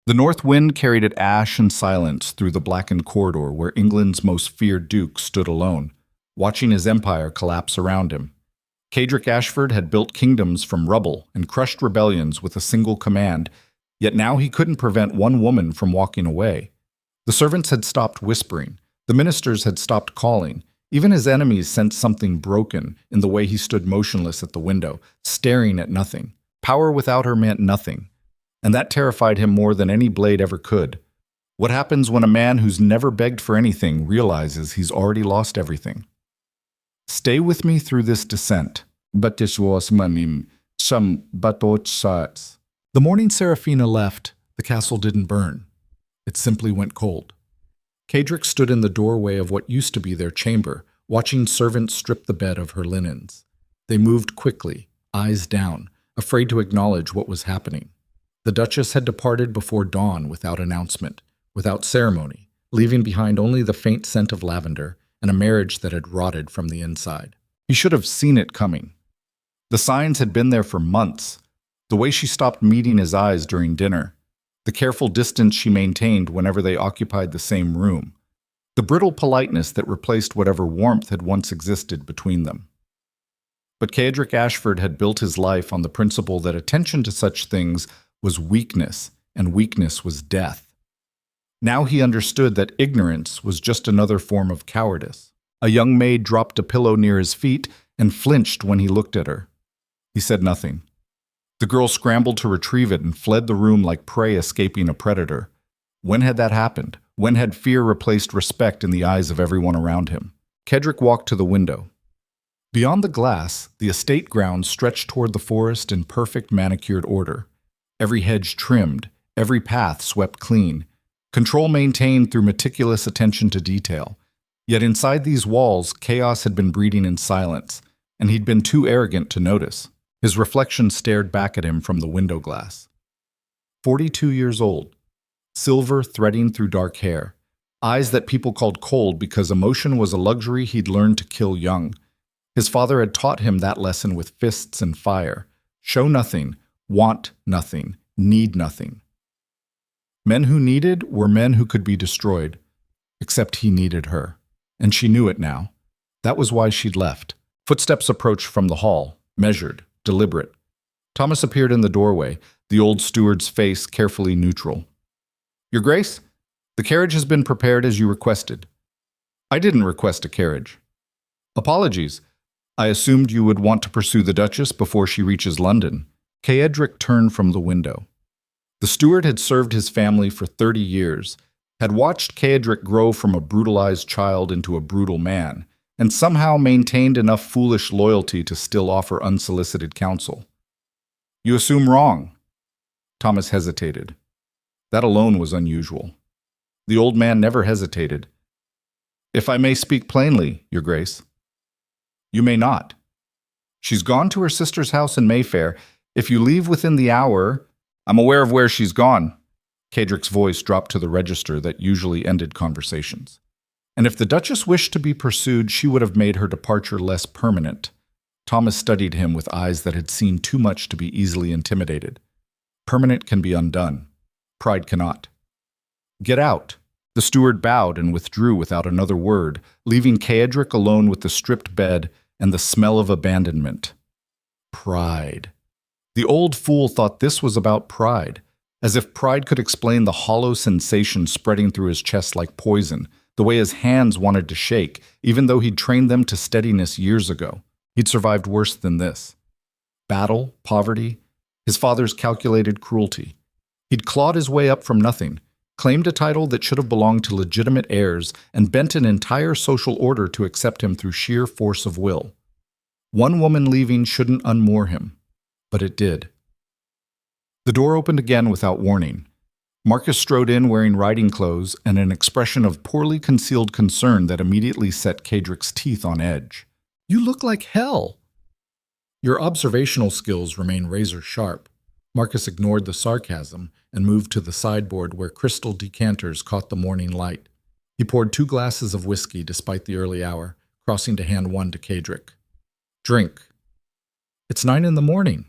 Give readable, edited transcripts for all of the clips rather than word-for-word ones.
The north wind carried it ash and silence through the blackened corridor where England's most feared duke stood alone, watching his empire collapse around him. Caedric Ashford had built kingdoms from rubble and crushed rebellions with a single command, yet now he couldn't prevent one woman from walking away. The servants had stopped whispering. The ministers had stopped calling. Even his enemies sensed something broken in the way he stood motionless at the window, staring at nothing. Power without her meant nothing, and that terrified him more than any blade ever could. What happens when a man who's never begged for anything realizes he's already lost everything? Stay with me through this descent. The morning Seraphina left, the castle didn't burn. It simply went cold. Caedric stood in the doorway of what used to be their chamber, watching servants strip the bed of her linens. They moved quickly, eyes down, afraid to acknowledge what was happening. The Duchess had departed before dawn without announcement, without ceremony, leaving behind only the faint scent of lavender and a marriage that had rotted from the inside. He should have seen it coming. The signs had been there for months. The way she stopped meeting his eyes during dinner, the careful distance she maintained whenever they occupied the same room, the brittle politeness that replaced whatever warmth had once existed between them. But Caedric Ashford had built his life on the principle that attention to such things was weakness, and weakness was death. Now he understood that ignorance was just another form of cowardice. A young maid dropped a pillow near his feet and flinched when he looked at her. He said nothing. The girl scrambled to retrieve it and fled the room like prey escaping a predator. When had that happened? When had fear replaced respect in the eyes of everyone around him? Caedric walked to the window. Beyond the glass, the estate grounds stretched toward the forest in perfect manicured order. Every hedge trimmed, every path swept clean. Control maintained through meticulous attention to detail. Yet inside these walls, chaos had been breeding in silence, and he'd been too arrogant to notice. His reflection stared back at him from the window glass. 42 years old, silver threading through dark hair, eyes that people called cold because emotion was a luxury he'd learned to kill young. His father had taught him that lesson with fists and fire. Show nothing, want nothing, need nothing. Men who needed were men who could be destroyed, except he needed her, and she knew it now. That was why she'd left. Footsteps approached from the hall, measured, deliberate. Thomas appeared in the doorway, the old steward's face carefully neutral. "Your Grace, the carriage has been prepared as you requested." "I didn't request a carriage." "Apologies. I assumed you would want to pursue the Duchess before she reaches London." Caedric turned from the window. The steward had served his family for 30 years, had watched Caedric grow from a brutalized child into a brutal man, and somehow maintained enough foolish loyalty to still offer unsolicited counsel. "You assume wrong." Thomas hesitated. That alone was unusual. The old man never hesitated. "If I may speak plainly, Your Grace." "You may not. She's gone to her sister's house in Mayfair. If you leave within the hour—" "I'm aware of where she's gone." Caedric's voice dropped to the register that usually ended conversations. And if the Duchess wished to be pursued, she would have made her departure less permanent. Thomas studied him with eyes that had seen too much to be easily intimidated. Permanent can be undone. Pride cannot. "Get out." The steward bowed and withdrew without another word, leaving Caedric alone with the stripped bed and the smell of abandonment. Pride. The old fool thought this was about pride, as if pride could explain the hollow sensation spreading through his chest like poison, the way his hands wanted to shake, even though he'd trained them to steadiness years ago. He'd survived worse than this. Battle, poverty, his father's calculated cruelty. He'd clawed his way up from nothing, claimed a title that should have belonged to legitimate heirs, and bent an entire social order to accept him through sheer force of will. One woman leaving shouldn't unmoor him, but it did. The door opened again without warning. Marcus strode in wearing riding clothes and an expression of poorly concealed concern that immediately set Caedric's teeth on edge. "You look like hell." "Your observational skills remain razor sharp." Marcus ignored the sarcasm and moved to the sideboard where crystal decanters caught the morning light. He poured 2 glasses of whiskey despite the early hour, crossing to hand one to Caedric. "Drink." "It's 9 in the morning."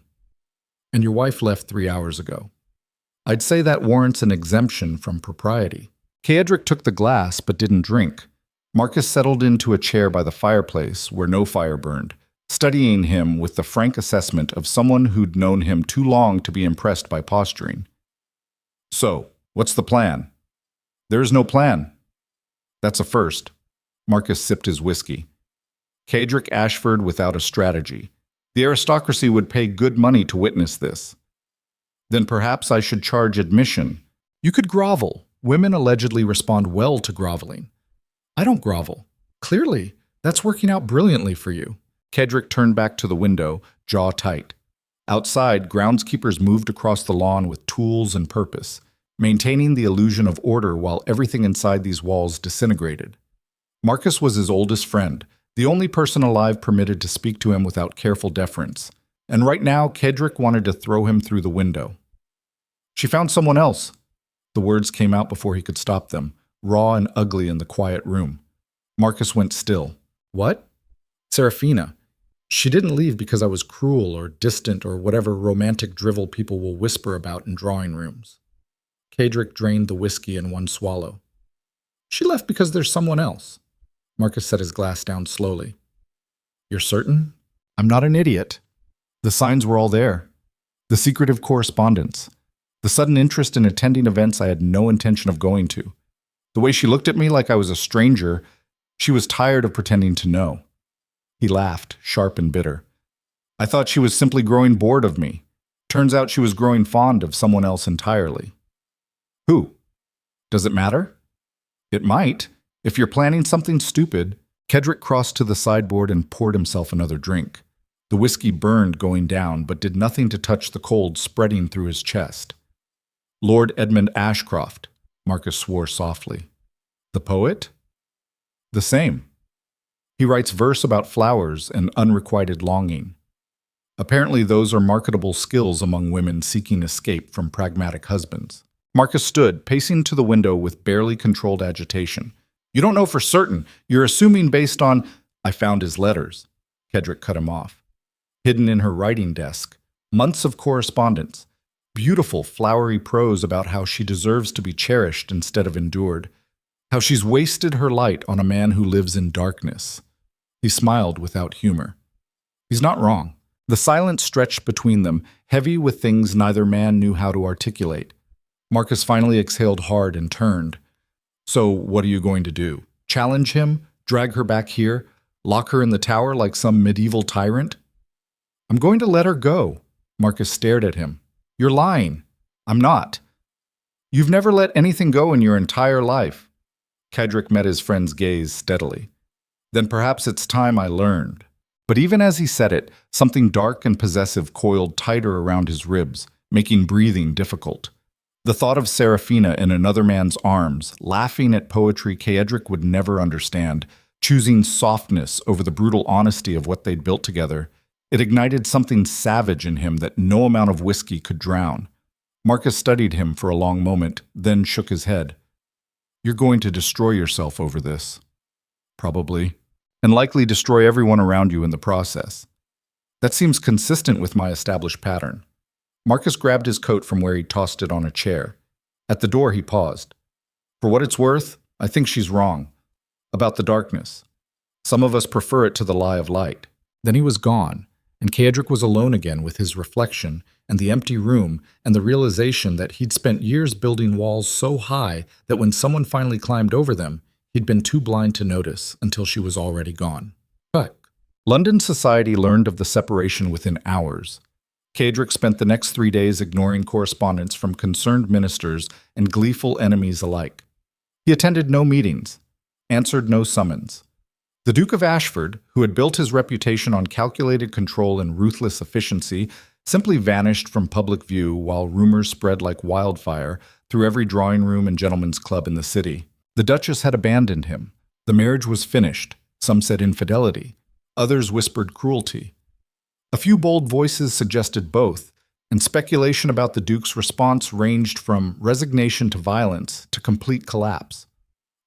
"And your wife left 3 hours ago." I'd say that warrants an exemption from propriety. Caedric took the glass but didn't drink. Marcus settled into a chair by the fireplace where no fire burned, studying him with the frank assessment of someone who'd known him too long to be impressed by posturing. So, what's the plan? There's no plan. That's a first. Marcus sipped his whiskey. Caedric Ashford without a strategy. The aristocracy would pay good money to witness this. Then perhaps I should charge admission. You could grovel. Women allegedly respond well to groveling. I don't grovel. Clearly, that's working out brilliantly for you. Caedric turned back to the window, jaw tight. Outside, groundskeepers moved across the lawn with tools and purpose, maintaining the illusion of order while everything inside these walls disintegrated. Marcus was his oldest friend, the only person alive permitted to speak to him without careful deference, and right now Caedric wanted to throw him through the window. She found someone else. The words came out before he could stop them, raw and ugly in the quiet room. Marcus went still. What? Seraphina. She didn't leave because I was cruel or distant or whatever romantic drivel people will whisper about in drawing rooms. Caedric drained the whiskey in one swallow. She left because there's someone else. Marcus set his glass down slowly. You're certain? I'm not an idiot. The signs were all there. The secretive correspondence. The sudden interest in attending events I had no intention of going to. The way she looked at me like I was a stranger, she was tired of pretending to know. He laughed, sharp and bitter. I thought she was simply growing bored of me. Turns out she was growing fond of someone else entirely. Who? Does it matter? It might. If you're planning something stupid. Caedric crossed to the sideboard and poured himself another drink. The whiskey burned going down, but did nothing to touch the cold spreading through his chest. Lord Edmund Ashcroft, Marcus swore softly. The poet? The same. He writes verse about flowers and unrequited longing. Apparently those are marketable skills among women seeking escape from pragmatic husbands. Marcus stood, pacing to the window with barely controlled agitation. You don't know for certain. You're assuming based on... I found his letters. Caedric cut him off. Hidden in her writing desk. Months of correspondence. Beautiful, flowery prose about how she deserves to be cherished instead of endured. How she's wasted her light on a man who lives in darkness. He smiled without humor. He's not wrong. The silence stretched between them, heavy with things neither man knew how to articulate. Marcus finally exhaled hard and turned. So what are you going to do? Challenge him? Drag her back here? Lock her in the tower like some medieval tyrant? I'm going to let her go. Marcus stared at him. You're lying. I'm not. You've never let anything go in your entire life. Caedric met his friend's gaze steadily. Then perhaps it's time I learned. But even as he said it, something dark and possessive coiled tighter around his ribs, making breathing difficult. The thought of Seraphina in another man's arms, laughing at poetry Caedric would never understand, choosing softness over the brutal honesty of what they'd built together, it ignited something savage in him that no amount of whiskey could drown. Marcus studied him for a long moment, then shook his head. You're going to destroy yourself over this. Probably. And likely destroy everyone around you in the process. That seems consistent with my established pattern. Marcus grabbed his coat from where he tossed it on a chair. At the door he paused. For what it's worth, I think she's wrong. About the darkness. Some of us prefer it to the lie of light. Then he was gone, and Caedric was alone again with his reflection and the empty room and the realization that he'd spent years building walls so high that when someone finally climbed over them, he'd been too blind to notice until she was already gone. But London society learned of the separation within hours. Caedric spent the next 3 days ignoring correspondence from concerned ministers and gleeful enemies alike. He attended no meetings, answered no summons. The Duke of Ashford, who had built his reputation on calculated control and ruthless efficiency, simply vanished from public view while rumors spread like wildfire through every drawing room and gentleman's club in the city. The Duchess had abandoned him. The marriage was finished. Some said infidelity. Others whispered cruelty. A few bold voices suggested both, and speculation about the Duke's response ranged from resignation to violence to complete collapse.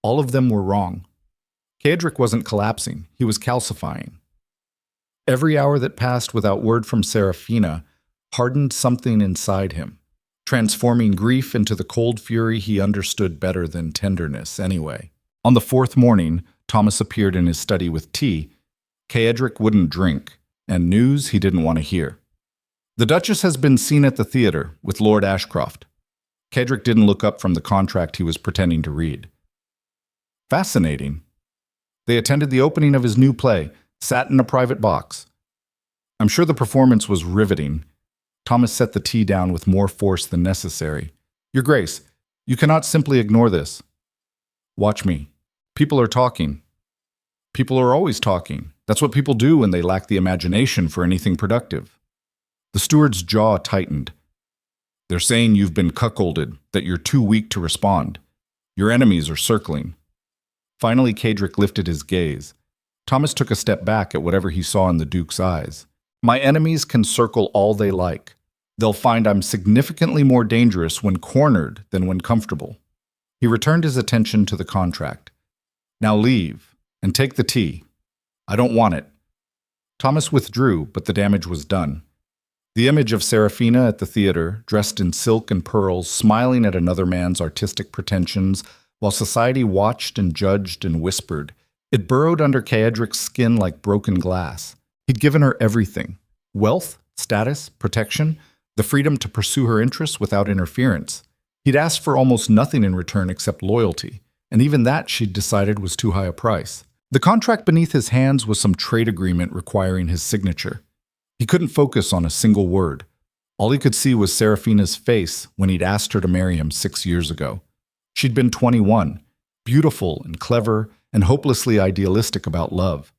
All of them were wrong. Caedric wasn't collapsing, he was calcifying. Every hour that passed without word from Seraphina hardened something inside him. transforming grief into the cold fury he understood better than tenderness anyway. On the fourth morning, Thomas appeared in his study with tea. Caedric wouldn't drink, and news he didn't want to hear. The Duchess has been seen at the theater with Lord Ashcroft. Caedric didn't look up from the contract he was pretending to read. Fascinating. They attended the opening of his new play, sat in a private box. I'm sure the performance was riveting. Thomas set the tea down with more force than necessary. Your Grace, you cannot simply ignore this. Watch me. People are talking. People are always talking. That's what people do when they lack the imagination for anything productive. The steward's jaw tightened. They're saying you've been cuckolded, that you're too weak to respond. Your enemies are circling. Finally, Caedric lifted his gaze. Thomas took a step back at whatever he saw in the Duke's eyes. My enemies can circle all they like. They'll find I'm significantly more dangerous when cornered than when comfortable. He returned his attention to the contract. Now leave, and take the tea. I don't want it. Thomas withdrew, but the damage was done. The image of Seraphina at the theater, dressed in silk and pearls, smiling at another man's artistic pretensions, while society watched and judged and whispered, it burrowed under Caedric's skin like broken glass. He'd given her everything: wealth, status, protection, the freedom to pursue her interests without interference. He'd asked for almost nothing in return except loyalty, and even that she'd decided was too high a price. The contract beneath his hands was some trade agreement requiring his signature. He couldn't focus on a single word. All he could see was Seraphina's face when he'd asked her to marry him 6 years ago. She'd been 21, beautiful and clever and hopelessly idealistic about love.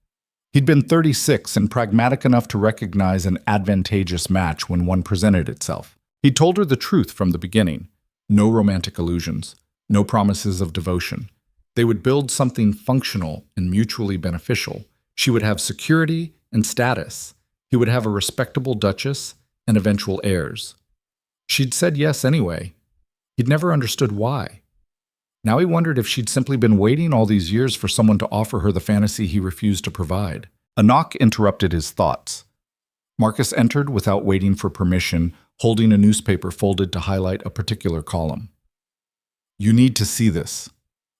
He'd been 36 and pragmatic enough to recognize an advantageous match when one presented itself. He'd told her the truth from the beginning. No romantic illusions, no promises of devotion. They would build something functional and mutually beneficial. She would have security and status. He would have a respectable Duchess and eventual heirs. She'd said yes anyway. He'd never understood why. Now he wondered if she'd simply been waiting all these years for someone to offer her the fantasy he refused to provide. A knock interrupted his thoughts. Marcus entered without waiting for permission, holding a newspaper folded to highlight a particular column. You need to see this.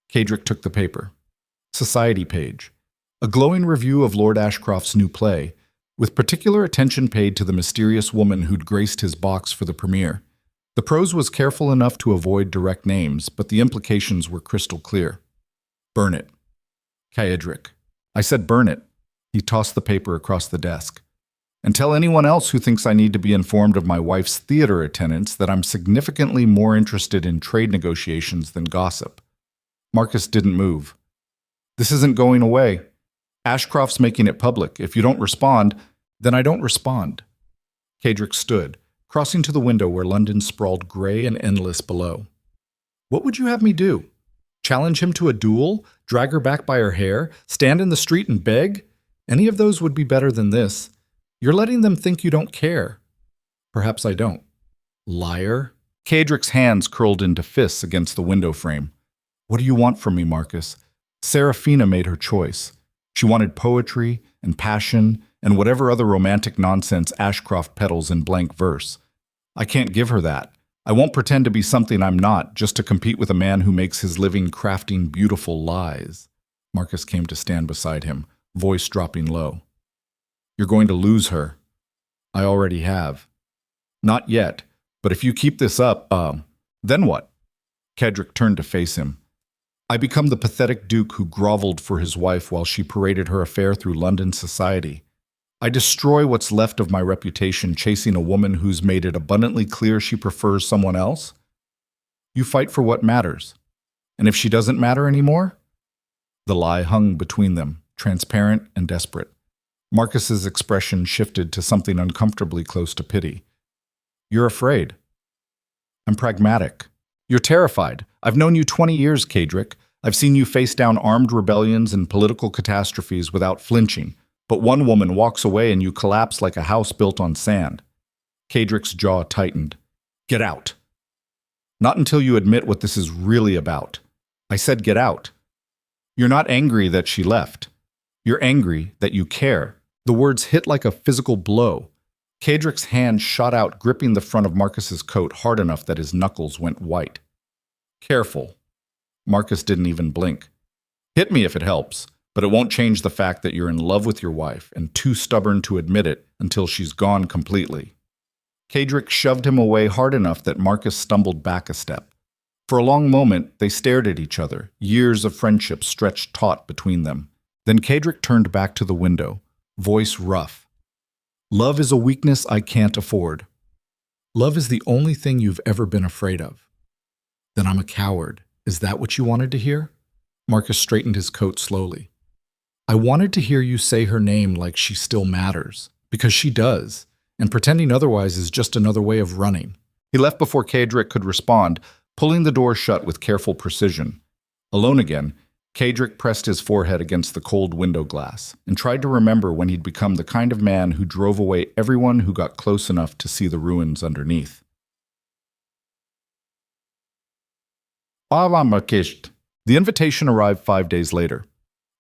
Caedric took the paper. Society page. A glowing review of Lord Ashcroft's new play, with particular attention paid to the mysterious woman who'd graced his box for the premiere. The prose was careful enough to avoid direct names, but the implications were crystal clear. Burn it. Caedric. I said burn it. He tossed the paper across the desk. And tell anyone else who thinks I need to be informed of my wife's theater attendance that I'm significantly more interested in trade negotiations than gossip. Marcus didn't move. This isn't going away. Ashcroft's making it public. If you don't respond, then I don't respond. Caedric stood, crossing to the window where London sprawled gray and endless below. What would you have me do? Challenge him to a duel? Drag her back by her hair? Stand in the street and beg? Any of those would be better than this. You're letting them think you don't care. Perhaps I don't. Liar. Caedric's hands curled into fists against the window frame. What do you want from me, Marcus? Seraphina made her choice. She wanted poetry and passion and whatever other romantic nonsense Ashcroft peddles in blank verse. I can't give her that. I won't pretend to be something I'm not just to compete with a man who makes his living crafting beautiful lies. Marcus came to stand beside him, voice dropping low. You're going to lose her. I already have. Not yet, but if you keep this up, then what? Caedric turned to face him. I become the pathetic duke who groveled for his wife while she paraded her affair through London society. I destroy what's left of my reputation chasing a woman who's made it abundantly clear she prefers someone else. You fight for what matters. And if she doesn't matter anymore? The lie hung between them, transparent and desperate. Marcus's expression shifted to something uncomfortably close to pity. You're afraid. I'm pragmatic. You're terrified. I've known you 20 years, Caedric. I've seen you face down armed rebellions and political catastrophes without flinching. But one woman walks away and you collapse like a house built on sand. Caedric's jaw tightened. Get out. Not until you admit what this is really about. I said get out. You're not angry that she left. You're angry that you care. The words hit like a physical blow. Caedric's hand shot out, gripping the front of Marcus's coat hard enough that his knuckles went white. Careful. Marcus didn't even blink. Hit me if it helps, but it won't change the fact that you're in love with your wife and too stubborn to admit it until she's gone completely. Caedric shoved him away hard enough that Marcus stumbled back a step. For a long moment, they stared at each other, years of friendship stretched taut between them. Then Caedric turned back to the window, voice rough. Love is a weakness I can't afford. Love is the only thing you've ever been afraid of. Then I'm a coward. Is that what you wanted to hear? Marcus straightened his coat slowly. I wanted to hear you say her name like she still matters, because she does, and pretending otherwise is just another way of running. He left before Caedric could respond, pulling the door shut with careful precision. Alone again, Caedric pressed his forehead against the cold window glass and tried to remember when he'd become the kind of man who drove away everyone who got close enough to see the ruins underneath. The invitation arrived 5 days later.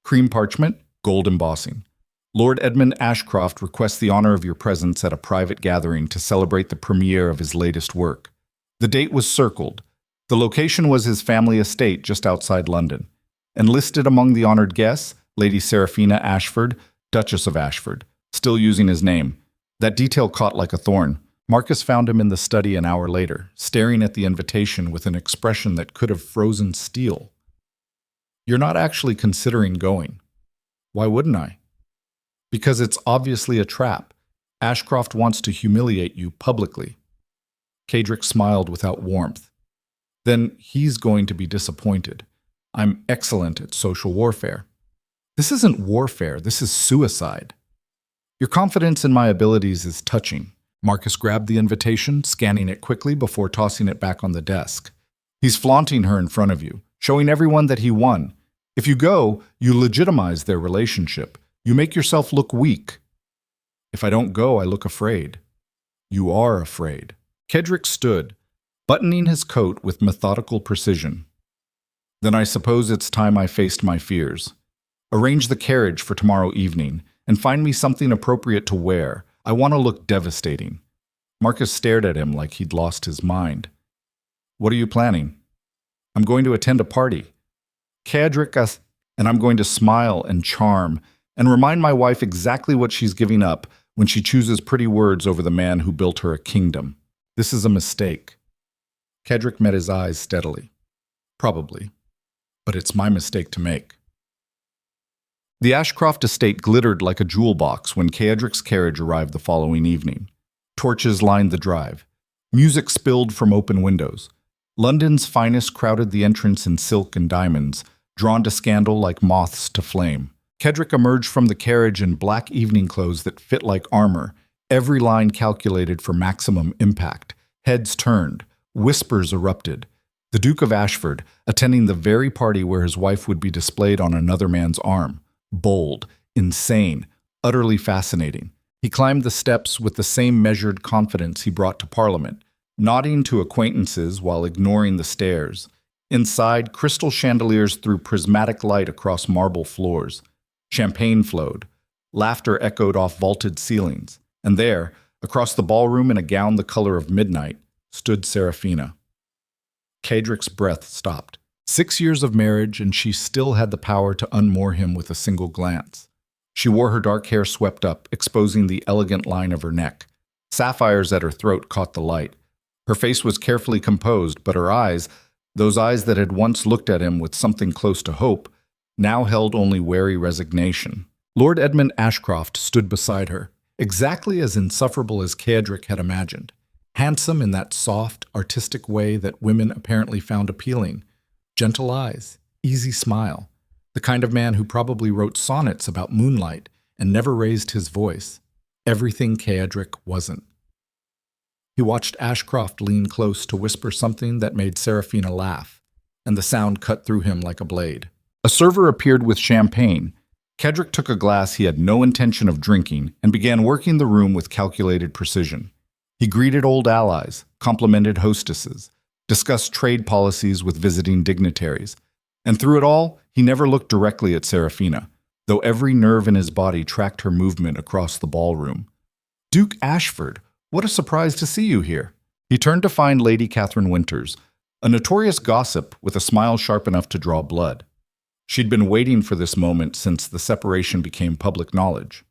Cream parchment, gold embossing. Lord Edmund Ashcroft requests the honor of your presence at a private gathering to celebrate the premiere of his latest work. The date was circled. The location was his family estate just outside London. And listed among the honored guests, Lady Seraphina Ashford, Duchess of Ashford, still using his name. That detail caught like a thorn. Marcus found him in the study an hour later, staring at the invitation with an expression that could have frozen steel. You're not actually considering going. Why wouldn't I? Because it's obviously a trap. Ashcroft wants to humiliate you publicly. Caedric smiled without warmth. Then he's going to be disappointed. I'm excellent at social warfare. This isn't warfare, this is suicide. Your confidence in my abilities is touching. Marcus grabbed the invitation, scanning it quickly before tossing it back on the desk. He's flaunting her in front of you, showing everyone that he won. If you go, you legitimize their relationship. You make yourself look weak. If I don't go, I look afraid. You are afraid. Caedric stood, buttoning his coat with methodical precision. Then I suppose it's time I faced my fears. Arrange the carriage for tomorrow evening, and find me something appropriate to wear. I want to look devastating. Marcus stared at him like he'd lost his mind. What are you planning? I'm going to attend a party. Caedric, and I'm going to smile and charm, and remind my wife exactly what she's giving up when she chooses pretty words over the man who built her a kingdom. This is a mistake. Caedric met his eyes steadily. Probably. But it's my mistake to make. The Ashcroft estate glittered like a jewel box when Caedric's carriage arrived the following evening. Torches lined the drive. Music spilled from open windows. London's finest crowded the entrance in silk and diamonds, drawn to scandal like moths to flame. Caedric emerged from the carriage in black evening clothes that fit like armor, every line calculated for maximum impact. Heads turned. Whispers erupted. The Duke of Ashford, attending the very party where his wife would be displayed on another man's arm. Bold, insane, utterly fascinating. He climbed the steps with the same measured confidence he brought to Parliament, nodding to acquaintances while ignoring the stares. Inside, crystal chandeliers threw prismatic light across marble floors. Champagne flowed. Laughter echoed off vaulted ceilings. And there, across the ballroom in a gown the color of midnight, stood Seraphina. Caedric's breath stopped. 6 years of marriage, and she still had the power to unmoor him with a single glance. She wore her dark hair swept up, exposing the elegant line of her neck. Sapphires at her throat caught the light. Her face was carefully composed, but her eyes, those eyes that had once looked at him with something close to hope, now held only wary resignation. Lord Edmund Ashcroft stood beside her, exactly as insufferable as Caedric had imagined. Handsome in that soft, artistic way that women apparently found appealing. Gentle eyes, easy smile. The kind of man who probably wrote sonnets about moonlight and never raised his voice. Everything Caedric wasn't. He watched Ashcroft lean close to whisper something that made Seraphina laugh, and the sound cut through him like a blade. A server appeared with champagne. Caedric took a glass he had no intention of drinking and began working the room with calculated precision. He greeted old allies, complimented hostesses, discussed trade policies with visiting dignitaries, and through it all, he never looked directly at Seraphina, though every nerve in his body tracked her movement across the ballroom. Duke Ashford, what a surprise to see you here." He turned to find Lady Catherine Winters, a notorious gossip with a smile sharp enough to draw blood. She'd been waiting for this moment since the separation became public knowledge.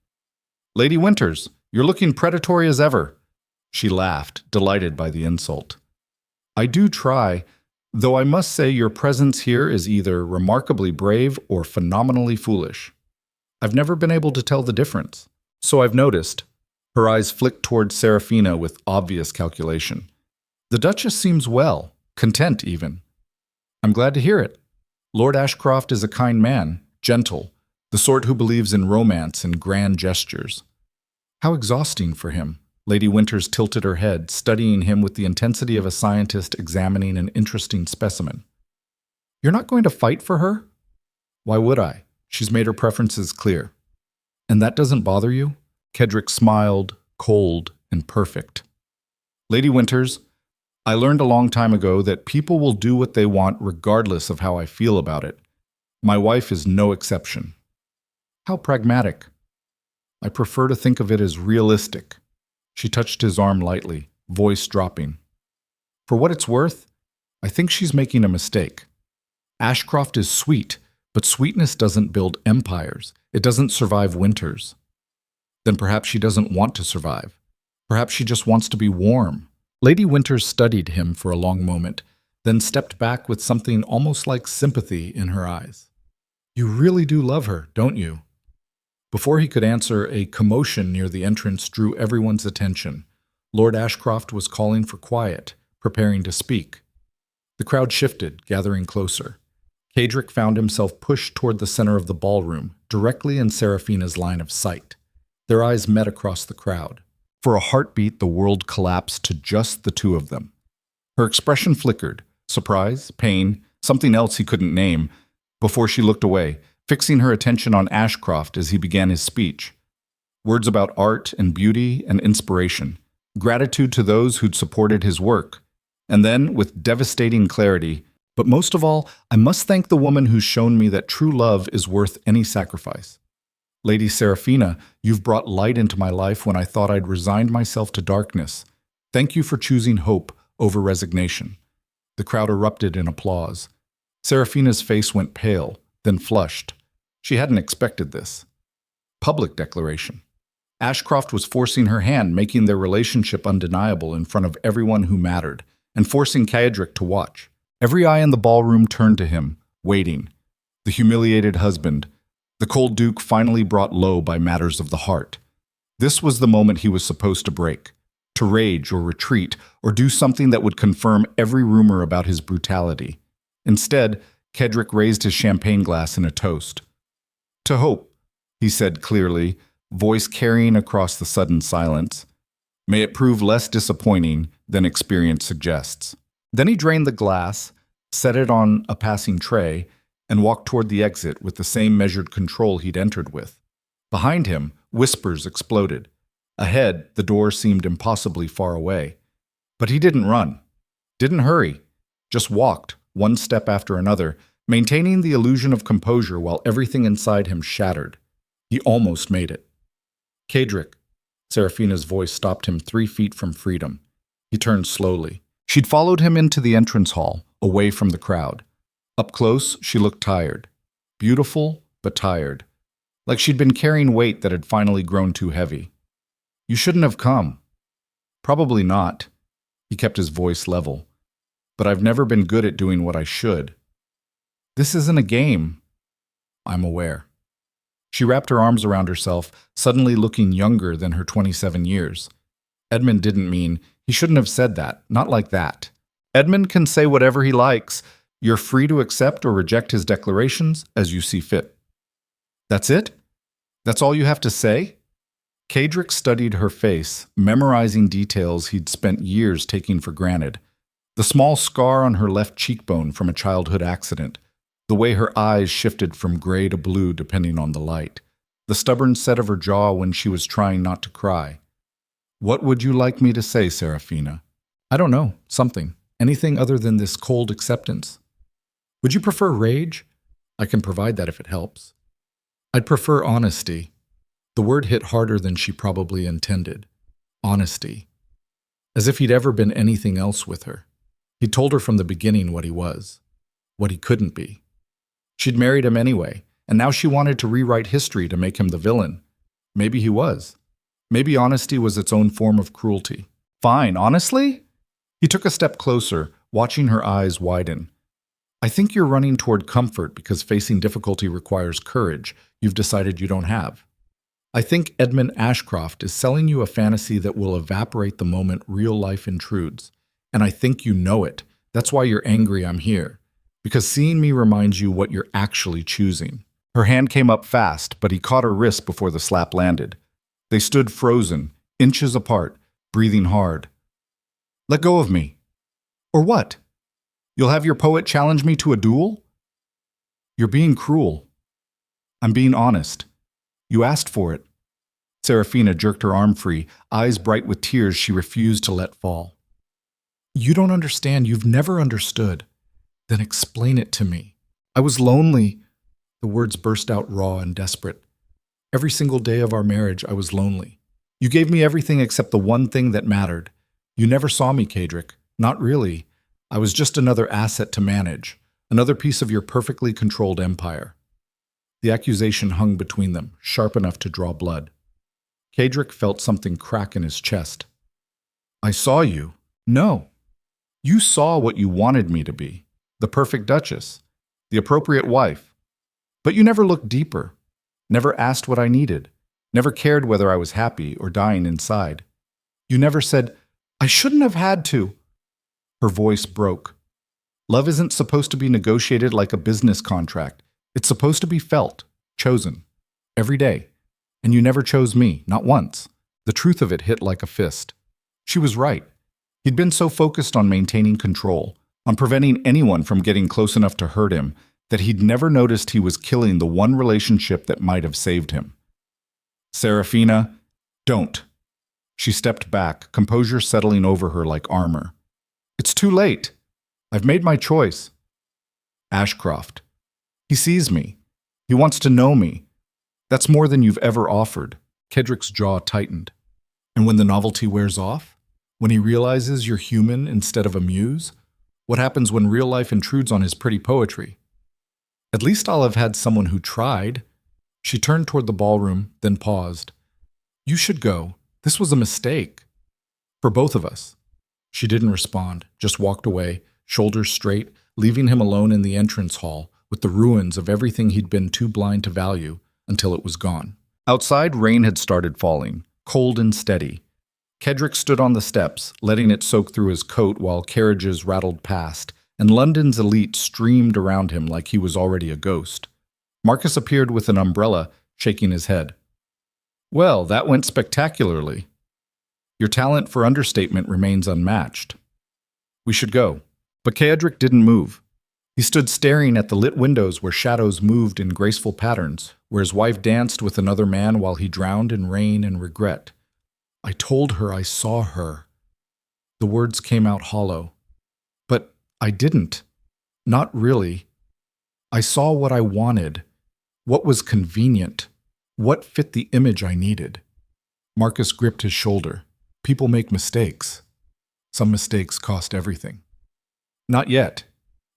"Lady Winters, you're looking predatory as ever." She laughed, delighted by the insult. "I do try, though I must say your presence here is either remarkably brave or phenomenally foolish. I've never been able to tell the difference." "So I've noticed." Her eyes flicked towards Seraphina with obvious calculation. "The Duchess seems well, content even." "I'm glad to hear it. Lord Ashcroft is a kind man, gentle, the sort who believes in romance and grand gestures." "How exhausting for him." Lady Winters tilted her head, studying him with the intensity of a scientist examining an interesting specimen. "You're not going to fight for her?" "Why would I? She's made her preferences clear." "And that doesn't bother you?" Caedric smiled, cold and perfect. "Lady Winters, I learned a long time ago that people will do what they want regardless of how I feel about it. My wife is no exception." "How pragmatic." "I prefer to think of it as realistic." She touched his arm lightly, voice dropping. "For what it's worth, I think she's making a mistake. Ashcroft is sweet, but sweetness doesn't build empires. It doesn't survive winters." "Then perhaps she doesn't want to survive. Perhaps she just wants to be warm." Lady Winters studied him for a long moment, then stepped back with something almost like sympathy in her eyes. "You really do love her, don't you?" Before he could answer, a commotion near the entrance drew everyone's attention. Lord Ashcroft was calling for quiet, preparing to speak. The crowd shifted, gathering closer. Caedric found himself pushed toward the center of the ballroom, directly in Seraphina's line of sight. Their eyes met across the crowd. For a heartbeat, the world collapsed to just the two of them. Her expression flickered, surprise, pain, something else he couldn't name, before she looked away, fixing her attention on Ashcroft as he began his speech. Words about art and beauty and inspiration, gratitude to those who'd supported his work. And then, with devastating clarity, "But most of all, I must thank the woman who's shown me that true love is worth any sacrifice. Lady Seraphina, you've brought light into my life when I thought I'd resigned myself to darkness. Thank you for choosing hope over resignation." The crowd erupted in applause. Seraphina's face went pale, then flushed. She hadn't expected this. Public declaration. Ashcroft was forcing her hand, making their relationship undeniable in front of everyone who mattered, and forcing Caedric to watch. Every eye in the ballroom turned to him, waiting. The humiliated husband, the cold duke finally brought low by matters of the heart. This was the moment he was supposed to break, to rage or retreat, or do something that would confirm every rumor about his brutality. Instead, Caedric raised his champagne glass in a toast. "To hope," he said clearly, voice carrying across the sudden silence. "May it prove less disappointing than experience suggests." Then he drained the glass, set it on a passing tray, and walked toward the exit with the same measured control he'd entered with. Behind him, whispers exploded. Ahead, the door seemed impossibly far away. But he didn't run, didn't hurry, just walked, one step after another, maintaining the illusion of composure while everything inside him shattered. He almost made it. "Caedric." Seraphina's voice stopped him 3 feet from freedom. He turned slowly. She'd followed him into the entrance hall, away from the crowd. Up close, she looked tired. Beautiful, but tired. Like she'd been carrying weight that had finally grown too heavy. "You shouldn't have come." "Probably not." He kept his voice level. "But I've never been good at doing what I should." "This isn't a game." "I'm aware." She wrapped her arms around herself, suddenly looking younger than her 27 years. Edmund didn't mean, he shouldn't have said that, not like that. Edmund can say whatever he likes. You're free to accept or reject his declarations as you see fit. "That's it? That's all you have to say?" Caedric studied her face, memorizing details he'd spent years taking for granted. The small scar on her left cheekbone from a childhood accident, the way her eyes shifted from gray to blue depending on the light, the stubborn set of her jaw when she was trying not to cry. "What would you like me to say, Seraphina?" "I don't know, something. Anything other than this cold acceptance." "Would you prefer rage?" "I can provide that if it helps." "I'd prefer honesty." The word hit harder than she probably intended. honesty. As if he'd ever been anything else with her. He'd told her from the beginning what he was, what he couldn't be. She'd married him anyway, and now she wanted to rewrite history to make him the villain. Maybe he was. Maybe honesty was its own form of cruelty. Fine, honestly? He took a step closer, watching her eyes widen. I think you're running toward comfort because facing difficulty requires courage you've decided you don't have. I think Edmund Ashcroft is selling you a fantasy that will evaporate the moment real life intrudes. And I think you know it. That's why you're angry I'm here. Because seeing me reminds you what you're actually choosing. Her hand came up fast, but he caught her wrist before the slap landed. They stood frozen, inches apart, breathing hard. Let go of me. Or what? You'll have your poet challenge me to a duel? You're being cruel. I'm being honest. You asked for it. Seraphina jerked her arm free, eyes bright with tears she refused to let fall. You don't understand. You've never understood. Then explain it to me. I was lonely. The words burst out raw and desperate. Every single day of our marriage, I was lonely. You gave me everything except the one thing that mattered. You never saw me, Caedric. Not really. I was just another asset to manage, another piece of your perfectly controlled empire. The accusation hung between them, sharp enough to draw blood. Caedric felt something crack in his chest. I saw you. No. You saw what you wanted me to be. The perfect Duchess. The appropriate wife. But you never looked deeper. Never asked what I needed. Never cared whether I was happy or dying inside. You never said, I shouldn't have had to. Her voice broke. Love isn't supposed to be negotiated like a business contract. It's supposed to be felt, chosen, every day. And you never chose me, not once. The truth of it hit like a fist. She was right. He'd been so focused on maintaining control, on preventing anyone from getting close enough to hurt him, that he'd never noticed he was killing the one relationship that might have saved him. Seraphina, don't. She stepped back, composure settling over her like armor. It's too late. I've made my choice. Ashcroft. He sees me. He wants to know me. That's more than you've ever offered. Caedric's jaw tightened. And when the novelty wears off? When he realizes you're human instead of a muse? What happens when real life intrudes on his pretty poetry? At least I'll have had someone who tried. She turned toward the ballroom, then paused. You should go. This was a mistake. For both of us. She didn't respond, just walked away, shoulders straight, leaving him alone in the entrance hall with the ruins of everything he'd been too blind to value until it was gone. Outside, rain had started falling, cold and steady. Caedric stood on the steps, letting it soak through his coat while carriages rattled past, and London's elite streamed around him like he was already a ghost. Marcus appeared with an umbrella, shaking his head. Well, that went spectacularly. Your talent for understatement remains unmatched. We should go. But Caedric didn't move. He stood staring at the lit windows where shadows moved in graceful patterns, where his wife danced with another man while he drowned in rain and regret. I told her I saw her. The words came out hollow. But I didn't. Not really. I saw what I wanted, what was convenient, what fit the image I needed. Marcus gripped his shoulder. People make mistakes. Some mistakes cost everything. Not yet.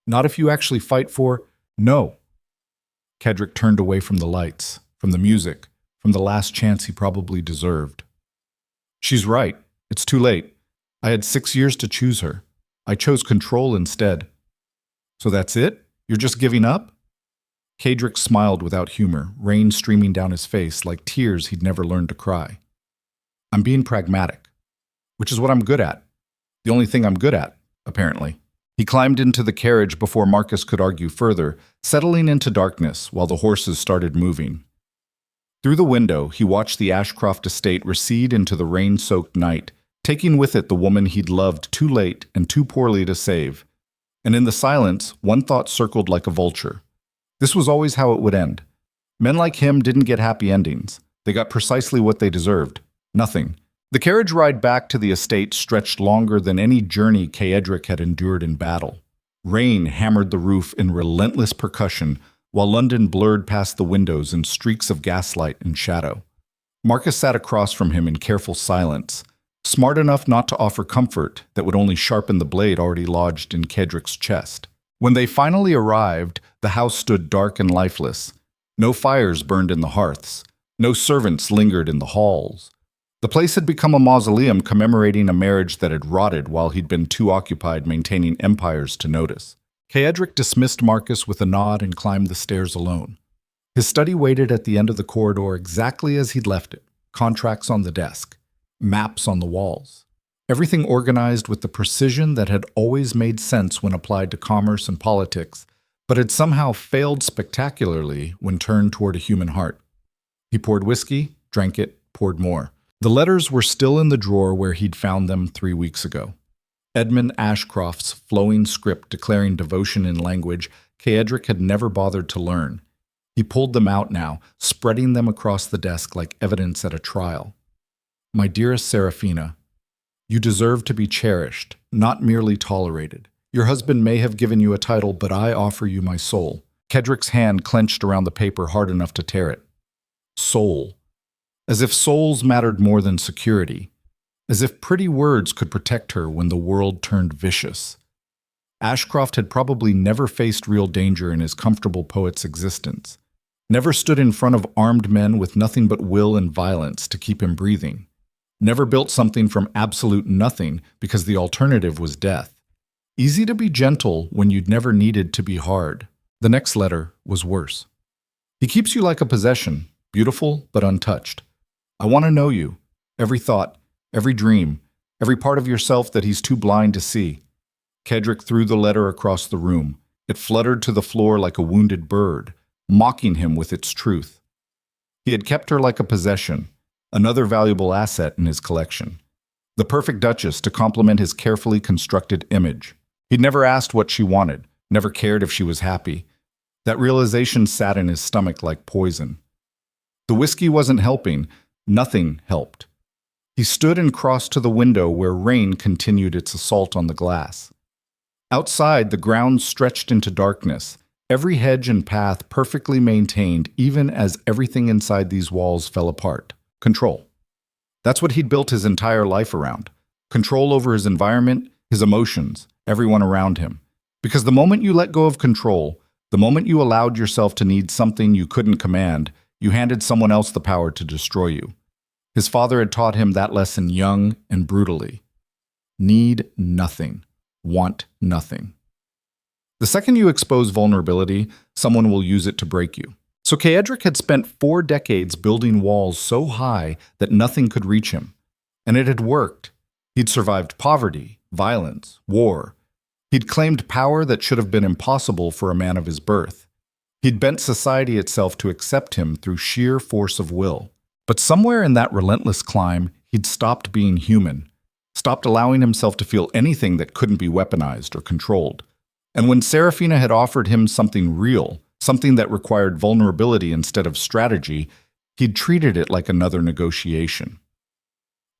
Not if you actually fight for no. Caedric turned away from the lights, from the music, from the last chance he probably deserved. She's right. It's too late. I had 6 years to choose her. I chose control instead. So that's it? You're just giving up? Caedric smiled without humor, rain streaming down his face like tears he'd never learned to cry. I'm being pragmatic, which is what I'm good at. The only thing I'm good at, apparently. He climbed into the carriage before Marcus could argue further, settling into darkness while the horses started moving. Through the window, he watched the Ashcroft estate recede into the rain-soaked night, taking with it the woman he'd loved too late and too poorly to save. And in the silence, one thought circled like a vulture. This was always how it would end. Men like him didn't get happy endings. They got precisely what they deserved. Nothing. The carriage ride back to the estate stretched longer than any journey Caedric had endured in battle. Rain hammered the roof in relentless percussion, while London blurred past the windows in streaks of gaslight and shadow. Marcus sat across from him in careful silence, smart enough not to offer comfort that would only sharpen the blade already lodged in Caedric's chest. When they finally arrived, the house stood dark and lifeless. No fires burned in the hearths. No servants lingered in the halls. The place had become a mausoleum commemorating a marriage that had rotted while he'd been too occupied maintaining empires to notice. Caedric dismissed Marcus with a nod and climbed the stairs alone. His study waited at the end of the corridor exactly as he'd left it. Contracts on the desk, maps on the walls. Everything organized with the precision that had always made sense when applied to commerce and politics, but had somehow failed spectacularly when turned toward a human heart. He poured whiskey, drank it, poured more. The letters were still in the drawer where he'd found them 3 weeks ago. Edmund Ashcroft's flowing script declaring devotion in language Caedric had never bothered to learn. He pulled them out now, spreading them across the desk like evidence at a trial. My dearest Seraphina, you deserve to be cherished, not merely tolerated. Your husband may have given you a title, but I offer you my soul. Caedric's hand clenched around the paper hard enough to tear it. Soul. As if souls mattered more than security. As if pretty words could protect her when the world turned vicious. Ashcroft had probably never faced real danger in his comfortable poet's existence. Never stood in front of armed men with nothing but will and violence to keep him breathing. Never built something from absolute nothing because the alternative was death. Easy to be gentle when you'd never needed to be hard. The next letter was worse. He keeps you like a possession, beautiful but untouched. I want to know you, every thought, every dream, every part of yourself that he's too blind to see. Caedric threw the letter across the room. It fluttered to the floor like a wounded bird, mocking him with its truth. He had kept her like a possession, another valuable asset in his collection. The perfect Duchess to complement his carefully constructed image. He'd never asked what she wanted, never cared if she was happy. That realization sat in his stomach like poison. The whiskey wasn't helping. Nothing helped. He stood and crossed to the window where rain continued its assault on the glass. Outside, the ground stretched into darkness, every hedge and path perfectly maintained even as everything inside these walls fell apart. Control. That's what he'd built his entire life around. Control over his environment, his emotions, everyone around him. Because the moment you let go of control, the moment you allowed yourself to need something you couldn't command, you handed someone else the power to destroy you. His father had taught him that lesson young and brutally. Need nothing. Want nothing. The second you expose vulnerability, someone will use it to break you. So Caedric had spent 4 decades building walls so high that nothing could reach him. And it had worked. He'd survived poverty, violence, war. He'd claimed power that should have been impossible for a man of his birth. He'd bent society itself to accept him through sheer force of will. But somewhere in that relentless climb, he'd stopped being human, stopped allowing himself to feel anything that couldn't be weaponized or controlled. And when Seraphina had offered him something real, something that required vulnerability instead of strategy, he'd treated it like another negotiation.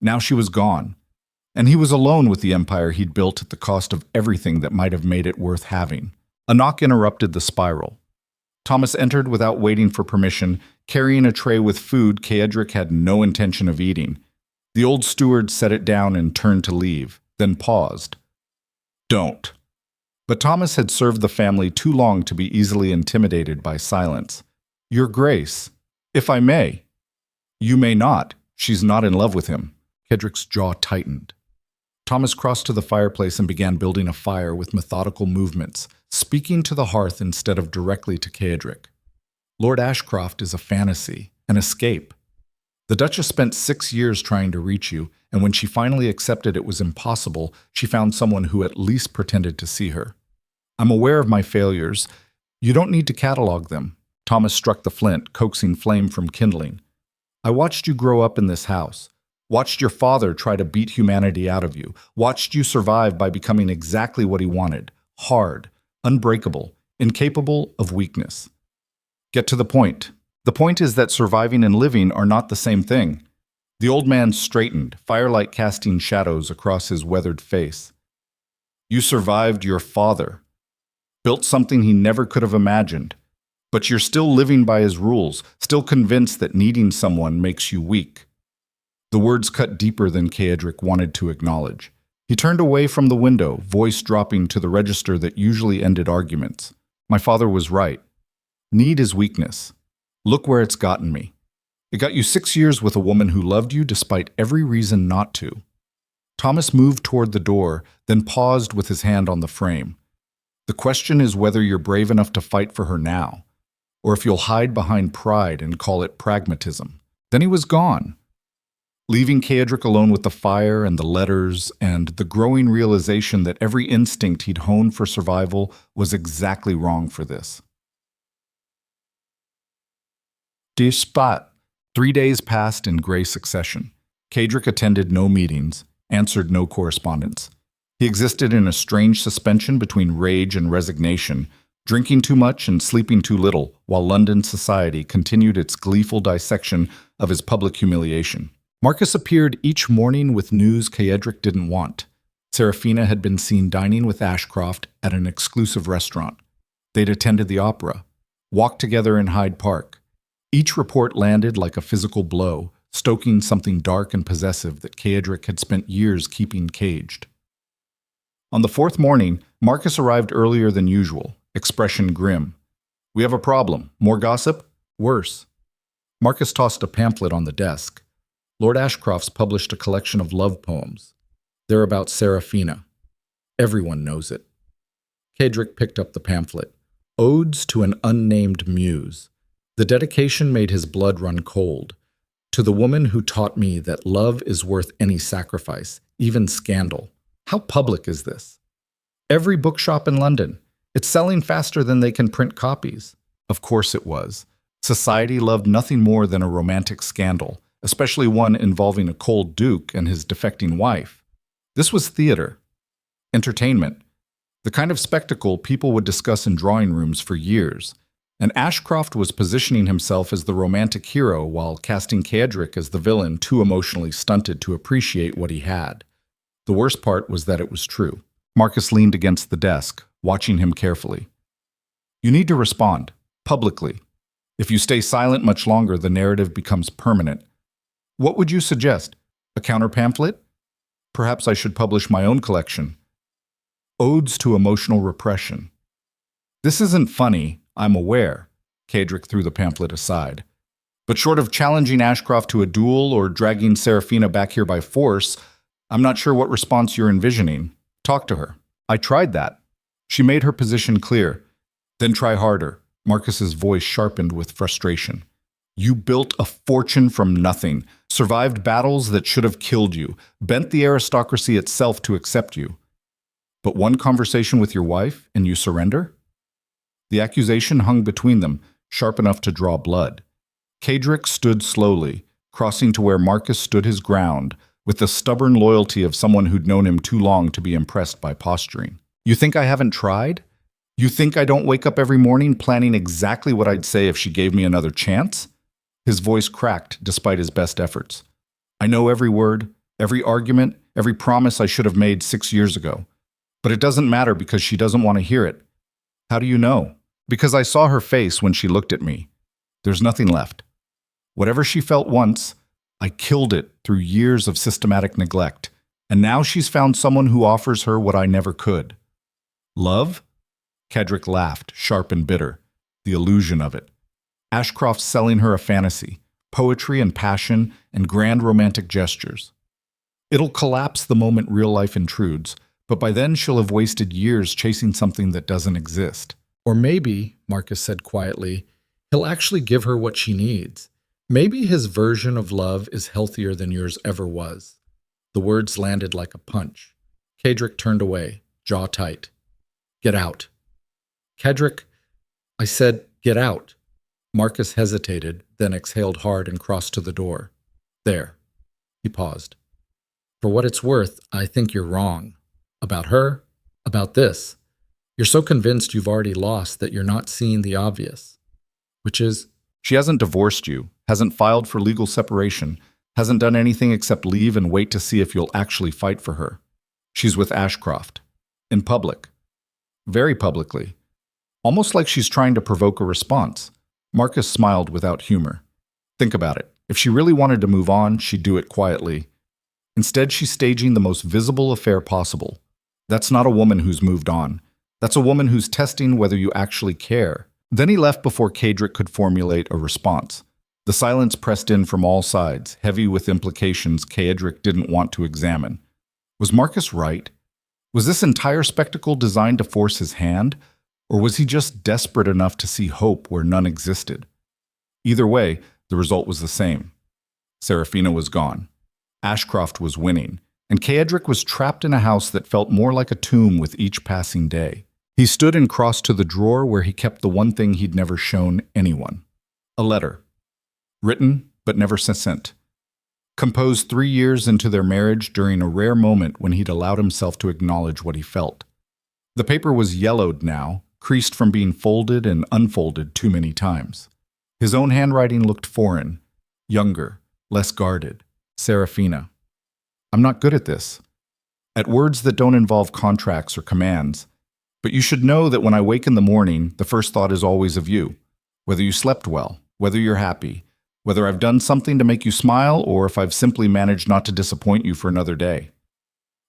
Now she was gone, and he was alone with the empire he'd built at the cost of everything that might have made it worth having. A knock interrupted the spiral. Thomas entered without waiting for permission, carrying a tray with food Caedric had no intention of eating. The old steward set it down and turned to leave, then paused. Don't. But Thomas had served the family too long to be easily intimidated by silence. Your Grace, if I may. You may not. She's not in love with him. Caedric's jaw tightened. Thomas crossed to the fireplace and began building a fire with methodical movements, speaking to the hearth instead of directly to Caedric. Lord Ashcroft is a fantasy, an escape. The Duchess spent 6 years trying to reach you, and when she finally accepted it was impossible, she found someone who at least pretended to see her. I'm aware of my failures. You don't need to catalog them. Thomas struck the flint, coaxing flame from kindling. I watched you grow up in this house. Watched your father try to beat humanity out of you. Watched you survive by becoming exactly what he wanted. Hard, unbreakable, incapable of weakness. Get to the point. The point is that surviving and living are not the same thing. The old man straightened, firelight casting shadows across his weathered face. You survived your father. Built something he never could have imagined. But you're still living by his rules, still convinced that needing someone makes you weak. The words cut deeper than Caedric wanted to acknowledge. He turned away from the window, voice dropping to the register that usually ended arguments. My father was right. Need is weakness. Look where it's gotten me. It got you 6 years with a woman who loved you despite every reason not to. Thomas moved toward the door, then paused with his hand on the frame. The question is whether you're brave enough to fight for her now, or if you'll hide behind pride and call it pragmatism. Then he was gone, leaving Caedric alone with the fire and the letters and the growing realization that every instinct he'd honed for survival was exactly wrong for this. Dear Spot. 3 days passed in gray succession. Caedric attended no meetings, answered no correspondence. He existed in a strange suspension between rage and resignation, drinking too much and sleeping too little, while London society continued its gleeful dissection of his public humiliation. Marcus appeared each morning with news Caedric didn't want. Seraphina had been seen dining with Ashcroft at an exclusive restaurant. They'd attended the opera, walked together in Hyde Park. Each report landed like a physical blow, stoking something dark and possessive that Caedric had spent years keeping caged. On the 4th morning, Marcus arrived earlier than usual, expression grim. We have a problem. More gossip? Worse. Marcus tossed a pamphlet on the desk. Lord Ashcroft's published a collection of love poems. They're about Seraphina. Everyone knows it. Caedric picked up the pamphlet. Odes to an Unnamed Muse. The dedication made his blood run cold. To the woman who taught me that love is worth any sacrifice, even scandal. How public is this? Every bookshop in London. It's selling faster than they can print copies. Of course it was. Society loved nothing more than a romantic scandal, especially one involving a cold duke and his defecting wife. This was theater. Entertainment. The kind of spectacle people would discuss in drawing rooms for years. And Ashcroft was positioning himself as the romantic hero while casting Caedric as the villain too emotionally stunted to appreciate what he had. The worst part was that it was true. Marcus leaned against the desk, watching him carefully. You need to respond, publicly. If you stay silent much longer, the narrative becomes permanent. What would you suggest? A counter pamphlet? Perhaps I should publish my own collection. Odes to Emotional Repression. This isn't funny, I'm aware. Caedric threw the pamphlet aside. But short of challenging Ashcroft to a duel or dragging Seraphina back here by force, I'm not sure what response you're envisioning. Talk to her. I tried that. She made her position clear. Then try harder. Marcus's voice sharpened with frustration. You built a fortune from nothing, survived battles that should have killed you, bent the aristocracy itself to accept you. But one conversation with your wife, and you surrender? The accusation hung between them, sharp enough to draw blood. Caedric stood slowly, crossing to where Marcus stood his ground, with the stubborn loyalty of someone who'd known him too long to be impressed by posturing. You think I haven't tried? You think I don't wake up every morning planning exactly what I'd say if she gave me another chance? His voice cracked despite his best efforts. I know every word, every argument, every promise I should have made 6 years ago. But it doesn't matter because she doesn't want to hear it. How do you know? Because I saw her face when she looked at me. There's nothing left. Whatever she felt once, I killed it through years of systematic neglect, and now she's found someone who offers her what I never could. Love? Caedric laughed, sharp and bitter. The illusion of it. Ashcroft selling her a fantasy, poetry and passion and grand romantic gestures. It'll collapse the moment real life intrudes, but by then she'll have wasted years chasing something that doesn't exist. Or maybe, Marcus said quietly, he'll actually give her what she needs. Maybe his version of love is healthier than yours ever was. The words landed like a punch. Caedric turned away, jaw tight. Get out. Caedric, I said, get out. Marcus hesitated, then exhaled hard and crossed to the door. There. He paused. For what it's worth, I think you're wrong. About her, about this. You're so convinced you've already lost that you're not seeing the obvious. Which is, she hasn't divorced you, hasn't filed for legal separation, hasn't done anything except leave and wait to see if you'll actually fight for her. She's with Ashcroft. In public. Very publicly. Almost like she's trying to provoke a response. Marcus smiled without humor. Think about it. If she really wanted to move on, she'd do it quietly. Instead, she's staging the most visible affair possible. That's not a woman who's moved on. That's a woman who's testing whether you actually care. Then he left before Caedric could formulate a response. The silence pressed in from all sides, heavy with implications Caedric didn't want to examine. Was Marcus right? Was this entire spectacle designed to force his hand? Or was he just desperate enough to see hope where none existed? Either way, the result was the same. Seraphina was gone. Ashcroft was winning, and Caedric was trapped in a house that felt more like a tomb with each passing day. He stood and crossed to the drawer where he kept the one thing he'd never shown anyone. A letter. Written, but never sent. Composed 3 years into their marriage during a rare moment when he'd allowed himself to acknowledge what he felt. The paper was yellowed now, creased from being folded and unfolded too many times. His own handwriting looked foreign, younger, less guarded. Seraphina. I'm not good at this. At words that don't involve contracts or commands. But you should know that when I wake in the morning, the first thought is always of you. Whether you slept well, whether you're happy, whether I've done something to make you smile, or if I've simply managed not to disappoint you for another day.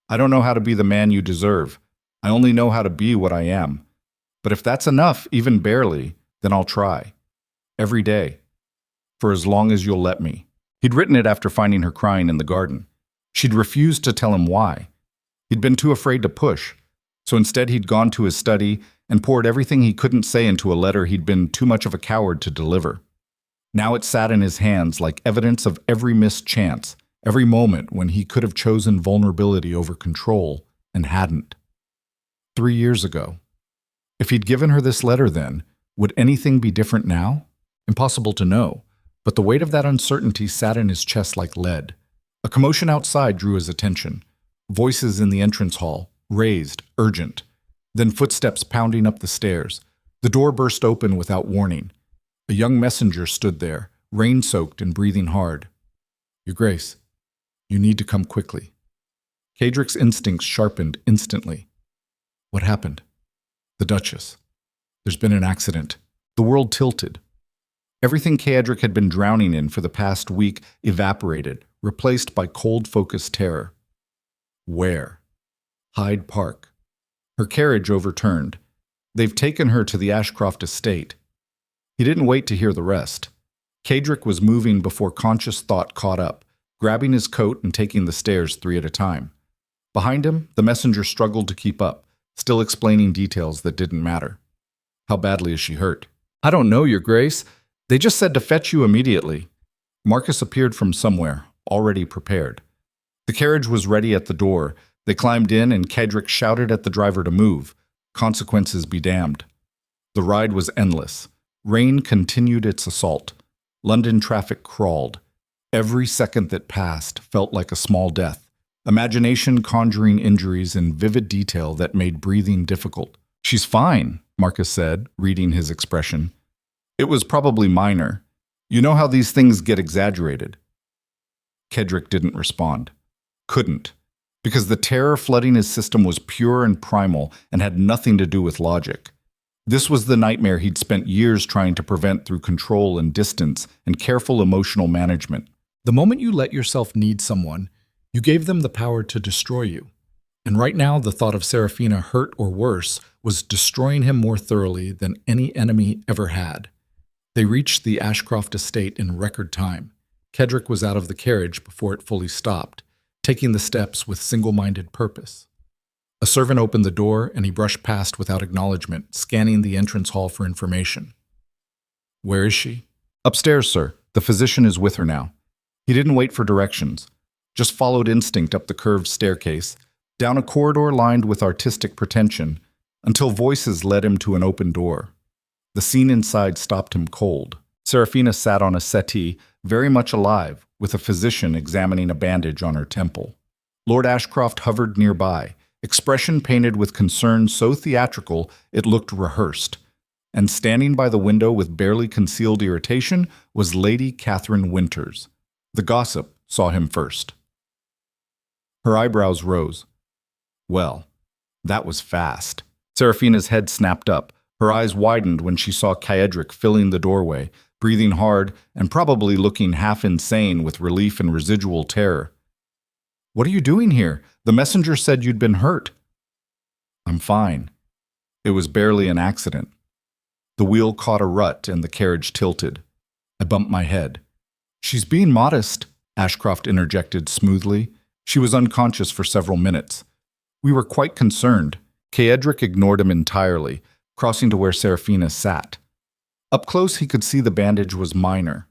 I don't know how to be the man you deserve. I only know how to be what I am. But if that's enough, even barely, then I'll try. Every day. For as long as you'll let me. He'd written it after finding her crying in the garden. She'd refused to tell him why. He'd been too afraid to push. So instead he'd gone to his study and poured everything he couldn't say into a letter he'd been too much of a coward to deliver. Now it sat in his hands like evidence of every missed chance, every moment when he could have chosen vulnerability over control and hadn't. 3 years ago. If he'd given her this letter then, would anything be different now? Impossible to know, but the weight of that uncertainty sat in his chest like lead. A commotion outside drew his attention. Voices in the entrance hall, raised, urgent. Then footsteps pounding up the stairs. The door burst open without warning. A young messenger stood there, rain-soaked and breathing hard. Your Grace, you need to come quickly. Caedric's instincts sharpened instantly. What happened? The Duchess. There's been an accident. The world tilted. Everything Caedric had been drowning in for the past week evaporated, replaced by cold, focused terror. Where? Hyde Park. Her carriage overturned. They've taken her to the Ashcroft estate. He didn't wait to hear the rest. Caedric was moving before conscious thought caught up, grabbing his coat and taking the stairs 3 at a time. Behind him, the messenger struggled to keep up, still explaining details that didn't matter. How badly is she hurt? I don't know, Your Grace. They just said to fetch you immediately. Marcus appeared from somewhere, already prepared. The carriage was ready at the door. They climbed in and Caedric shouted at the driver to move. Consequences be damned. The ride was endless. Rain continued its assault. London traffic crawled. Every second that passed felt like a small death. Imagination conjuring injuries in vivid detail that made breathing difficult. She's fine, Marcus said, reading his expression. It was probably minor. You know how these things get exaggerated. Caedric didn't respond. Couldn't. Because the terror flooding his system was pure and primal and had nothing to do with logic. This was the nightmare he'd spent years trying to prevent through control and distance and careful emotional management. The moment you let yourself need someone, you gave them the power to destroy you. And right now, the thought of Seraphina hurt or worse was destroying him more thoroughly than any enemy ever had. They reached the Ashcroft estate in record time. Caedric was out of the carriage before it fully stopped, taking the steps with single-minded purpose. A servant opened the door, and he brushed past without acknowledgement, scanning the entrance hall for information. Where is she? Upstairs, sir. The physician is with her now. He didn't wait for directions, just followed instinct up the curved staircase, down a corridor lined with artistic pretension, until voices led him to an open door. The scene inside stopped him cold. Seraphina sat on a settee, very much alive, with a physician examining a bandage on her temple. Lord Ashcroft hovered nearby, expression painted with concern so theatrical it looked rehearsed. And standing by the window with barely concealed irritation was Lady Catherine Winters. The gossip saw him first. Her eyebrows rose. Well, that was fast. Seraphina's head snapped up. Her eyes widened when she saw Caedric filling the doorway, breathing hard and probably looking half insane with relief and residual terror. "What are you doing here? The messenger said you'd been hurt." "I'm fine. It was barely an accident." The wheel caught a rut and the carriage tilted. I bumped my head. "She's being modest," Ashcroft interjected smoothly. She was unconscious for several minutes. We were quite concerned. Caedric ignored him entirely, crossing to where Seraphina sat. Up close he could see the bandage was minor.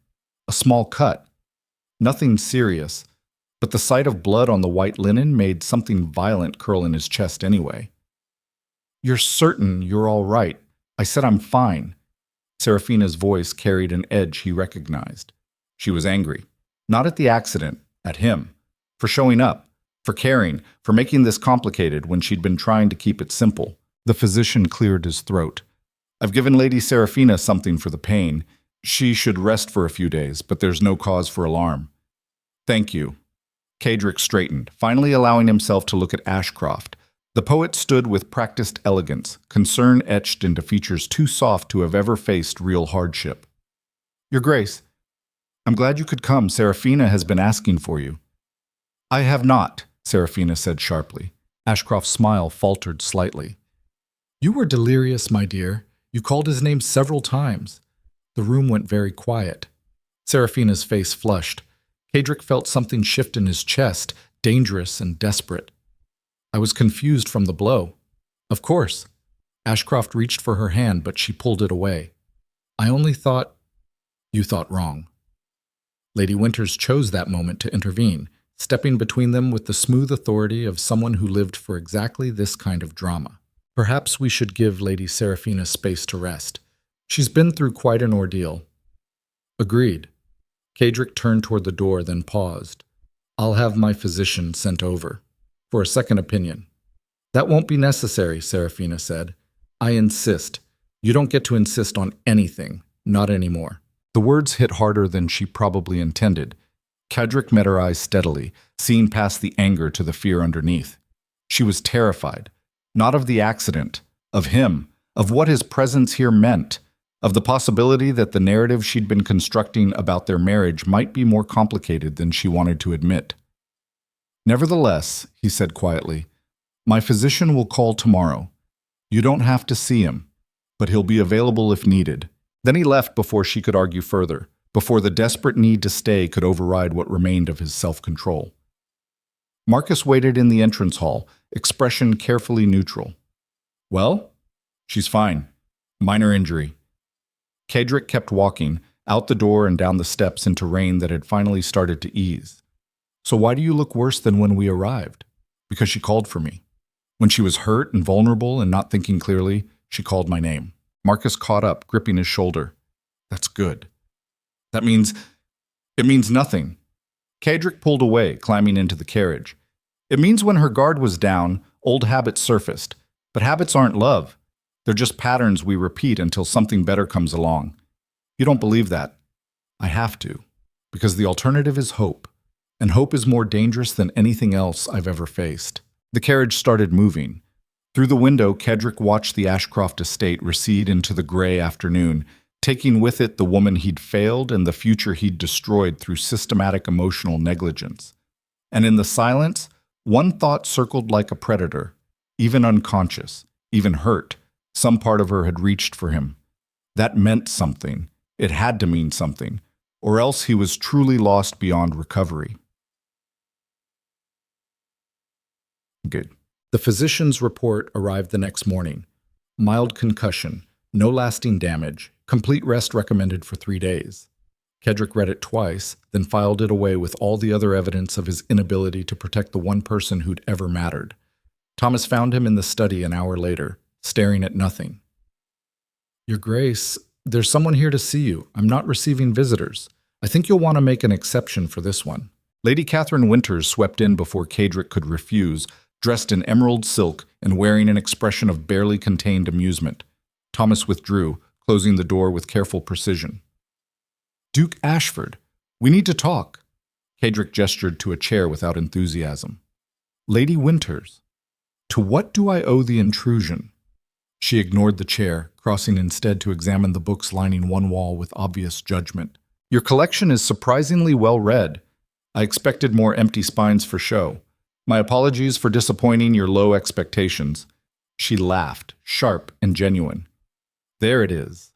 A small cut. Nothing serious, but the sight of blood on the white linen made something violent curl in his chest anyway. "You're certain you're all right? I said I'm fine." Seraphina's voice carried an edge he recognized. She was angry. Not at the accident, at him. For showing up, for caring, for making this complicated when she'd been trying to keep it simple. The physician cleared his throat. "I've given Lady Seraphina something for the pain. She should rest for a few days, but there's no cause for alarm." "Thank you." Caedric straightened, finally allowing himself to look at Ashcroft. The poet stood with practiced elegance, concern etched into features too soft to have ever faced real hardship. "Your Grace, I'm glad you could come. Seraphina has been asking for you." "I have not," Seraphina said sharply. Ashcroft's smile faltered slightly. "You were delirious, my dear. You called his name several times." The room went very quiet. Seraphina's face flushed. Caedric felt something shift in his chest, dangerous and desperate. "I was confused from the blow." "Of course." Ashcroft reached for her hand, but she pulled it away. "I only thought—" "You thought wrong." Lady Winters chose that moment to intervene, stepping between them with the smooth authority of someone who lived for exactly this kind of drama. "Perhaps we should give Lady Seraphina space to rest. She's been through quite an ordeal." "Agreed." Caedric turned toward the door, then paused. "I'll have my physician sent over for a second opinion." "That won't be necessary," Seraphina said. "I insist. You don't get to insist on anything, not anymore." The words hit harder than she probably intended. Caedric met her eyes steadily, seeing past the anger to the fear underneath. She was terrified, not of the accident, of him, of what his presence here meant, of the possibility that the narrative she'd been constructing about their marriage might be more complicated than she wanted to admit. "Nevertheless," he said quietly, "my physician will call tomorrow. You don't have to see him, but he'll be available if needed." Then he left before she could argue further, before the desperate need to stay could override what remained of his self-control. Marcus waited in the entrance hall, expression carefully neutral. "Well?" "She's fine. Minor injury." Caedric kept walking, out the door and down the steps into rain that had finally started to ease. "So why do you look worse than when we arrived?" "Because she called for me. When she was hurt and vulnerable and not thinking clearly, she called my name." Marcus caught up, gripping his shoulder. "That's good." It means nothing." Caedric pulled away, climbing into the carriage. "It means when her guard was down, old habits surfaced. But habits aren't love. They're just patterns we repeat until something better comes along. You don't believe that?" "I have to, because the alternative is hope. And hope is more dangerous than anything else I've ever faced." The carriage started moving. Through the window, Caedric watched the Ashcroft estate recede into the gray afternoon, taking with it the woman he'd failed and the future he'd destroyed through systematic emotional negligence. And in the silence, one thought circled like a predator, even unconscious, even hurt. Some part of her had reached for him. That meant something. It had to mean something, or else he was truly lost beyond recovery. Good. The physician's report arrived the next morning. Mild concussion, no lasting damage, complete rest recommended for 3 days. Caedric read it twice, then filed it away with all the other evidence of his inability to protect the one person who'd ever mattered. Thomas found him in the study an hour later, staring at nothing. "Your Grace, there's someone here to see you. I'm not receiving visitors. I think you'll want to make an exception for this one." Lady Catherine Winters swept in before Caedric could refuse, dressed in emerald silk and wearing an expression of barely contained amusement. Thomas withdrew, closing the door with careful precision. "Duke Ashford, we need to talk." Caedric gestured to a chair without enthusiasm. "Lady Winters, to what do I owe the intrusion?" She ignored the chair, crossing instead to examine the books lining one wall with obvious judgment. Your collection is surprisingly well read. I expected more empty spines for show. My apologies for disappointing your low expectations. She laughed, sharp and genuine. There it is.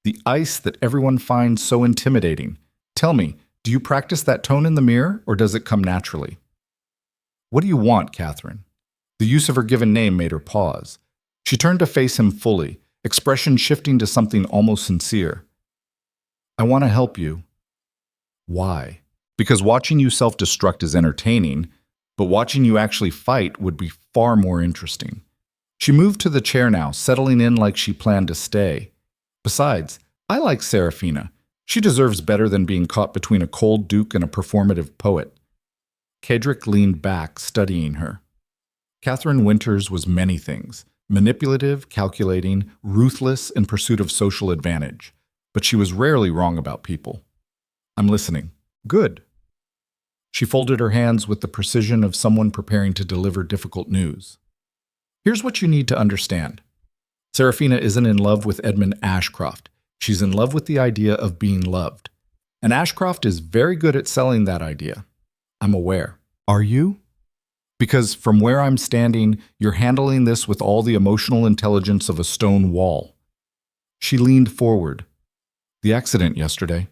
The ice that everyone finds so intimidating. Tell me, do you practice that tone in the mirror, or does it come naturally? What do you want, Catherine? The use of her given name made her pause. She turned to face him fully, expression shifting to something almost sincere. I want to help you. Why? Because watching you self-destruct is entertaining, but watching you actually fight would be far more interesting. She moved to the chair now, settling in like she planned to stay. Besides, I like Seraphina. She deserves better than being caught between a cold duke and a performative poet. Caedric leaned back, studying her. Catherine Winters was many things. Manipulative, calculating, ruthless in pursuit of social advantage. But she was rarely wrong about people. I'm listening. Good. She folded her hands with the precision of someone preparing to deliver difficult news. Here's what you need to understand. Seraphina isn't in love with Edmund Ashcroft. She's in love with the idea of being loved. And Ashcroft is very good at selling that idea. I'm aware. Are you? Because from where I'm standing, you're handling this with all the emotional intelligence of a stone wall. She leaned forward. The accident yesterday.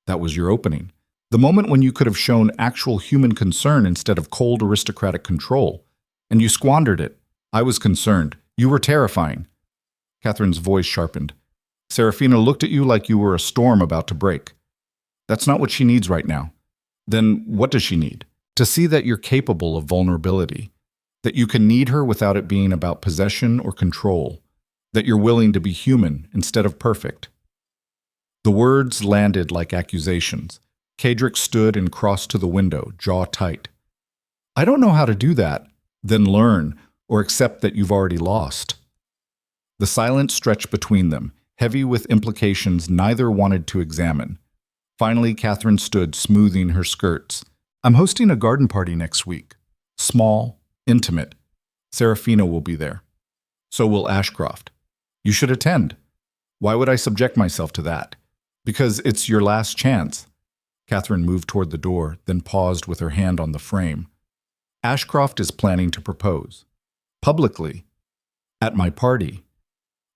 That was your opening. The moment when you could have shown actual human concern instead of cold aristocratic control. And you squandered it. I was concerned. You were terrifying. Catherine's voice sharpened. Seraphina looked at you like you were a storm about to break. That's not what she needs right now. Then what does she need? To see that you're capable of vulnerability. That you can need her without it being about possession or control. That you're willing to be human instead of perfect. The words landed like accusations. Caedric stood and crossed to the window, jaw tight. I don't know how to do that. Then learn, or accept that you've already lost. The silence stretched between them, heavy with implications neither wanted to examine. Finally, Catherine stood, smoothing her skirts. I'm hosting a garden party next week. Small, intimate. Seraphina will be there. So will Ashcroft. You should attend. Why would I subject myself to that? Because it's your last chance. Catherine moved toward the door, then paused with her hand on the frame. Ashcroft is planning to propose. Publicly. At my party.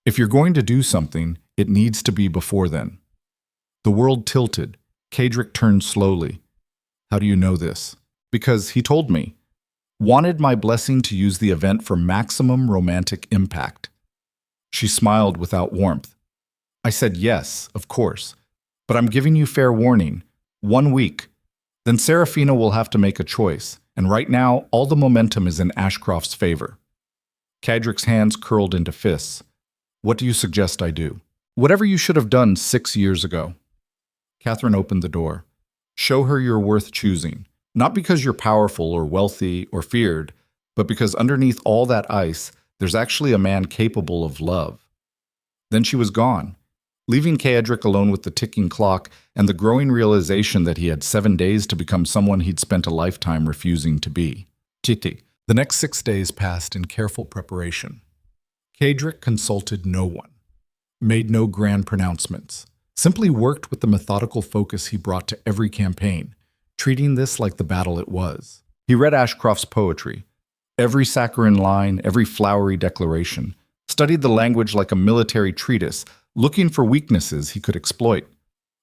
If you're going to do something, it needs to be before then. The world tilted. Caedric turned slowly. How do you know this? Because he told me. Wanted my blessing to use the event for maximum romantic impact. She smiled without warmth. I said yes, of course. But I'm giving you fair warning. 1 week. Then Seraphina will have to make a choice. And right now, all the momentum is in Ashcroft's favor. Caedric's hands curled into fists. What do you suggest I do? Whatever you should have done 6 years ago. Catherine opened the door. Show her you're worth choosing. Not because you're powerful or wealthy or feared, but because underneath all that ice, there's actually a man capable of love. Then she was gone, leaving Caedric alone with the ticking clock and the growing realization that he had 7 days to become someone he'd spent a lifetime refusing to be. Chiti. The next 6 days passed in careful preparation. Caedric consulted no one, made no grand pronouncements, simply worked with the methodical focus he brought to every campaign, treating this like the battle it was. He read Ashcroft's poetry, every saccharine line, every flowery declaration, studied the language like a military treatise, looking for weaknesses he could exploit.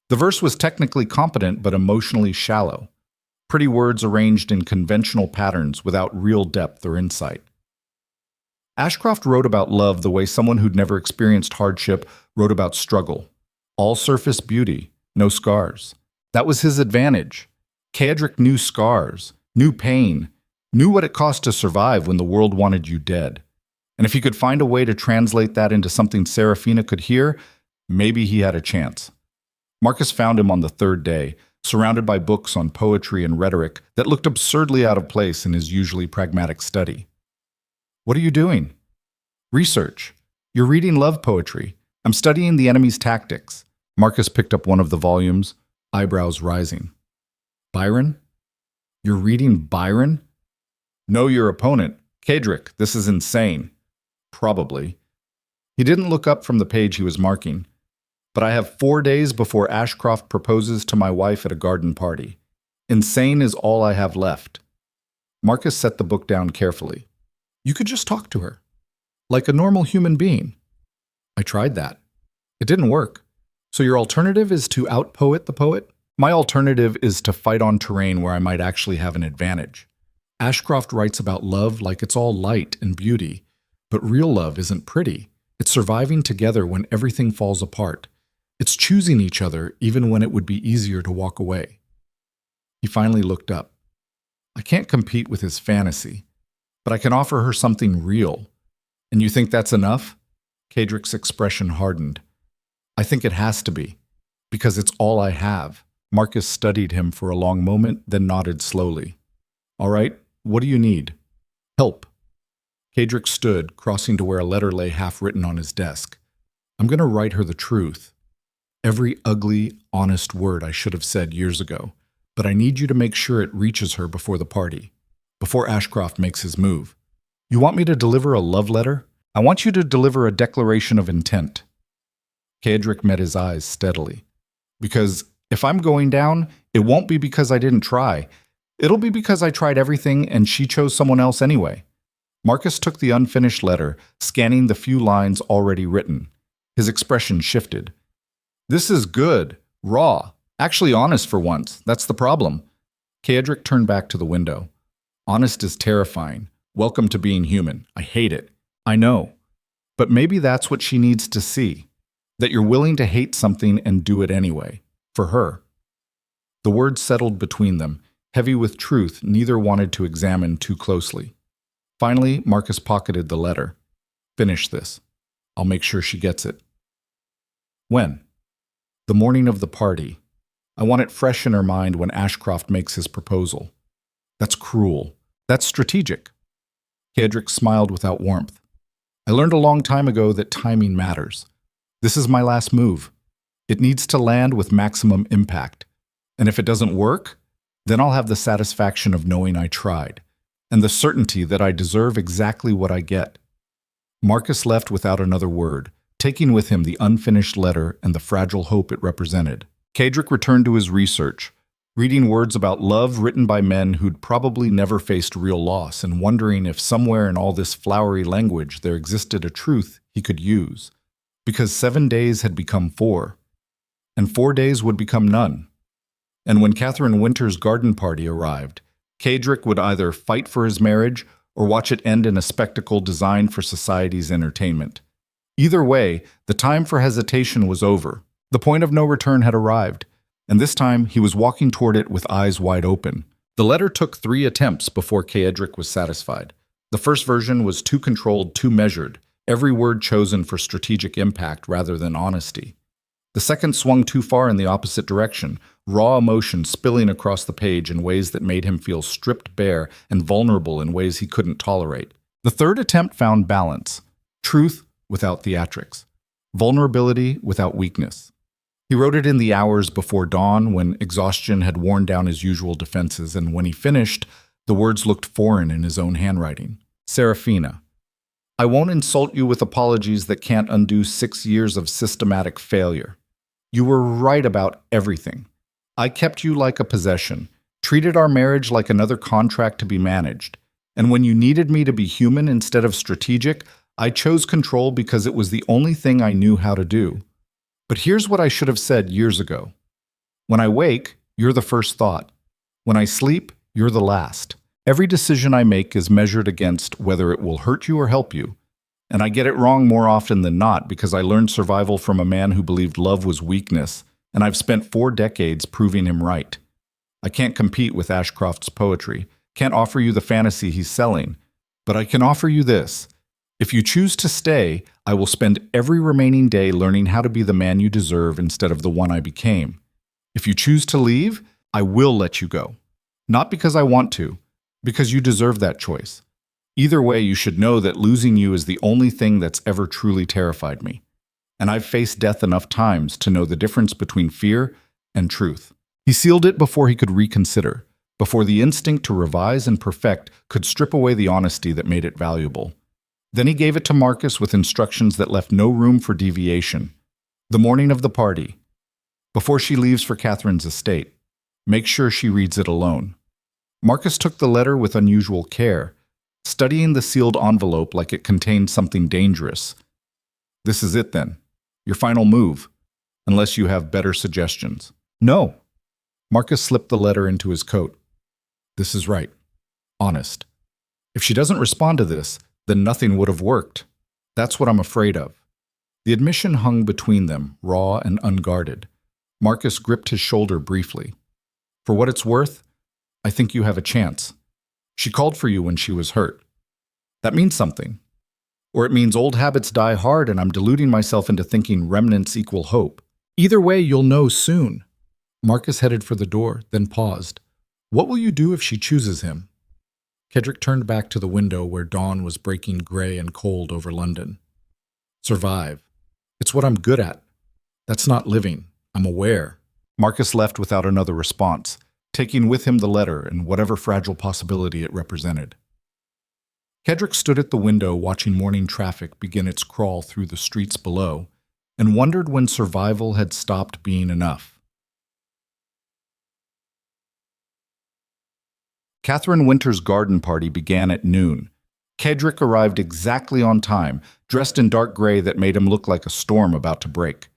The verse was technically competent but emotionally shallow, pretty words arranged in conventional patterns without real depth or insight. Ashcroft wrote about love the way someone who'd never experienced hardship wrote about struggle. All surface beauty, no scars. That was his advantage. Caedric knew scars, knew pain, knew what it cost to survive when the world wanted you dead. And if he could find a way to translate that into something Seraphina could hear, maybe he had a chance. Marcus found him on the 3rd day, surrounded by books on poetry and rhetoric that looked absurdly out of place in his usually pragmatic study. What are you doing? Research. You're reading love poetry. I'm studying the enemy's tactics. Marcus picked up one of the volumes, eyebrows rising. Byron? You're reading Byron? Know your opponent. Caedric, this is insane. Probably. He didn't look up from the page he was marking. But I have 4 days before Ashcroft proposes to my wife at a garden party. Insane is all I have left. Marcus set the book down carefully. You could just talk to her, like a normal human being. I tried that. It didn't work. So your alternative is to out-poet the poet? My alternative is to fight on terrain where I might actually have an advantage. Ashcroft writes about love like it's all light and beauty, but real love isn't pretty. It's surviving together when everything falls apart. It's choosing each other even when it would be easier to walk away. He finally looked up. I can't compete with his fantasy, but I can offer her something real. And you think that's enough? Caedric's expression hardened. I think it has to be, because it's all I have. Marcus studied him for a long moment, then nodded slowly. All right, what do you need? Help. Caedric stood, crossing to where a letter lay half-written on his desk. I'm going to write her the truth. Every ugly, honest word I should have said years ago. But I need you to make sure it reaches her before the party, before Ashcroft makes his move. You want me to deliver a love letter? I want you to deliver a declaration of intent. Caedric met his eyes steadily. Because if I'm going down, it won't be because I didn't try. It'll be because I tried everything and she chose someone else anyway. Marcus took the unfinished letter, scanning the few lines already written. His expression shifted. This is good, raw. Actually honest for once, that's the problem. Caedric turned back to the window. Honest is terrifying. Welcome to being human. I hate it. I know. But maybe that's what she needs to see. That you're willing to hate something and do it anyway. For her. The words settled between them, heavy with truth neither wanted to examine too closely. Finally, Marcus pocketed the letter. Finish this. I'll make sure she gets it. When? The morning of the party. I want it fresh in her mind when Ashcroft makes his proposal. That's cruel. That's strategic. Caedric smiled without warmth. I learned a long time ago that timing matters. This is my last move. It needs to land with maximum impact. And if it doesn't work, then I'll have the satisfaction of knowing I tried, and the certainty that I deserve exactly what I get. Marcus left without another word, taking with him the unfinished letter and the fragile hope it represented. Caedric returned to his research, reading words about love written by men who'd probably never faced real loss and wondering if somewhere in all this flowery language there existed a truth he could use. Because 7 days had become 4, and 4 days would become none. And when Catherine Winter's garden party arrived, Caedric would either fight for his marriage or watch it end in a spectacle designed for society's entertainment. Either way, the time for hesitation was over. The point of no return had arrived, and this time he was walking toward it with eyes wide open. The letter took 3 attempts before Caedric was satisfied. The first version was too controlled, too measured, every word chosen for strategic impact rather than honesty. The second swung too far in the opposite direction, raw emotion spilling across the page in ways that made him feel stripped bare and vulnerable in ways he couldn't tolerate. The third attempt found balance, truth without theatrics, vulnerability without weakness. He wrote it in the hours before dawn when exhaustion had worn down his usual defenses, and when he finished, the words looked foreign in his own handwriting. Seraphina. I won't insult you with apologies that can't undo 6 years of systematic failure. You were right about everything. I kept you like a possession, treated our marriage like another contract to be managed, and when you needed me to be human instead of strategic, I chose control because it was the only thing I knew how to do. But here's what I should have said years ago. When I wake, you're the first thought. When I sleep, you're the last. Every decision I make is measured against whether it will hurt you or help you. And I get it wrong more often than not because I learned survival from a man who believed love was weakness, and I've spent 4 decades proving him right. I can't compete with Ashcroft's poetry, can't offer you the fantasy he's selling, but I can offer you this. If you choose to stay, I will spend every remaining day learning how to be the man you deserve instead of the one I became. If you choose to leave, I will let you go. Not because I want to, because you deserve that choice. Either way, you should know that losing you is the only thing that's ever truly terrified me. And I've faced death enough times to know the difference between fear and truth. He sealed it before he could reconsider, before the instinct to revise and perfect could strip away the honesty that made it valuable. Then he gave it to Marcus with instructions that left no room for deviation. The morning of the party, before she leaves for Catherine's estate, make sure she reads it alone. Marcus took the letter with unusual care, studying the sealed envelope like it contained something dangerous. This is it then, your final move, unless you have better suggestions. No. Marcus slipped the letter into his coat. This is right. Honest. If she doesn't respond to this, then nothing would have worked. That's what I'm afraid of. The admission hung between them, raw and unguarded. Marcus gripped his shoulder briefly. For what it's worth, I think you have a chance. She called for you when she was hurt. That means something. Or it means old habits die hard and I'm deluding myself into thinking remnants equal hope. Either way, you'll know soon. Marcus headed for the door, then paused. What will you do if she chooses him? Caedric turned back to the window where dawn was breaking gray and cold over London. Survive. It's what I'm good at. That's not living. I'm aware. Marcus left without another response, taking with him the letter and whatever fragile possibility it represented. Caedric stood at the window watching morning traffic begin its crawl through the streets below and wondered when survival had stopped being enough. Catherine Winter's garden party began at noon. Caedric arrived exactly on time, dressed in dark gray that made him look like a storm about to break.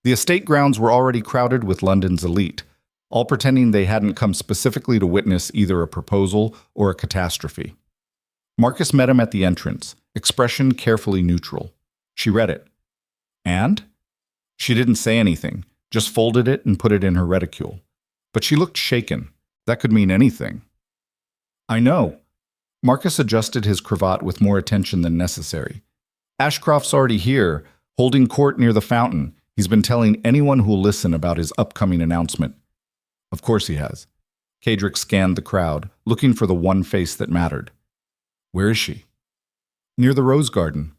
The estate grounds were already crowded with London's elite, all pretending they hadn't come specifically to witness either a proposal or a catastrophe. Marcus met him at the entrance, expression carefully neutral. She read it. And? She didn't say anything, just folded it and put it in her reticule. But she looked shaken. That could mean anything. I know. Marcus adjusted his cravat with more attention than necessary. Ashcroft's already here, holding court near the fountain. He's been telling anyone who'll listen about his upcoming announcement. Of course he has. Caedric scanned the crowd, looking for the one face that mattered. Where is she? Near the rose garden.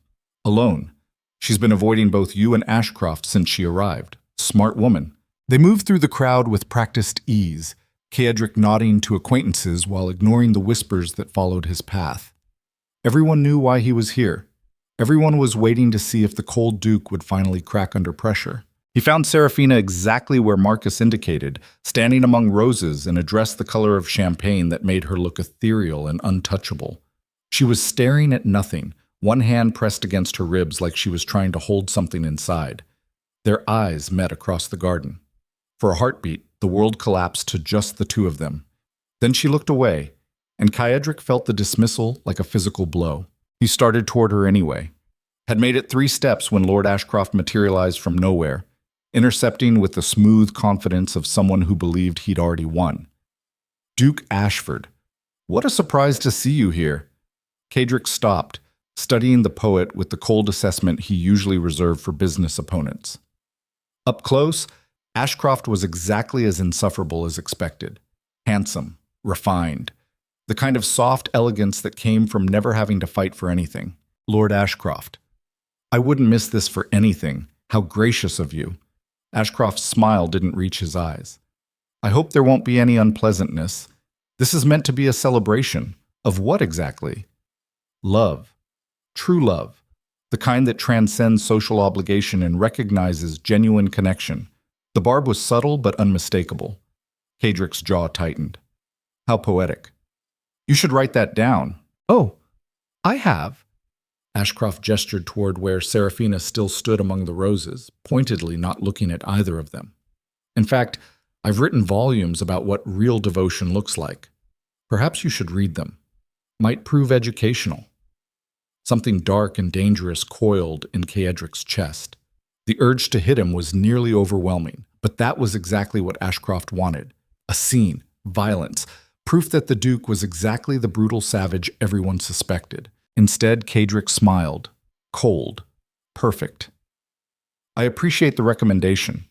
Alone. She's been avoiding both you and Ashcroft since she arrived. Smart woman. They moved through the crowd with practiced ease, Caedric nodding to acquaintances while ignoring the whispers that followed his path. Everyone knew why he was here. Everyone was waiting to see if the cold Duke would finally crack under pressure. He found Seraphina exactly where Marcus indicated, standing among roses and a dress the color of champagne that made her look ethereal and untouchable. She was staring at nothing, one hand pressed against her ribs like she was trying to hold something inside. Their eyes met across the garden. For a heartbeat, the world collapsed to just the two of them. Then she looked away, and Caedric felt the dismissal like a physical blow. He started toward her anyway. Had made it 3 steps when Lord Ashcroft materialized from nowhere, intercepting with the smooth confidence of someone who believed he'd already won. Duke Ashford. What a surprise to see you here. Caedric stopped, studying the poet with the cold assessment he usually reserved for business opponents. Up close, Ashcroft was exactly as insufferable as expected. Handsome, refined, the kind of soft elegance that came from never having to fight for anything. Lord Ashcroft. I wouldn't miss this for anything. How gracious of you. Ashcroft's smile didn't reach his eyes. I hope there won't be any unpleasantness. This is meant to be a celebration. Of what exactly? Love. True love. The kind that transcends social obligation and recognizes genuine connection. The barb was subtle but unmistakable. Caedric's jaw tightened. How poetic. You should write that down. Oh, I have. Ashcroft gestured toward where Seraphina still stood among the roses, pointedly not looking at either of them. In fact, I've written volumes about what real devotion looks like. Perhaps you should read them. Might prove educational. Something dark and dangerous coiled in Caedric's chest. The urge to hit him was nearly overwhelming, but that was exactly what Ashcroft wanted. A scene, violence, proof that the Duke was exactly the brutal savage everyone suspected. Instead, Caedric smiled. Cold. Perfect. I appreciate the recommendation,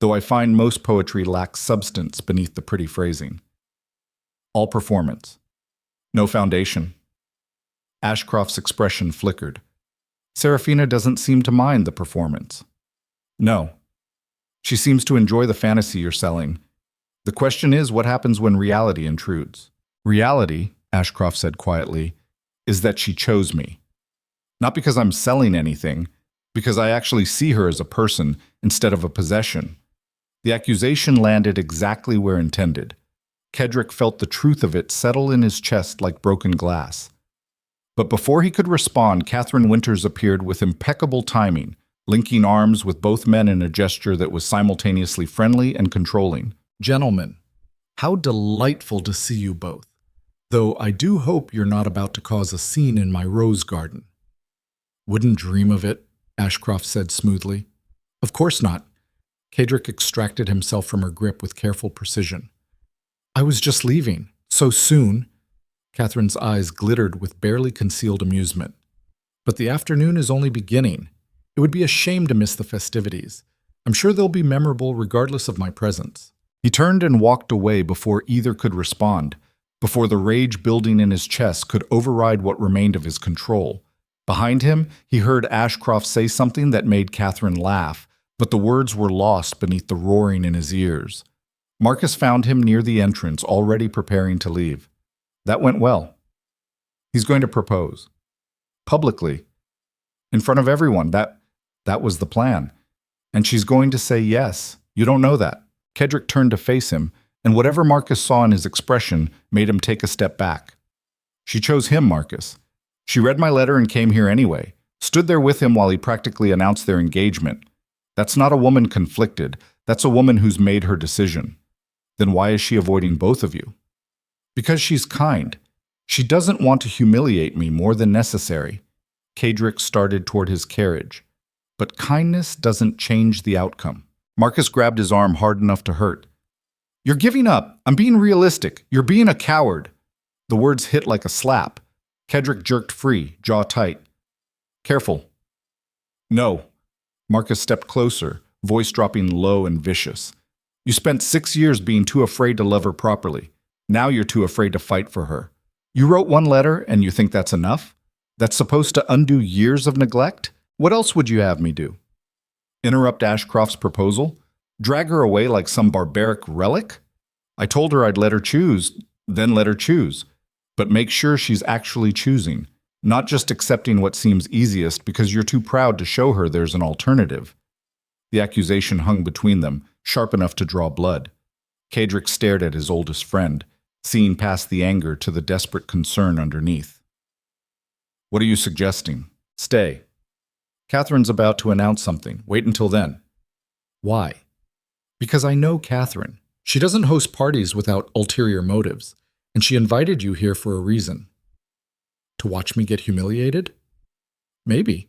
though I find most poetry lacks substance beneath the pretty phrasing. All performance. No foundation. Ashcroft's expression flickered. Seraphina doesn't seem to mind the performance. No. She seems to enjoy the fantasy you're selling. The question is what happens when reality intrudes. Reality, Ashcroft said quietly, is that she chose me. Not because I'm selling anything, because I actually see her as a person instead of a possession. The accusation landed exactly where intended. Caedric felt the truth of it settle in his chest like broken glass. But before he could respond, Catherine Winters appeared with impeccable timing, linking arms with both men in a gesture that was simultaneously friendly and controlling. "Gentlemen, how delightful to see you both. Though I do hope you're not about to cause a scene in my rose garden." "Wouldn't dream of it," Ashcroft said smoothly. "Of course not." Caedric extracted himself from her grip with careful precision. "I was just leaving. So soon." Catherine's eyes glittered with barely concealed amusement. "But the afternoon is only beginning. It would be a shame to miss the festivities. I'm sure they'll be memorable regardless of my presence." He turned and walked away before either could respond, before the rage building in his chest could override what remained of his control. Behind him, he heard Ashcroft say something that made Catherine laugh, but the words were lost beneath the roaring in his ears. Marcus found him near the entrance, already preparing to leave. "That went well. He's going to propose. Publicly. In front of everyone. That was the plan. And she's going to say yes. You don't know that." Caedric turned to face him, and whatever Marcus saw in his expression made him take a step back. "She chose him, Marcus. She read my letter and came here anyway. Stood there with him while he practically announced their engagement. That's not a woman conflicted. That's a woman who's made her decision. Then why is she avoiding both of you?" "Because she's kind. She doesn't want to humiliate me more than necessary." Caedric started toward his carriage. "But kindness doesn't change the outcome." Marcus grabbed his arm hard enough to hurt. "You're giving up. I'm being realistic. You're being a coward." The words hit like a slap. Caedric jerked free, jaw tight. "Careful." "No." Marcus stepped closer, voice dropping low and vicious. "You spent 6 years being too afraid to love her properly. Now you're too afraid to fight for her. You wrote one letter and you think that's enough? That's supposed to undo years of neglect? What else would you have me do? Interrupt Ashcroft's proposal? Drag her away like some barbaric relic? I told her I'd let her choose, then let her choose. But make sure she's actually choosing, not just accepting what seems easiest because you're too proud to show her there's an alternative." The accusation hung between them, sharp enough to draw blood. Caedric stared at his oldest friend, seeing past the anger to the desperate concern underneath. "What are you suggesting? Stay. Catherine's about to announce something. Wait until then." "Why?" "Because I know Catherine. She doesn't host parties without ulterior motives, and she invited you here for a reason." "To watch me get humiliated?" "Maybe."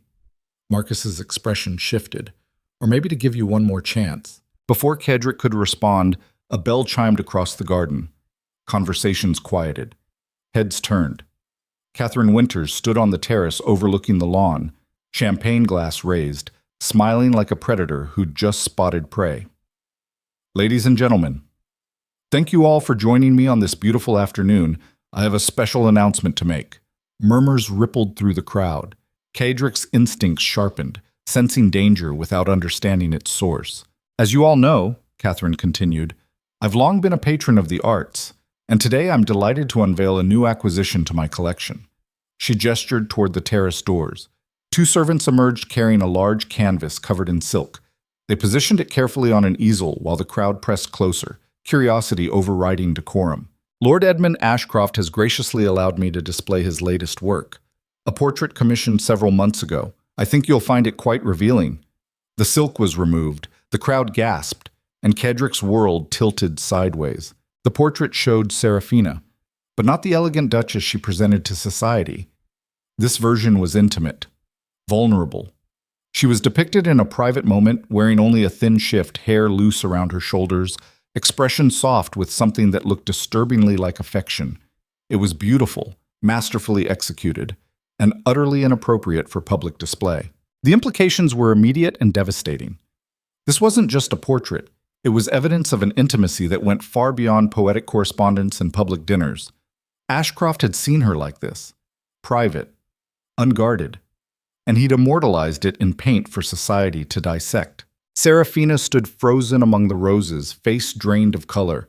Marcus's expression shifted. "Or maybe to give you one more chance." Before Caedric could respond, a bell chimed across the garden. Conversations quieted. Heads turned. Catherine Winters stood on the terrace overlooking the lawn, champagne glass raised, smiling like a predator who'd just spotted prey. "Ladies and gentlemen, thank you all for joining me on this beautiful afternoon. I have a special announcement to make." Murmurs rippled through the crowd. Caedric's instincts sharpened, sensing danger without understanding its source. "As you all know," Catherine continued, "I've long been a patron of the arts, and today I'm delighted to unveil a new acquisition to my collection." She gestured toward the terrace doors. 2 servants emerged carrying a large canvas covered in silk. They positioned it carefully on an easel while the crowd pressed closer, curiosity overriding decorum. "Lord Edmund Ashcroft has graciously allowed me to display his latest work. A portrait commissioned several months ago. I think you'll find it quite revealing." The silk was removed, the crowd gasped, and Caedric's world tilted sideways. The portrait showed Seraphina, but not the elegant Duchess she presented to society. This version was intimate, vulnerable. She was depicted in a private moment, wearing only a thin shift, hair loose around her shoulders, expression soft with something that looked disturbingly like affection. It was beautiful, masterfully executed, and utterly inappropriate for public display. The implications were immediate and devastating. This wasn't just a portrait. It was evidence of an intimacy that went far beyond poetic correspondence and public dinners. Ashcroft had seen her like this, private, unguarded, and he'd immortalized it in paint for society to dissect. Seraphina stood frozen among the roses, face drained of color,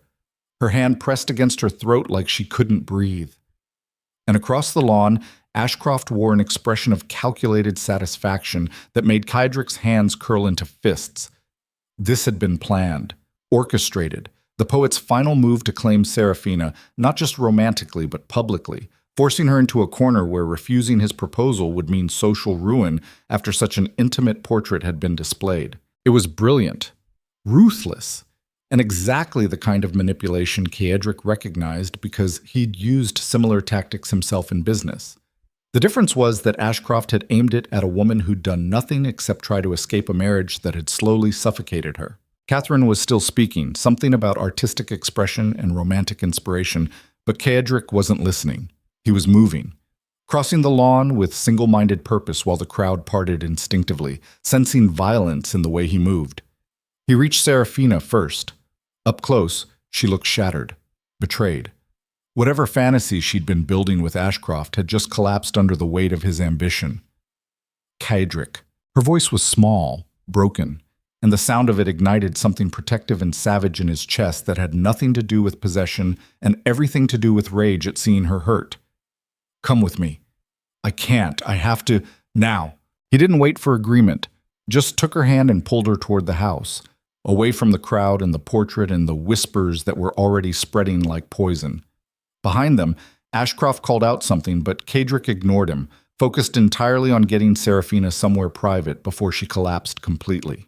her hand pressed against her throat like she couldn't breathe. And across the lawn, Ashcroft wore an expression of calculated satisfaction that made Caedric's hands curl into fists. This had been planned, orchestrated, the poet's final move to claim Seraphina, not just romantically but publicly, forcing her into a corner where refusing his proposal would mean social ruin after such an intimate portrait had been displayed. It was brilliant, ruthless, and exactly the kind of manipulation Caedric recognized because he'd used similar tactics himself in business. The difference was that Ashcroft had aimed it at a woman who'd done nothing except try to escape a marriage that had slowly suffocated her. Catherine was still speaking, something about artistic expression and romantic inspiration, but Caedric wasn't listening. He was moving, crossing the lawn with single-minded purpose while the crowd parted instinctively, sensing violence in the way he moved. He reached Seraphina first. Up close, she looked shattered, betrayed. Whatever fantasy she'd been building with Ashcroft had just collapsed under the weight of his ambition. Caedric. Her voice was small, broken, and the sound of it ignited something protective and savage in his chest that had nothing to do with possession and everything to do with rage at seeing her hurt. Come with me. I can't. I have to. Now. He didn't wait for agreement, just took her hand and pulled her toward the house, away from the crowd and the portrait and the whispers that were already spreading like poison. Behind them, Ashcroft called out something, but Caedric ignored him, focused entirely on getting Seraphina somewhere private before she collapsed completely.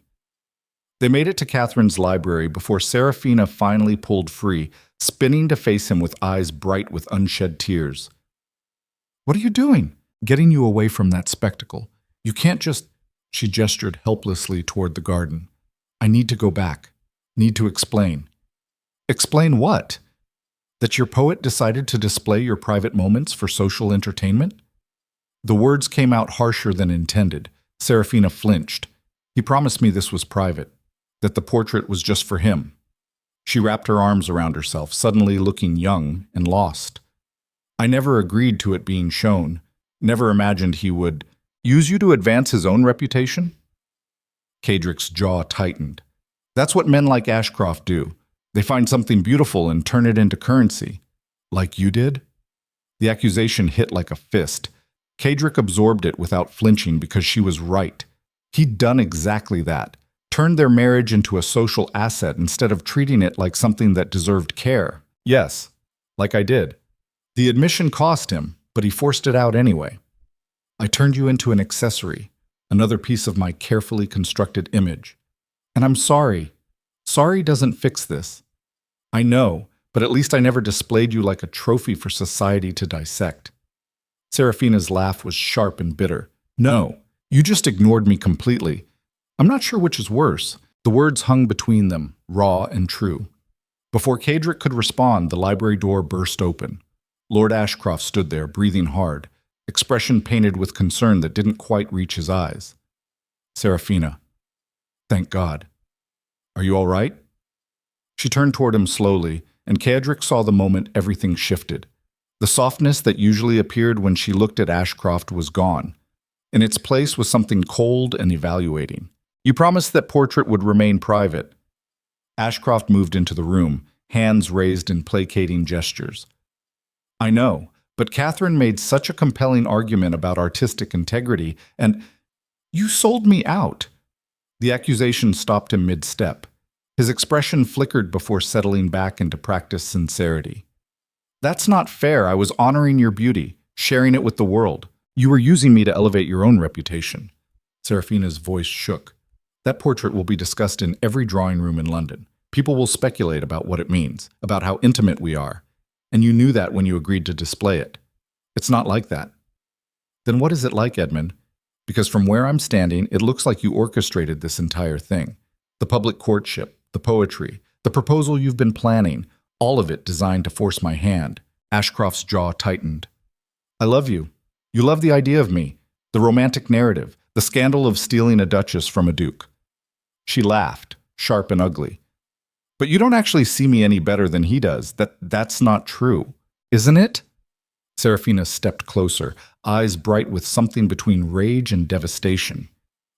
They made it to Catherine's library before Seraphina finally pulled free, spinning to face him with eyes bright with unshed tears. What are you doing? Getting you away from that spectacle. You can't just... She gestured helplessly toward the garden. I need to go back. Need to explain. Explain what? That your poet decided to display your private moments for social entertainment? The words came out harsher than intended. Seraphina flinched. He promised me this was private, that the portrait was just for him. She wrapped her arms around herself, suddenly looking young and lost. I never agreed to it being shown, never imagined he would use you to advance his own reputation? Caedric's jaw tightened. That's what men like Ashcroft do. They find something beautiful and turn it into currency. Like you did? The accusation hit like a fist. Caedric absorbed it without flinching because she was right. He'd done exactly that. Turned their marriage into a social asset instead of treating it like something that deserved care. Yes, like I did. The admission cost him, but he forced it out anyway. I turned you into an accessory, another piece of my carefully constructed image. And I'm sorry. Sorry doesn't fix this. I know, but at least I never displayed you like a trophy for society to dissect. Seraphina's laugh was sharp and bitter. No, you just ignored me completely. I'm not sure which is worse. The words hung between them, raw and true. Before Caedric could respond, the library door burst open. Lord Ashcroft stood there, breathing hard, expression painted with concern that didn't quite reach his eyes. Seraphina. Thank God. Are you all right? She turned toward him slowly, and Caedric saw the moment everything shifted. The softness that usually appeared when she looked at Ashcroft was gone. In its place was something cold and evaluating. You promised that portrait would remain private. Ashcroft moved into the room, hands raised in placating gestures. I know, but Catherine made such a compelling argument about artistic integrity, and you sold me out. The accusation stopped him mid-step. His expression flickered before settling back into practiced sincerity. That's not fair. I was honoring your beauty, sharing it with the world. You were using me to elevate your own reputation. Seraphina's voice shook. That portrait will be discussed in every drawing room in London. People will speculate about what it means, about how intimate we are. And you knew that when you agreed to display it. It's not like that. Then what is it like, Edmund? Because from where I'm standing, it looks like you orchestrated this entire thing. The public courtship, the poetry, the proposal you've been planning, all of it designed to force my hand. Ashcroft's jaw tightened. I love you. You love the idea of me, the romantic narrative, the scandal of stealing a duchess from a duke. She laughed, sharp and ugly. But you don't actually see me any better than he does. That's not true, isn't it? Seraphina stepped closer, eyes bright with something between rage and devastation.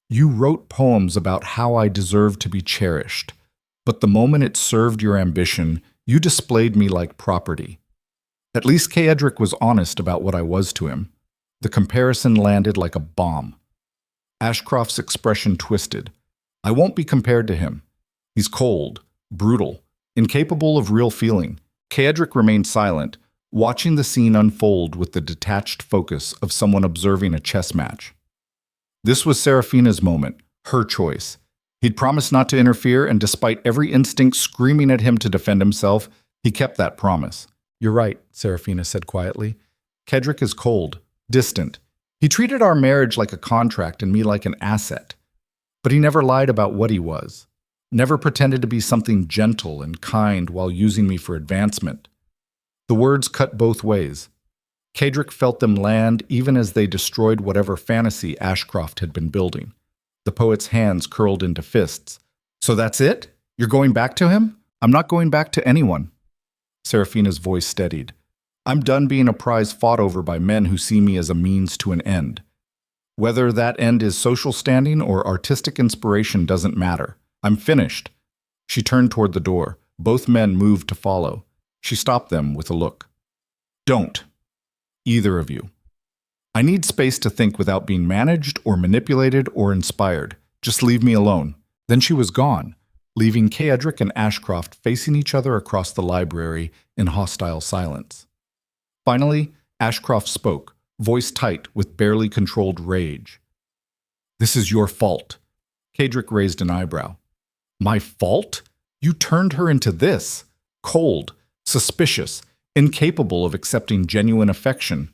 You wrote poems about how I deserve to be cherished, but the moment it served your ambition, you displayed me like property. At least Caedric was honest about what I was to him. The comparison landed like a bomb. Ashcroft's expression twisted. I won't be compared to him. He's cold, brutal, incapable of real feeling. Caedric remained silent, watching the scene unfold with the detached focus of someone observing a chess match. This was Seraphina's moment, her choice. He'd promised not to interfere, and despite every instinct screaming at him to defend himself, he kept that promise. You're right, Seraphina said quietly. Caedric is cold, distant. He treated our marriage like a contract and me like an asset. But he never lied about what he was. Never pretended to be something gentle and kind while using me for advancement. The words cut both ways. Caedric felt them land even as they destroyed whatever fantasy Ashcroft had been building. The poet's hands curled into fists. So that's it? You're going back to him? I'm not going back to anyone. Seraphina's voice steadied. I'm done being a prize fought over by men who see me as a means to an end. Whether that end is social standing or artistic inspiration doesn't matter. I'm finished. She turned toward the door. Both men moved to follow. She stopped them with a look. Don't. Either of you. I need space to think without being managed or manipulated or inspired. Just leave me alone. Then she was gone, leaving Caedric and Ashcroft facing each other across the library in hostile silence. Finally, Ashcroft spoke, voice tight with barely controlled rage. This is your fault. Caedric raised an eyebrow. My fault? You turned her into this. Cold, suspicious, incapable of accepting genuine affection.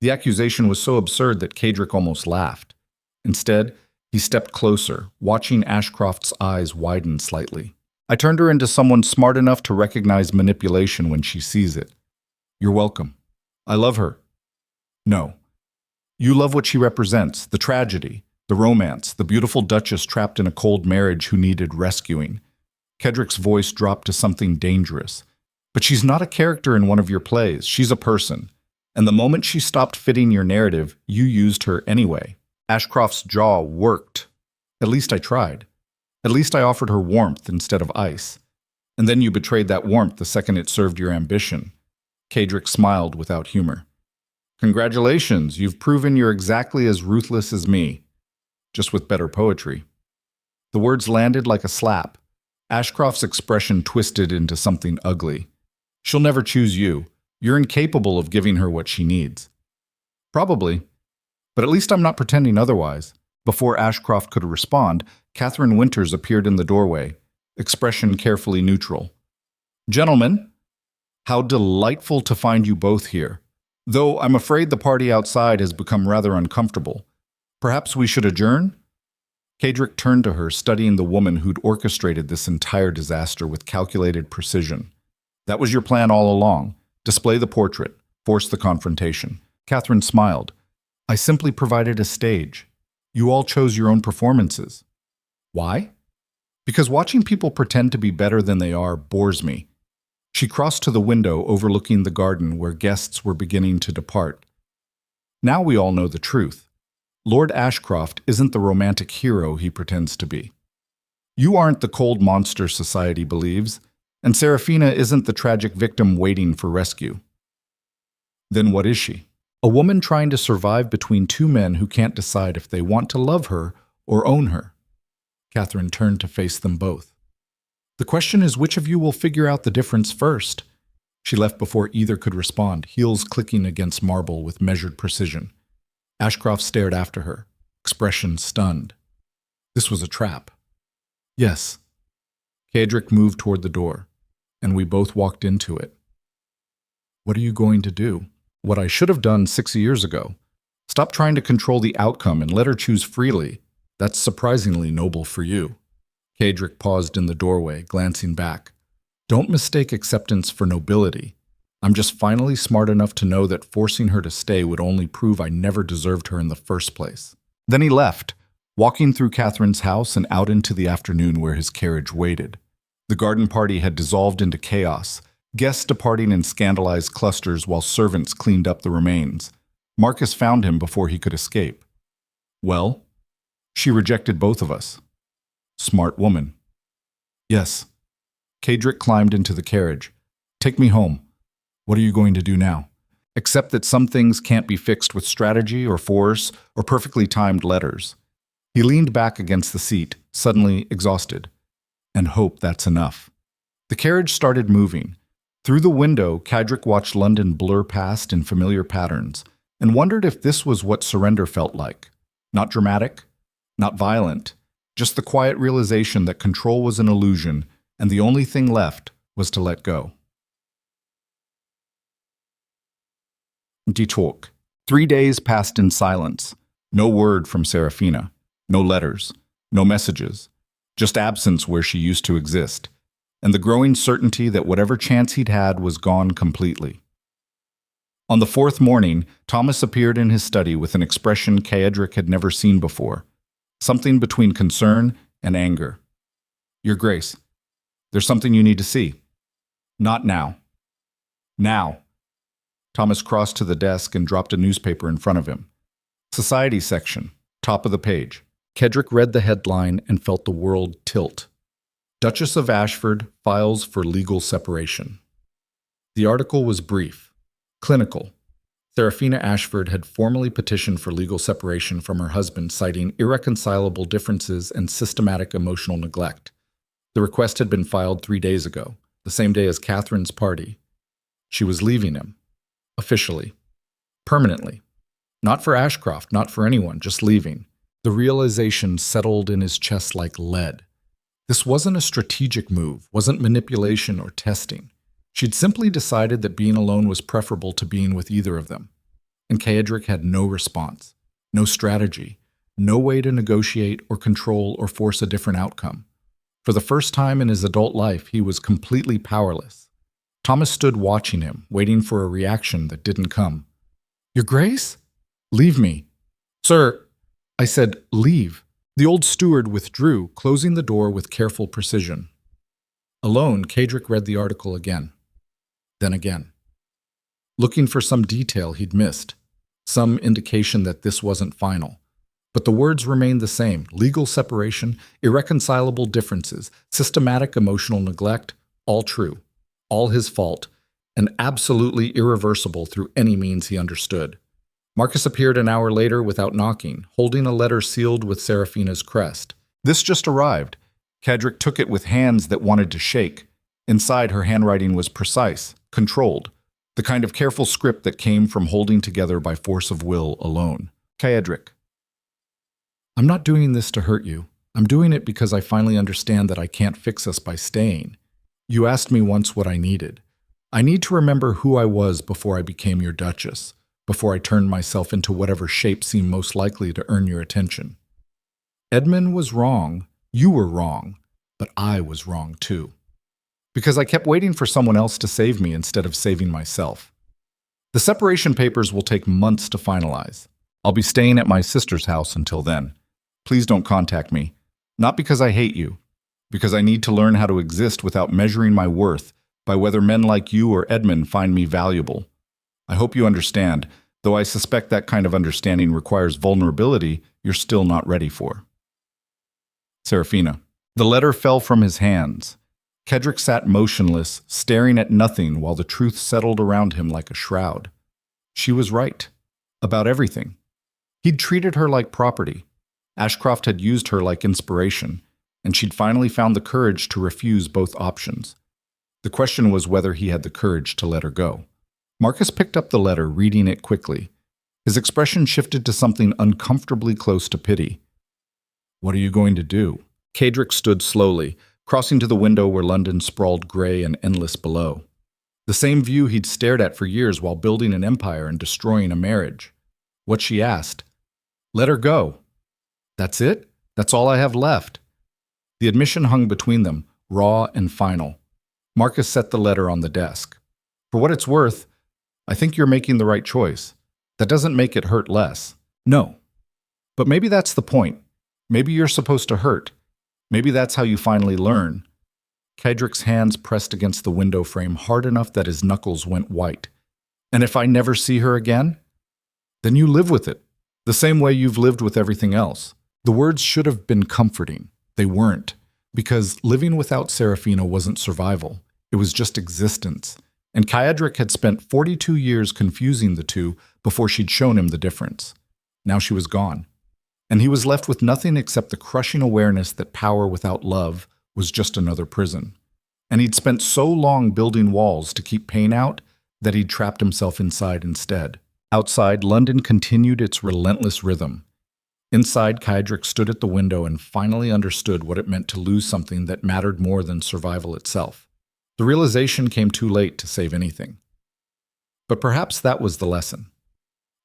The accusation was so absurd that Caedric almost laughed. Instead, he stepped closer, watching Ashcroft's eyes widen slightly. I turned her into someone smart enough to recognize manipulation when she sees it. You're welcome. I love her. No. You love what she represents, the tragedy, the romance, the beautiful Duchess trapped in a cold marriage who needed rescuing. Caedric's voice dropped to something dangerous. But she's not a character in one of your plays. She's a person. And the moment she stopped fitting your narrative, you used her anyway. Ashcroft's jaw worked. At least I tried. At least I offered her warmth instead of ice. And then you betrayed that warmth the second it served your ambition. Caedric smiled without humor. Congratulations, you've proven you're exactly as ruthless as me. Just with better poetry. The words landed like a slap. Ashcroft's expression twisted into something ugly. She'll never choose you. You're incapable of giving her what she needs. Probably. But at least I'm not pretending otherwise. Before Ashcroft could respond, Catherine Winters appeared in the doorway, expression carefully neutral. Gentlemen, how delightful to find you both here. Though I'm afraid the party outside has become rather uncomfortable. Perhaps we should adjourn? Caedric turned to her, studying the woman who'd orchestrated this entire disaster with calculated precision. That was your plan all along. Display the portrait, force the confrontation. Catherine smiled. I simply provided a stage. You all chose your own performances. Why? Because watching people pretend to be better than they are bores me. She crossed to the window overlooking the garden where guests were beginning to depart. Now we all know the truth. Lord Ashcroft isn't the romantic hero he pretends to be. You aren't the cold monster society believes, and Seraphina isn't the tragic victim waiting for rescue. Then what is she? A woman trying to survive between two men who can't decide if they want to love her or own her. Catherine turned to face them both. The question is which of you will figure out the difference first? She left before either could respond, heels clicking against marble with measured precision. Ashcroft stared after her, expression stunned. This was a trap. Yes. Caedric moved toward the door, and we both walked into it. What are you going to do? What I should have done 6 years ago. Stop trying to control the outcome and let her choose freely. That's surprisingly noble for you. Caedric paused in the doorway, glancing back. Don't mistake acceptance for nobility. I'm just finally smart enough to know that forcing her to stay would only prove I never deserved her in the first place. Then he left, walking through Catherine's house and out into the afternoon where his carriage waited. The garden party had dissolved into chaos, guests departing in scandalized clusters while servants cleaned up the remains. Marcus found him before he could escape. Well, she rejected both of us. Smart woman. Yes. Caedric climbed into the carriage. Take me home. What are you going to do now? except that some things can't be fixed with strategy or force or perfectly timed letters. He leaned back against the seat, suddenly exhausted. And hope that's enough. The carriage started moving. Through the window, Caedric watched London blur past in familiar patterns and wondered if this was what surrender felt like. Not dramatic, not violent, just the quiet realization that control was an illusion and the only thing left was to let go. Talk. 3 days passed in silence. No word from Seraphina. No letters. No messages. Just absence where she used to exist. And the growing certainty that whatever chance he'd had was gone completely. On the 4th morning, Thomas appeared in his study with an expression Caedric had never seen before. Something between concern and anger. Your Grace, there's something you need to see. Not now. Now. Thomas crossed to the desk and dropped a newspaper in front of him. Society section, top of the page. Caedric read the headline and felt the world tilt. Duchess of Ashford files for legal separation. The article was brief, clinical. Seraphina Ashford had formally petitioned for legal separation from her husband, citing irreconcilable differences and systematic emotional neglect. The request had been filed 3 days ago, the same day as Catherine's party. She was leaving him. Officially. Permanently. Not for Ashcroft, not for anyone, just leaving. The realization settled in his chest like lead. This wasn't a strategic move, wasn't manipulation or testing. She'd simply decided that being alone was preferable to being with either of them. And Caedric had no response, no strategy, no way to negotiate or control or force a different outcome. For the first time in his adult life, he was completely powerless. Thomas stood watching him, waiting for a reaction that didn't come. Your Grace? Leave me. Sir, I said, leave. The old steward withdrew, closing the door with careful precision. Alone, Caedric read the article again. Then again. Looking for some detail he'd missed, some indication that this wasn't final. But the words remained the same: legal separation, irreconcilable differences, systematic emotional neglect, all true. All his fault, and absolutely irreversible through any means he understood. Marcus appeared an hour later without knocking, holding a letter sealed with Seraphina's crest. This just arrived. Caedric took it with hands that wanted to shake. Inside, her handwriting was precise, controlled, the kind of careful script that came from holding together by force of will alone. Caedric. I'm not doing this to hurt you. I'm doing it because I finally understand that I can't fix us by staying. You asked me once what I needed. I need to remember who I was before I became your Duchess, before I turned myself into whatever shape seemed most likely to earn your attention. Edmund was wrong, you were wrong, but I was wrong too. Because I kept waiting for someone else to save me instead of saving myself. The separation papers will take months to finalize. I'll be staying at my sister's house until then. Please don't contact me. Not because I hate you. Because I need to learn how to exist without measuring my worth by whether men like you or Edmund find me valuable. I hope you understand, though I suspect that kind of understanding requires vulnerability you're still not ready for. Seraphina. The letter fell from his hands. Caedric sat motionless, staring at nothing while the truth settled around him like a shroud. She was right. About everything. He'd treated her like property. Ashcroft had used her like inspiration. And she'd finally found the courage to refuse both options. The question was whether he had the courage to let her go. Marcus picked up the letter, reading it quickly. His expression shifted to something uncomfortably close to pity. What are you going to do? Caedric stood slowly, crossing to the window where London sprawled gray and endless below. The same view he'd stared at for years while building an empire and destroying a marriage. What she asked. Let her go. That's it? That's all I have left. The admission hung between them, raw and final. Marcus set the letter on the desk. For what it's worth, I think you're making the right choice. That doesn't make it hurt less. No. But maybe that's the point. Maybe you're supposed to hurt. Maybe that's how you finally learn. Caedric's hands pressed against the window frame hard enough that his knuckles went white. And if I never see her again? Then you live with it, the same way you've lived with everything else. The words should have been comforting. They weren't, because living without Seraphina wasn't survival. It was just existence, and Caedric had spent 42 years confusing the two before she'd shown him the difference. Now she was gone, and he was left with nothing except the crushing awareness that power without love was just another prison. And he'd spent so long building walls to keep pain out that he'd trapped himself inside instead. Outside, London continued its relentless rhythm. Inside, Caedric stood at the window and finally understood what it meant to lose something that mattered more than survival itself. The realization came too late to save anything. But perhaps that was the lesson.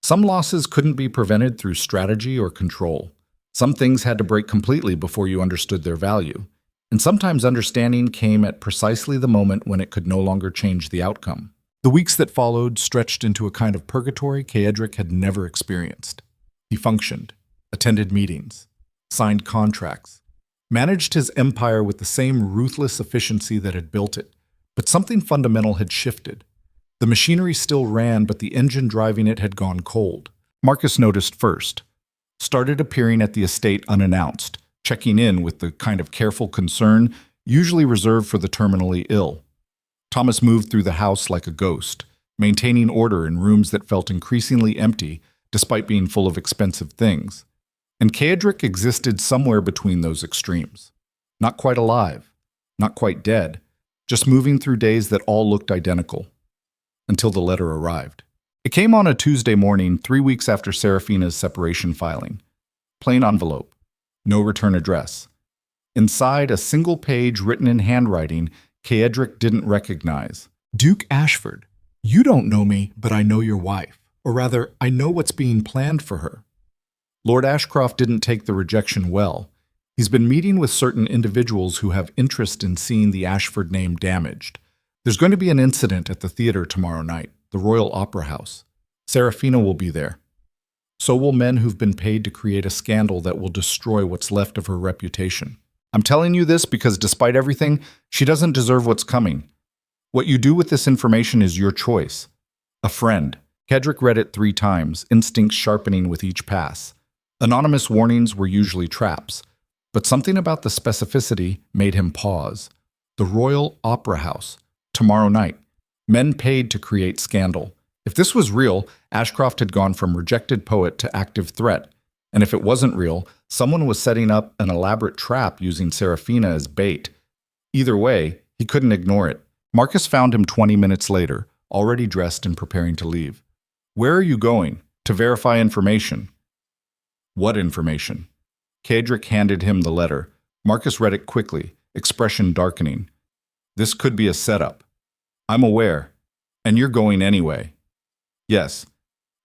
Some losses couldn't be prevented through strategy or control. Some things had to break completely before you understood their value. And sometimes understanding came at precisely the moment when it could no longer change the outcome. The weeks that followed stretched into a kind of purgatory Caedric had never experienced. He functioned, attended meetings, signed contracts, managed his empire with the same ruthless efficiency that had built it. But something fundamental had shifted. The machinery still ran, but the engine driving it had gone cold. Marcus noticed first, started appearing at the estate unannounced, checking in with the kind of careful concern usually reserved for the terminally ill. Thomas moved through the house like a ghost, maintaining order in rooms that felt increasingly empty despite being full of expensive things. And Caedric existed somewhere between those extremes. Not quite alive, not quite dead, just moving through days that all looked identical. Until the letter arrived. It came on a Tuesday morning, 3 weeks after Seraphina's separation filing. Plain envelope. No return address. Inside, a single page written in handwriting Caedric didn't recognize. Duke Ashford, you don't know me, but I know your wife. Or rather, I know what's being planned for her. Lord Ashcroft didn't take the rejection well. He's been meeting with certain individuals who have interest in seeing the Ashford name damaged. There's going to be an incident at the theater tomorrow night, the Royal Opera House. Seraphina will be there. So will men who've been paid to create a scandal that will destroy what's left of her reputation. I'm telling you this because despite everything, she doesn't deserve what's coming. What you do with this information is your choice. A friend. Caedric read it 3 times, instincts sharpening with each pass. Anonymous warnings were usually traps, but something about the specificity made him pause. The Royal Opera House. Tomorrow night. Men paid to create scandal. If this was real, Ashcroft had gone from rejected poet to active threat. And if it wasn't real, someone was setting up an elaborate trap using Seraphina as bait. Either way, he couldn't ignore it. Marcus found him 20 minutes later, already dressed and preparing to leave. Where are you going? To verify information. What information? Caedric handed him the letter. Marcus read it quickly, expression darkening. This could be a setup. I'm aware. And you're going anyway. Yes,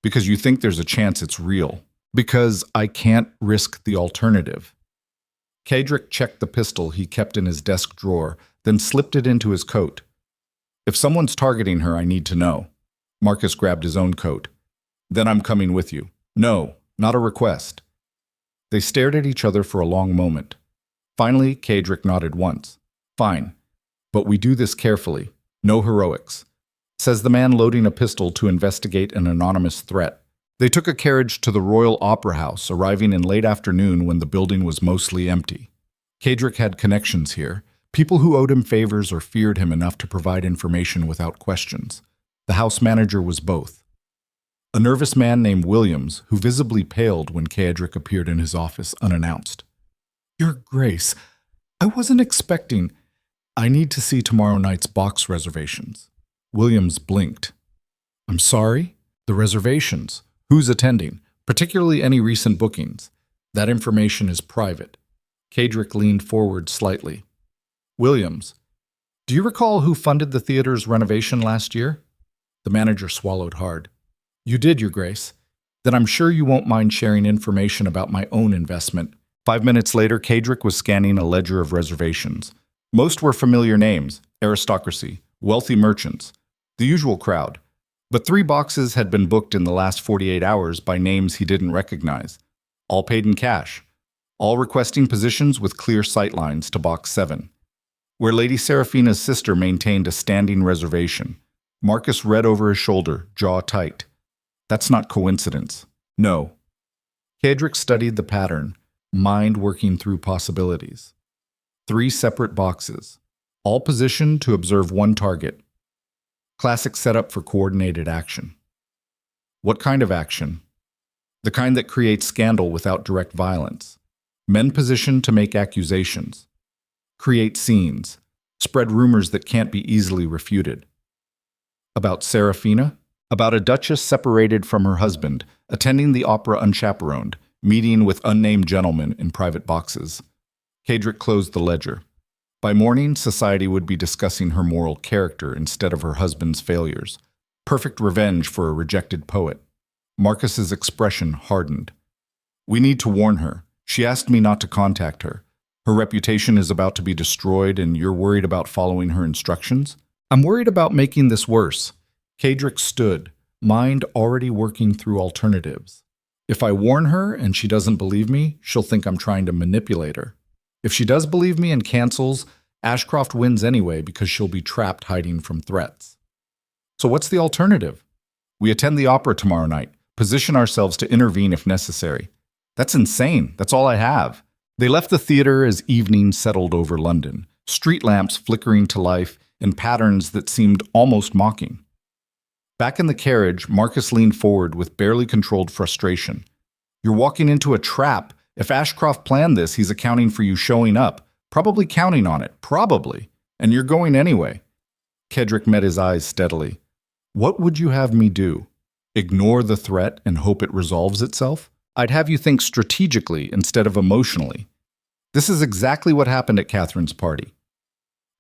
because you think there's a chance it's real. Because I can't risk the alternative. Caedric checked the pistol he kept in his desk drawer, then slipped it into his coat. If someone's targeting her, I need to know. Marcus grabbed his own coat. Then I'm coming with you. No, not a request. They stared at each other for a long moment. Finally, Caedric nodded once. Fine, but we do this carefully. No heroics, says the man loading a pistol to investigate an anonymous threat. They took a carriage to the Royal Opera House, arriving in late afternoon when the building was mostly empty. Caedric had connections here, people who owed him favors or feared him enough to provide information without questions. The house manager was both. A nervous man named Williams, who visibly paled when Caedric appeared in his office unannounced. Your Grace, I wasn't expecting. I need to see tomorrow night's box reservations. Williams blinked. I'm sorry? The reservations. Who's attending? Particularly any recent bookings. That information is private. Caedric leaned forward slightly. Williams, do you recall who funded the theater's renovation last year? The manager swallowed hard. You did, Your Grace. Then I'm sure you won't mind sharing information about my own investment. 5 minutes later, Caedric was scanning a ledger of reservations. Most were familiar names, aristocracy, wealthy merchants, the usual crowd. But 3 boxes had been booked in the last 48 hours by names he didn't recognize. All paid in cash. All requesting positions with clear sightlines to Box 7, where Lady Seraphina's sister maintained a standing reservation. Marcus read over his shoulder, jaw tight. That's not coincidence. No. Caedric studied the pattern, mind working through possibilities. 3 separate boxes, all positioned to observe one target. Classic setup for coordinated action. What kind of action? The kind that creates scandal without direct violence. Men positioned to make accusations. Create scenes. Spread rumors that can't be easily refuted. About Seraphina? About a duchess separated from her husband, attending the opera unchaperoned, meeting with unnamed gentlemen in private boxes. Caedric closed the ledger. By morning, society would be discussing her moral character instead of her husband's failures. Perfect revenge for a rejected poet. Marcus's expression hardened. We need to warn her. She asked me not to contact her. Her reputation is about to be destroyed, and you're worried about following her instructions? I'm worried about making this worse. Caedric stood, mind already working through alternatives. If I warn her and she doesn't believe me, she'll think I'm trying to manipulate her. If she does believe me and cancels, Ashcroft wins anyway because she'll be trapped hiding from threats. So what's the alternative? We attend the opera tomorrow night, position ourselves to intervene if necessary. That's insane. That's all I have. They left the theater as evening settled over London, street lamps flickering to life in patterns that seemed almost mocking. Back in the carriage, Marcus leaned forward with barely controlled frustration. You're walking into a trap. If Ashcroft planned this, he's accounting for you showing up, probably counting on it, probably, and you're going anyway. Caedric met his eyes steadily. What would you have me do? Ignore the threat and hope it resolves itself? I'd have you think strategically instead of emotionally. This is exactly what happened at Catherine's party.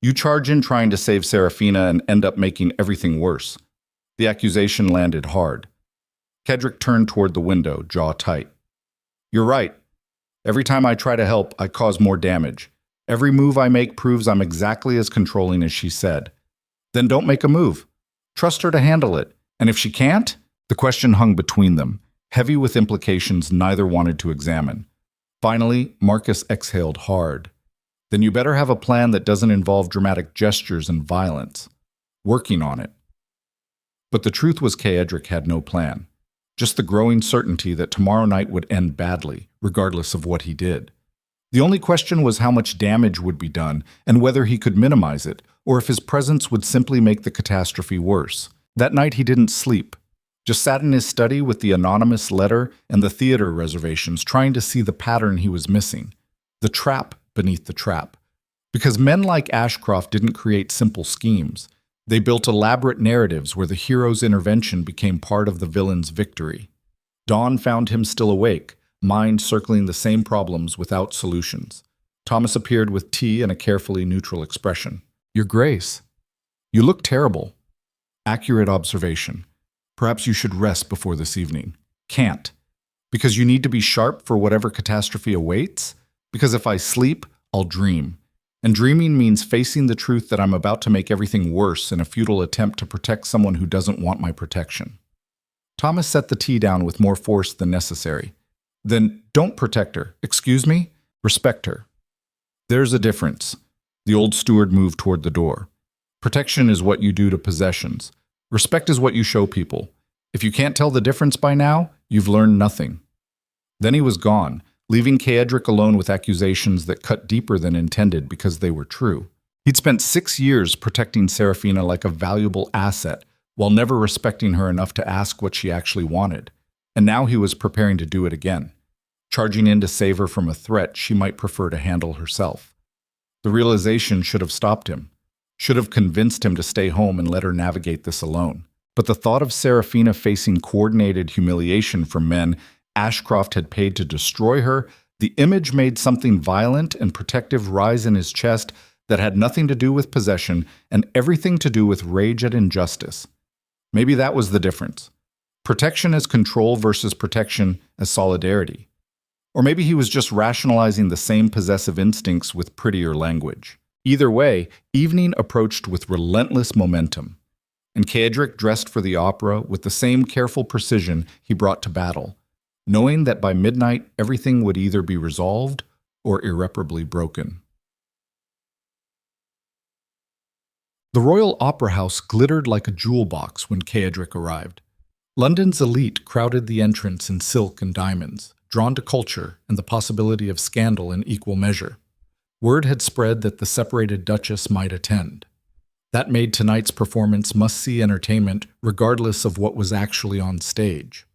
You charge in trying to save Seraphina and end up making everything worse. The accusation landed hard. Caedric turned toward the window, jaw tight. You're right. Every time I try to help, I cause more damage. Every move I make proves I'm exactly as controlling as she said. Then don't make a move. Trust her to handle it. And if she can't? The question hung between them, heavy with implications neither wanted to examine. Finally, Marcus exhaled hard. Then you better have a plan that doesn't involve dramatic gestures and violence. Working on it. But the truth was Caedric had no plan. Just the growing certainty that tomorrow night would end badly, regardless of what he did. The only question was how much damage would be done and whether he could minimize it, or if his presence would simply make the catastrophe worse. That night he didn't sleep. Just sat in his study with the anonymous letter and the theater reservations, trying to see the pattern he was missing. The trap beneath the trap. Because men like Ashcroft didn't create simple schemes. They built elaborate narratives where the hero's intervention became part of the villain's victory. Dawn found him still awake, mind circling the same problems without solutions. Thomas appeared with tea and a carefully neutral expression. Your Grace, you look terrible. Accurate observation. Perhaps you should rest before this evening. Can't. Because you need to be sharp for whatever catastrophe awaits? Because if I sleep, I'll dream. And dreaming means facing the truth that I'm about to make everything worse in a futile attempt to protect someone who doesn't want my protection. Thomas set the tea down with more force than necessary. Then don't protect her. Excuse me? Respect her. There's a difference. The old steward moved toward the door. Protection is what you do to possessions. Respect is what you show people. If you can't tell the difference by now, you've learned nothing. Then he was gone, leaving Caedric alone with accusations that cut deeper than intended because they were true. He'd spent 6 years protecting Seraphina like a valuable asset, while never respecting her enough to ask what she actually wanted. And now he was preparing to do it again, charging in to save her from a threat she might prefer to handle herself. The realization should have stopped him, should have convinced him to stay home and let her navigate this alone. But the thought of Seraphina facing coordinated humiliation from men Ashcroft had paid to destroy her, the image made something violent and protective rise in his chest that had nothing to do with possession and everything to do with rage at injustice. Maybe that was the difference. Protection as control versus protection as solidarity. Or maybe he was just rationalizing the same possessive instincts with prettier language. Either way, evening approached with relentless momentum, and Caedric dressed for the opera with the same careful precision he brought to battle, knowing that by midnight everything would either be resolved or irreparably broken. The Royal Opera House glittered like a jewel box when Caedric arrived. London's elite crowded the entrance in silk and diamonds, drawn to culture and the possibility of scandal in equal measure. Word had spread that the separated Duchess might attend. That made tonight's performance must-see entertainment regardless of what was actually on stage.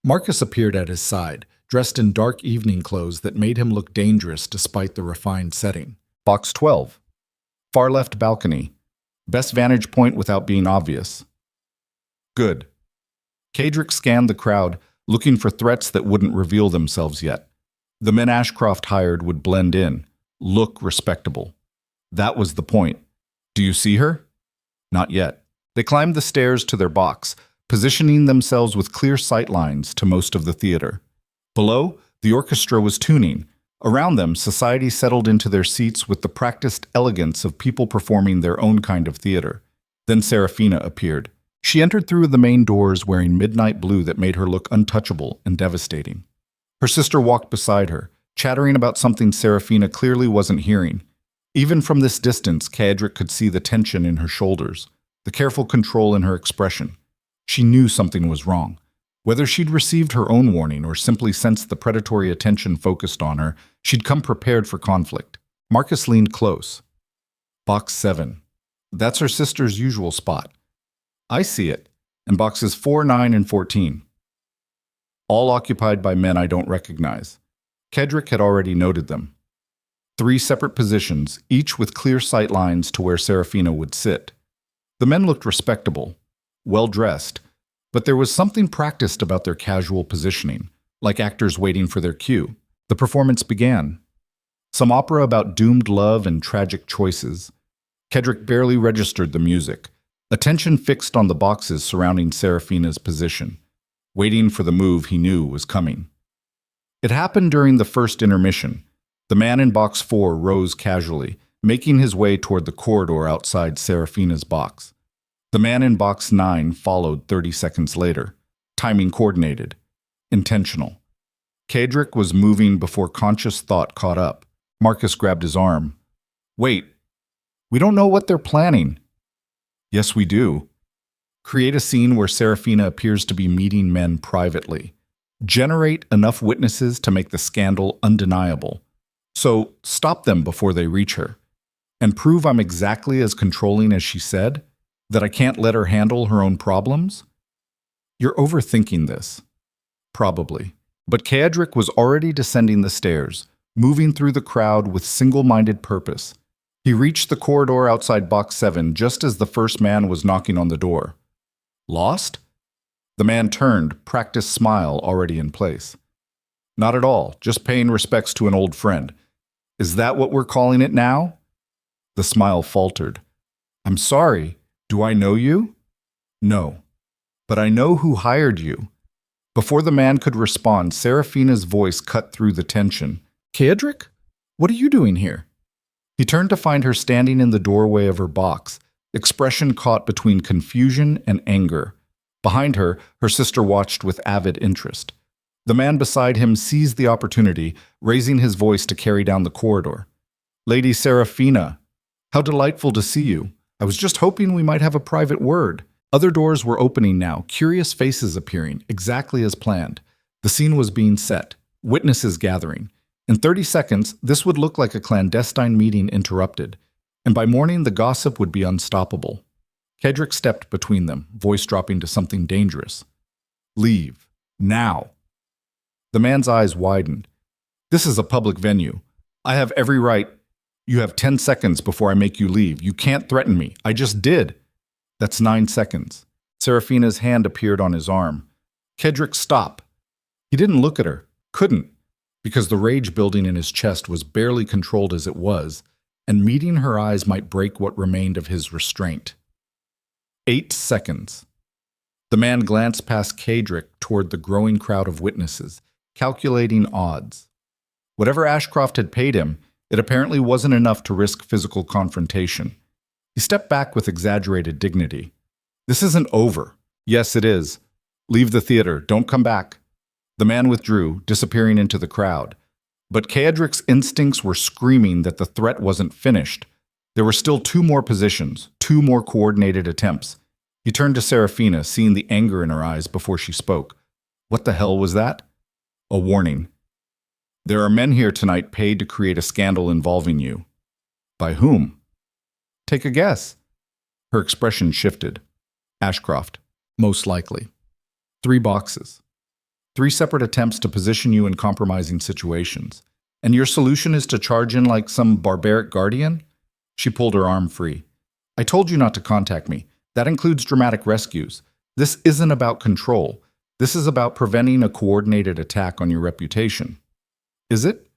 Marcus appeared at his side, dressed in dark evening clothes that made him look dangerous despite the refined setting. Box 12. Far left balcony. Best vantage point without being obvious. Good. Caedric scanned the crowd, looking for threats that wouldn't reveal themselves yet. The men Ashcroft hired would blend in, look respectable. That was the point. Do you see her? Not yet. They climbed the stairs to their box, positioning themselves with clear sight lines to most of the theater. Below, the orchestra was tuning. Around them, society settled into their seats with the practiced elegance of people performing their own kind of theater. Then Seraphina appeared. She entered through the main doors wearing midnight blue that made her look untouchable and devastating. Her sister walked beside her, chattering about something Seraphina clearly wasn't hearing. Even from this distance, Caedric could see the tension in her shoulders, the careful control in her expression. She knew something was wrong. Whether she'd received her own warning or simply sensed the predatory attention focused on her, she'd come prepared for conflict. Marcus leaned close. Box 7. That's her sister's usual spot. I see it. And boxes 4, 9, and 14. All occupied by men I don't recognize. Caedric had already noted them. 3 separate positions, each with clear sight lines to where Seraphina would sit. The men looked respectable, well-dressed, but there was something practiced about their casual positioning, like actors waiting for their cue. The performance began. Some opera about doomed love and tragic choices. Caedric barely registered the music, attention fixed on the boxes surrounding Seraphina's position, waiting for the move he knew was coming. It happened during the first intermission. The man in box 4 rose casually, making his way toward the corridor outside Seraphina's box. The man in box 9 followed 30 seconds later, timing coordinated, intentional. Caedric was moving before conscious thought caught up. Marcus grabbed his arm. Wait, we don't know what they're planning. Yes, we do. Create a scene where Seraphina appears to be meeting men privately. Generate enough witnesses to make the scandal undeniable. So stop them before they reach her. And prove I'm exactly as controlling as she said, that I can't let her handle her own problems? You're overthinking this. Probably. But Caedric was already descending the stairs, moving through the crowd with single-minded purpose. He reached the corridor outside box 7 just as the first man was knocking on the door. Lost? The man turned, practiced smile already in place. Not at all, just paying respects to an old friend. Is that what we're calling it now? The smile faltered. I'm sorry. Do I know you? No. But I know who hired you. Before the man could respond, Seraphina's voice cut through the tension. Caedric? What are you doing here? He turned to find her standing in the doorway of her box, expression caught between confusion and anger. Behind her, her sister watched with avid interest. The man beside him seized the opportunity, raising his voice to carry down the corridor. Lady Seraphina, how delightful to see you. I was just hoping we might have a private word. Other doors were opening now, curious faces appearing, exactly as planned. The scene was being set, witnesses gathering. In 30 seconds, this would look like a clandestine meeting interrupted, and by morning the gossip would be unstoppable. Caedric stepped between them, voice dropping to something dangerous. Leave. Now. The man's eyes widened. This is a public venue. I have every right. You have 10 seconds before I make you leave. You can't threaten me. I just did. That's 9 seconds. Seraphina's hand appeared on his arm. Caedric, stop. He didn't look at her. Couldn't. Because the rage building in his chest was barely controlled as it was, and meeting her eyes might break what remained of his restraint. 8 seconds. The man glanced past Caedric toward the growing crowd of witnesses, calculating odds. Whatever Ashcroft had paid him, it apparently wasn't enough to risk physical confrontation. He stepped back with exaggerated dignity. This isn't over. Yes, it is. Leave the theater. Don't come back. The man withdrew, disappearing into the crowd. But Caedric's instincts were screaming that the threat wasn't finished. There were still 2 more positions, 2 more coordinated attempts. He turned to Seraphina, seeing the anger in her eyes before she spoke. What the hell was that? A warning. There are men here tonight paid to create a scandal involving you. By whom? Take a guess. Her expression shifted. Ashcroft. Most likely. 3 boxes. 3 separate attempts to position you in compromising situations. And your solution is to charge in like some barbaric guardian? She pulled her arm free. I told you not to contact me. That includes dramatic rescues. This isn't about control. This is about preventing a coordinated attack on your reputation. Is it?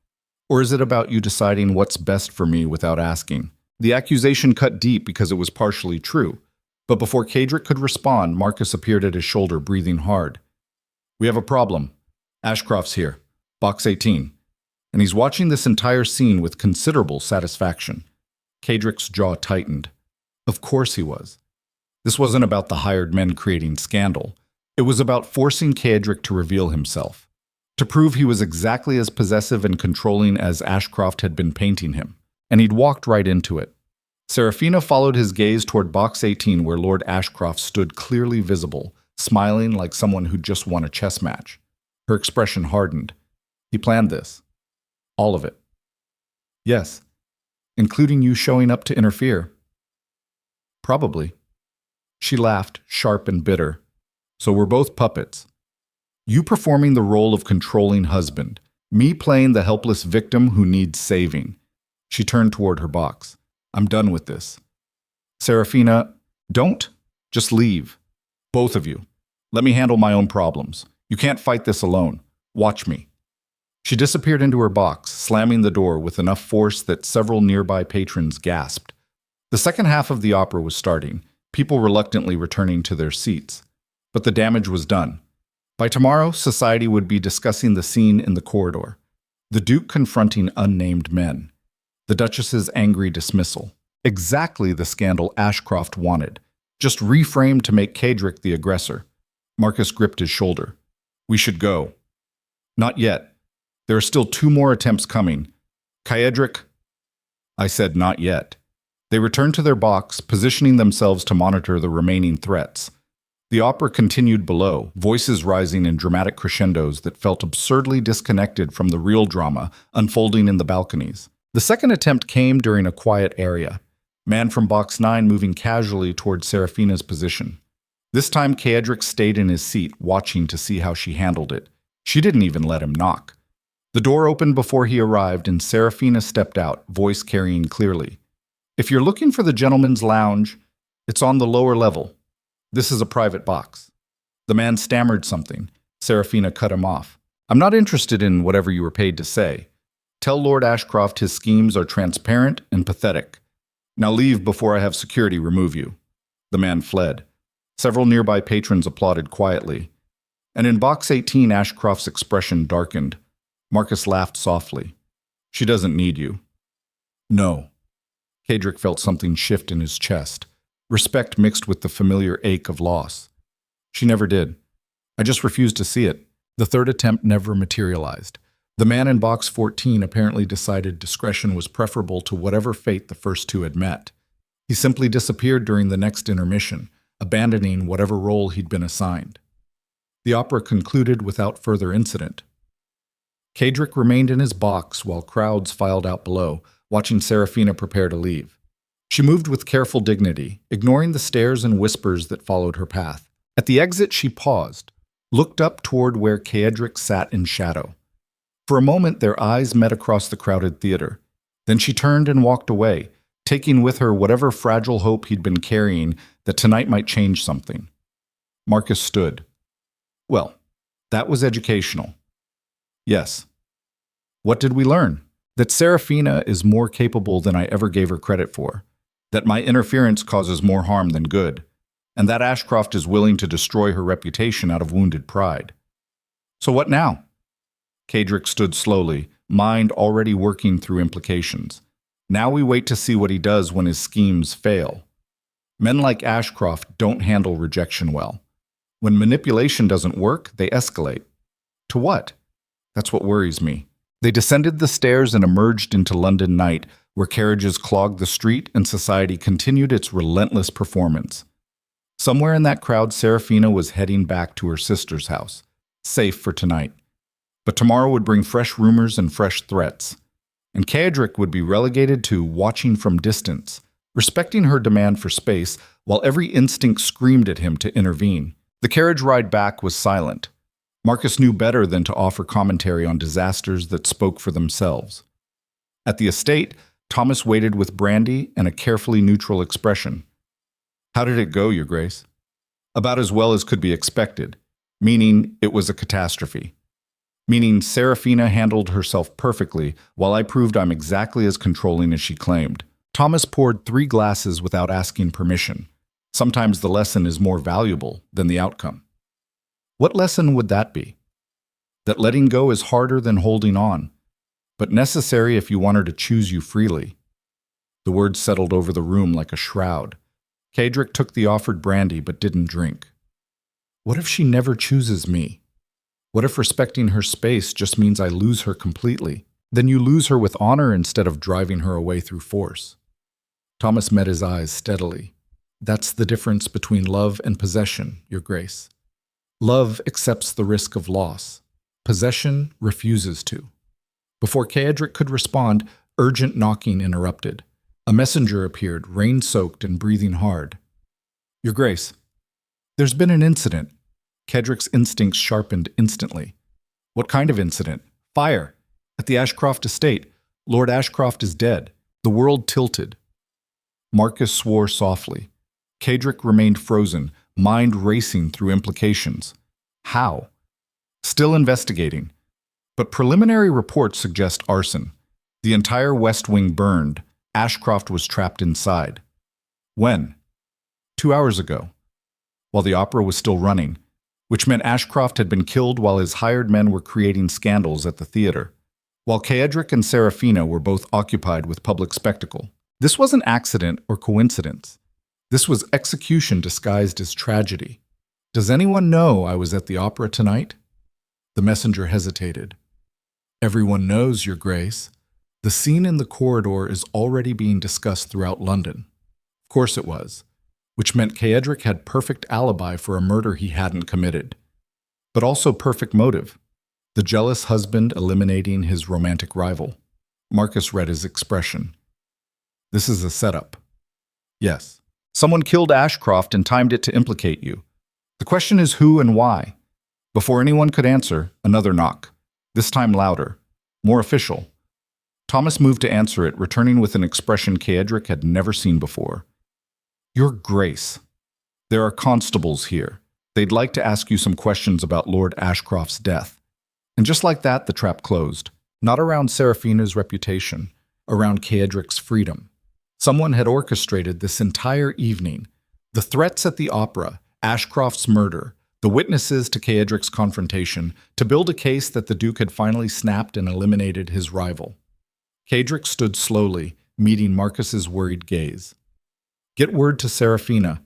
Or is it about you deciding what's best for me without asking? The accusation cut deep because it was partially true. But before Caedric could respond, Marcus appeared at his shoulder, breathing hard. We have a problem. Ashcroft's here. Box 18. And he's watching this entire scene with considerable satisfaction. Caedric's jaw tightened. Of course he was. This wasn't about the hired men creating scandal. It was about forcing Caedric to reveal himself, to prove he was exactly as possessive and controlling as Ashcroft had been painting him. And he'd walked right into it. Seraphina followed his gaze toward Box 18 where Lord Ashcroft stood clearly visible, smiling like someone who'd just won a chess match. Her expression hardened. He planned this. All of it. Yes, including you showing up to interfere. Probably. She laughed, sharp and bitter. So we're both puppets. You performing the role of controlling husband, me playing the helpless victim who needs saving. She turned toward her box. I'm done with this. Seraphina, don't. Just leave. Both of you. Let me handle my own problems. You can't fight this alone. Watch me. She disappeared into her box, slamming the door with enough force that several nearby patrons gasped. The second half of the opera was starting, people reluctantly returning to their seats. But the damage was done. By tomorrow, society would be discussing the scene in the corridor. The Duke confronting unnamed men. The Duchess's angry dismissal. Exactly the scandal Ashcroft wanted, just reframed to make Caedric the aggressor. Marcus gripped his shoulder. We should go. Not yet. There are still 2 more attempts coming. Caedric. I said not yet. They returned to their box, positioning themselves to monitor the remaining threats. The opera continued below, voices rising in dramatic crescendos that felt absurdly disconnected from the real drama unfolding in the balconies. The second attempt came during a quiet area. Man from Box 9 moving casually toward Seraphina's position. This time Caedric stayed in his seat, watching to see how she handled it. She didn't even let him knock. The door opened before he arrived and Seraphina stepped out, voice carrying clearly. If you're looking for the gentleman's lounge, it's on the lower level. This is a private box. The man stammered something. Seraphina cut him off. I'm not interested in whatever you were paid to say. Tell Lord Ashcroft his schemes are transparent and pathetic. Now leave before I have security remove you. The man fled. Several nearby patrons applauded quietly. And in Box 18, Ashcroft's expression darkened. Marcus laughed softly. She doesn't need you. No. Caedric felt something shift in his chest. Respect mixed with the familiar ache of loss. She never did. I just refused to see it. The third attempt never materialized. The man in Box 14 apparently decided discretion was preferable to whatever fate the first 2 had met. He simply disappeared during the next intermission, abandoning whatever role he'd been assigned. The opera concluded without further incident. Caedric remained in his box while crowds filed out below, watching Seraphina prepare to leave. She moved with careful dignity, ignoring the stares and whispers that followed her path. At the exit, she paused, looked up toward where Caedric sat in shadow. For a moment, their eyes met across the crowded theater. Then she turned and walked away, taking with her whatever fragile hope he'd been carrying that tonight might change something. Marcus stood. Well, that was educational. Yes. What did we learn? That Seraphina is more capable than I ever gave her credit for. That my interference causes more harm than good. And that Ashcroft is willing to destroy her reputation out of wounded pride. So what now? Caedric stood slowly, mind already working through implications. Now we wait to see what he does when his schemes fail. Men like Ashcroft don't handle rejection well. When manipulation doesn't work, they escalate. To what? That's what worries me. They descended the stairs and emerged into London night, where carriages clogged the street and society continued its relentless performance. Somewhere in that crowd, Seraphina was heading back to her sister's house, safe for tonight. But tomorrow would bring fresh rumors and fresh threats. And Caedric would be relegated to watching from distance, respecting her demand for space while every instinct screamed at him to intervene. The carriage ride back was silent. Marcus knew better than to offer commentary on disasters that spoke for themselves. At the estate, Thomas waited with brandy and a carefully neutral expression. "How did it go, Your Grace?" "About as well as could be expected, meaning it was a catastrophe. Meaning Seraphina handled herself perfectly, while I proved I'm exactly as controlling as she claimed." Thomas poured 3 glasses without asking permission. Sometimes the lesson is more valuable than the outcome. What lesson would that be? That letting go is harder than holding on, but necessary if you want her to choose you freely. The words settled over the room like a shroud. Caedric took the offered brandy but didn't drink. What if she never chooses me? What if respecting her space just means I lose her completely? Then you lose her with honor instead of driving her away through force. Thomas met his eyes steadily. That's the difference between love and possession, Your Grace. Love accepts the risk of loss. Possession refuses to. Before Caedric could respond, urgent knocking interrupted. A messenger appeared, rain-soaked and breathing hard. "Your Grace, there's been an incident." Caedric's instincts sharpened instantly. "What kind of incident?" "Fire. At the Ashcroft estate. Lord Ashcroft is dead." The world tilted. Marcus swore softly. Caedric remained frozen, mind racing through implications. How? Still investigating. But preliminary reports suggest arson. The entire West Wing burned. Ashcroft was trapped inside. When? 2 hours ago, while the opera was still running, which meant Ashcroft had been killed while his hired men were creating scandals at the theater, while Caedric and Seraphina were both occupied with public spectacle. This wasn't accident or coincidence. This was execution disguised as tragedy. "Does anyone know I was at the opera tonight?" The messenger hesitated. "Everyone knows, Your Grace. The scene in the corridor is already being discussed throughout London." Of course it was, which meant Caedric had perfect alibi for a murder he hadn't committed. But also perfect motive. The jealous husband eliminating his romantic rival. Marcus read his expression. "This is a setup." "Yes. Someone killed Ashcroft and timed it to implicate you. The question is who and why." Before anyone could answer, another knock. This time louder, more official. Thomas moved to answer it, returning with an expression Caedric had never seen before. "Your Grace, there are constables here. They'd like to ask you some questions about Lord Ashcroft's death." And just like that, the trap closed. Not around Seraphina's reputation, around Caedric's freedom. Someone had orchestrated this entire evening. The threats at the opera, Ashcroft's murder, the witnesses to Caedric's confrontation, to build a case that the Duke had finally snapped and eliminated his rival. Caedric stood slowly, meeting Marcus's worried gaze. "Get word to Seraphina.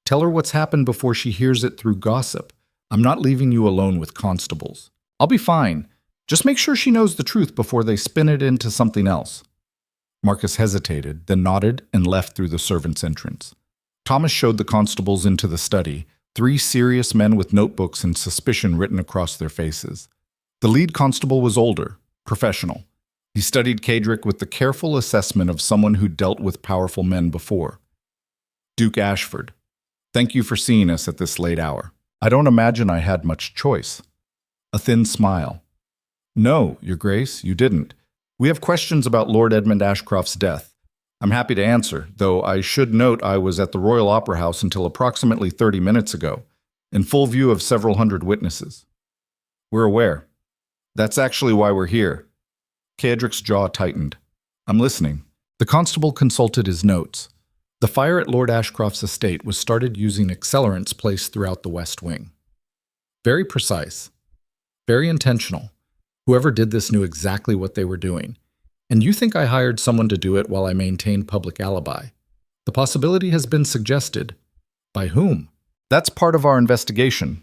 Tell her what's happened before she hears it through gossip. I'm not leaving you alone with constables. I'll be fine. Just make sure she knows the truth before they spin it into something else." Marcus hesitated, then nodded and left through the servants' entrance. Thomas showed the constables into the study, 3 serious men with notebooks and suspicion written across their faces. The lead constable was older, professional. He studied Caedric with the careful assessment of someone who dealt with powerful men before. "Duke Ashford, thank you for seeing us at this late hour. I don't imagine I had much choice." A thin smile. "No, Your Grace, you didn't. We have questions about Lord Edmund Ashcroft's death. I'm happy to answer, though I should note I was at the Royal Opera House until approximately 30 minutes ago, in full view of several hundred witnesses." "We're aware. That's actually why we're here." Caedric's jaw tightened. "I'm listening." The constable consulted his notes. The fire at Lord Ashcroft's estate was started using accelerants placed throughout the West Wing. Very precise. Very intentional. Whoever did this knew exactly what they were doing. And you think I hired someone to do it while I maintained public alibi? The possibility has been suggested. By whom? That's part of our investigation.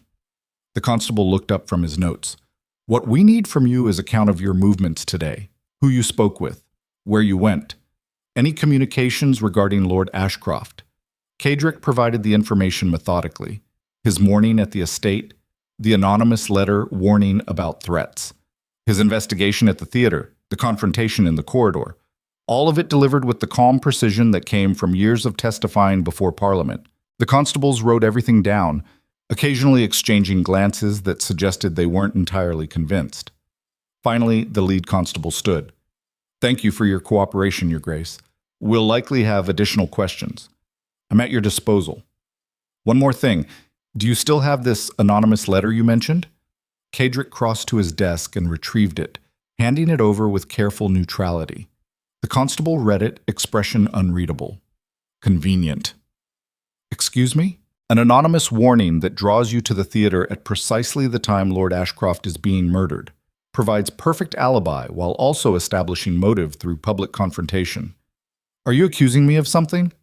The constable looked up from his notes. What we need from you is account of your movements today, who you spoke with, where you went, any communications regarding Lord Ashcroft. Caedric provided the information methodically. His morning at the estate, the anonymous letter warning about threats, his investigation at the theater, the confrontation in the corridor, All of it delivered with the calm precision that came from years of testifying before Parliament. The constables wrote everything down, occasionally exchanging glances that suggested they weren't entirely convinced. Finally, the lead constable stood. "Thank you for your cooperation, Your Grace. We'll likely have additional questions. I'm at your disposal. One more thing. Do you still have this anonymous letter you mentioned?" Caedric crossed to his desk and retrieved it, handing it over with careful neutrality. The constable read it, expression unreadable. Convenient. "Excuse me? An anonymous warning that draws you to the theater at precisely the time Lord Ashcroft is being murdered. Provides perfect alibi while also establishing motive through public confrontation. Are you accusing me of something?"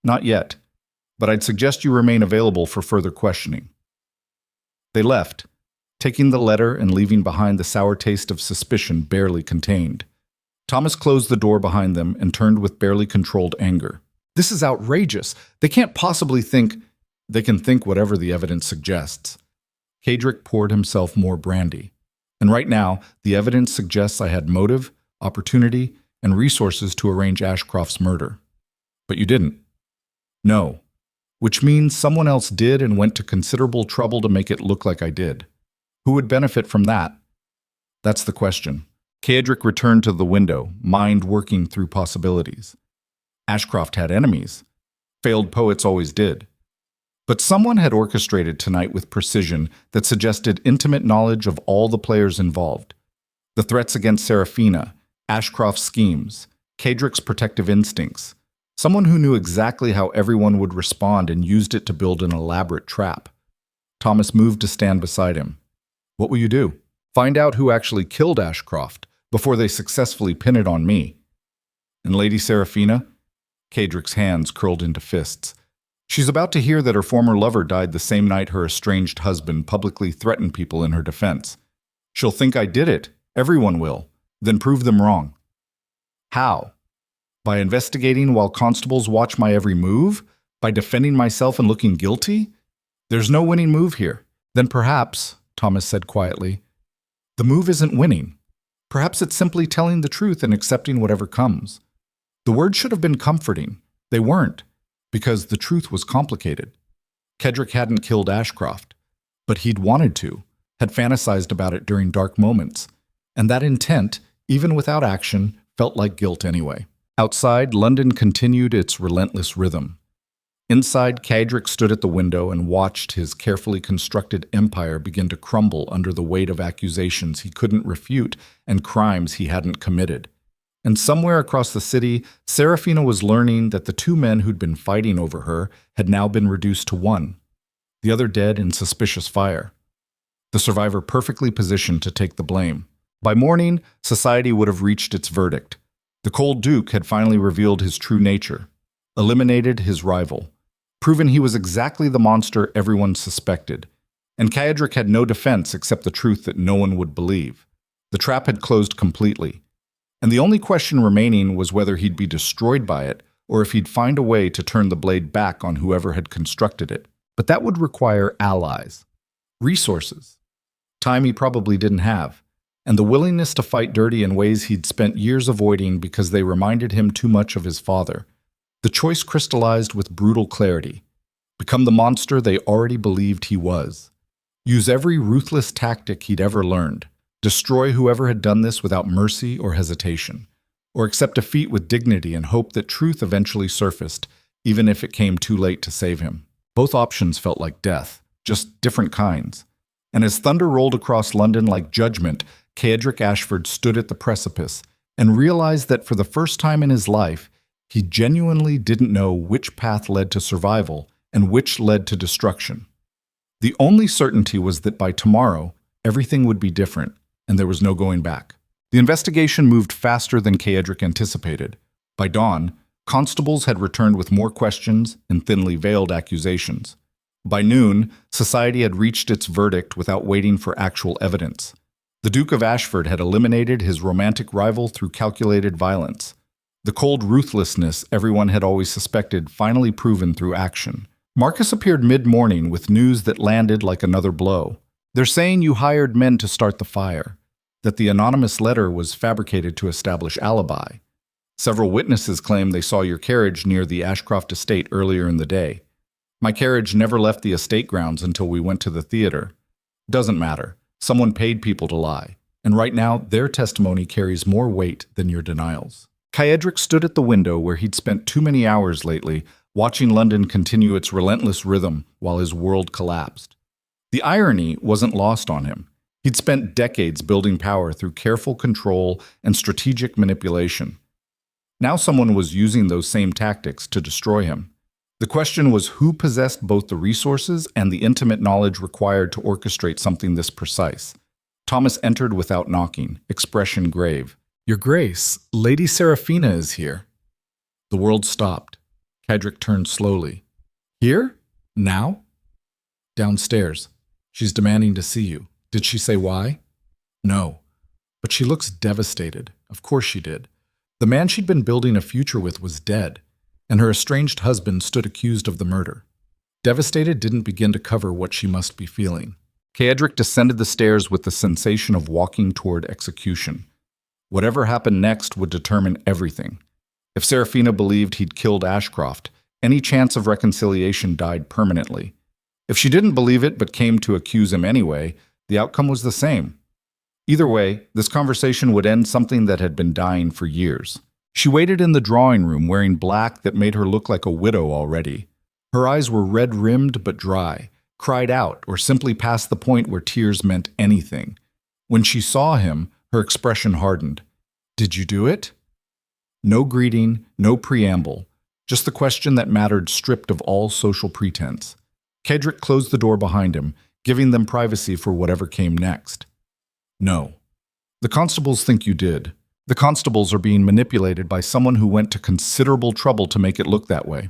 "Not yet, but I'd suggest you remain available for further questioning." They left, taking the letter and leaving behind the sour taste of suspicion barely contained. Thomas closed the door behind them and turned with barely controlled anger. "This is outrageous. They can't possibly think—" "They can think whatever the evidence suggests." Caedric poured himself more brandy. "And right now, the evidence suggests I had motive, opportunity, and resources to arrange Ashcroft's murder. But you didn't." "No. Which means someone else did and went to considerable trouble to make it look like I did. Who would benefit from that? That's the question." Caedric returned to the window, mind working through possibilities. Ashcroft had enemies. Failed poets always did. But someone had orchestrated tonight with precision that suggested intimate knowledge of all the players involved. The threats against Seraphina, Ashcroft's schemes, Caedric's protective instincts. Someone who knew exactly how everyone would respond and used it to build an elaborate trap. Thomas moved to stand beside him. "What will you do?" "Find out who actually killed Ashcroft before they successfully pin it on me." "And Lady Seraphina?" Caedric's hands curled into fists. "She's about to hear that her former lover died the same night her estranged husband publicly threatened people in her defense. She'll think I did it. Everyone will. Then prove them wrong." "How? By investigating while constables watch my every move? By defending myself and looking guilty? There's no winning move here." "Then perhaps," Thomas said quietly, "the move isn't winning. Perhaps it's simply telling the truth and accepting whatever comes. The words should have been comforting. They weren't, because the truth was complicated. Caedric hadn't killed Ashcroft, but he'd wanted to, had fantasized about it during dark moments, and that intent, even without action, felt like guilt anyway." Outside, London continued its relentless rhythm. Inside, Caedric stood at the window and watched his carefully constructed empire begin to crumble under the weight of accusations he couldn't refute and crimes he hadn't committed. And somewhere across the city, Seraphina was learning that the two men who'd been fighting over her had now been reduced to one, the other dead in suspicious fire. The survivor perfectly positioned to take the blame. By morning, society would have reached its verdict. The cold Duke had finally revealed his true nature, eliminated his rival, proven he was exactly the monster everyone suspected, and Caedric had no defense except the truth that no one would believe. The trap had closed completely, and the only question remaining was whether he'd be destroyed by it or if he'd find a way to turn the blade back on whoever had constructed it. But that would require allies, resources, time he probably didn't have, and the willingness to fight dirty in ways he'd spent years avoiding because they reminded him too much of his father. The choice crystallized with brutal clarity. Become the monster they already believed he was. Use every ruthless tactic he'd ever learned. Destroy whoever had done this without mercy or hesitation. Or accept defeat with dignity and hope that truth eventually surfaced, even if it came too late to save him. Both options felt like death, just different kinds. And as thunder rolled across London like judgment, Caedric Ashford stood at the precipice and realized that for the first time in his life, he genuinely didn't know which path led to survival and which led to destruction. The only certainty was that by tomorrow, everything would be different, and there was no going back. The investigation moved faster than Caedric anticipated. By dawn, constables had returned with more questions and thinly veiled accusations. By noon, society had reached its verdict without waiting for actual evidence. The Duke of Ashford had eliminated his romantic rival through calculated violence. The cold ruthlessness everyone had always suspected finally proven through action. Marcus appeared mid-morning with news that landed like another blow. "They're saying you hired men to start the fire, that the anonymous letter was fabricated to establish alibi. Several witnesses claim they saw your carriage near the Ashcroft estate earlier in the day. My carriage never left the estate grounds until we went to the theater. Doesn't matter. Someone paid people to lie. And right now, their testimony carries more weight than your denials. Caedric stood at the window where he'd spent too many hours lately, watching London continue its relentless rhythm while his world collapsed. The irony wasn't lost on him. He'd spent decades building power through careful control and strategic manipulation. Now someone was using those same tactics to destroy him. The question was who possessed both the resources and the intimate knowledge required to orchestrate something this precise. Thomas entered without knocking, expression grave. "Your Grace, Lady Seraphina is here." The world stopped. Caedric turned slowly. "Here? Now?" "Downstairs. She's demanding to see you. Did she say why?" "No. But she looks devastated. Of course she did. The man she'd been building a future with was dead, and her estranged husband stood accused of the murder. Devastated didn't begin to cover what she must be feeling." Caedric descended the stairs with the sensation of walking toward execution. Whatever happened next would determine everything. If Seraphina believed he'd killed Ashcroft, any chance of reconciliation died permanently. If she didn't believe it but came to accuse him anyway, the outcome was the same. Either way, this conversation would end something that had been dying for years. She waited in the drawing room wearing black that made her look like a widow already. Her eyes were red-rimmed but dry, cried out, or simply past the point where tears meant anything. When she saw him, her expression hardened. "Did you do it?" No greeting, no preamble, just the question that mattered stripped of all social pretense. Caedric closed the door behind him, giving them privacy for whatever came next. "No. The constables think you did. The constables are being manipulated by someone who went to considerable trouble to make it look that way."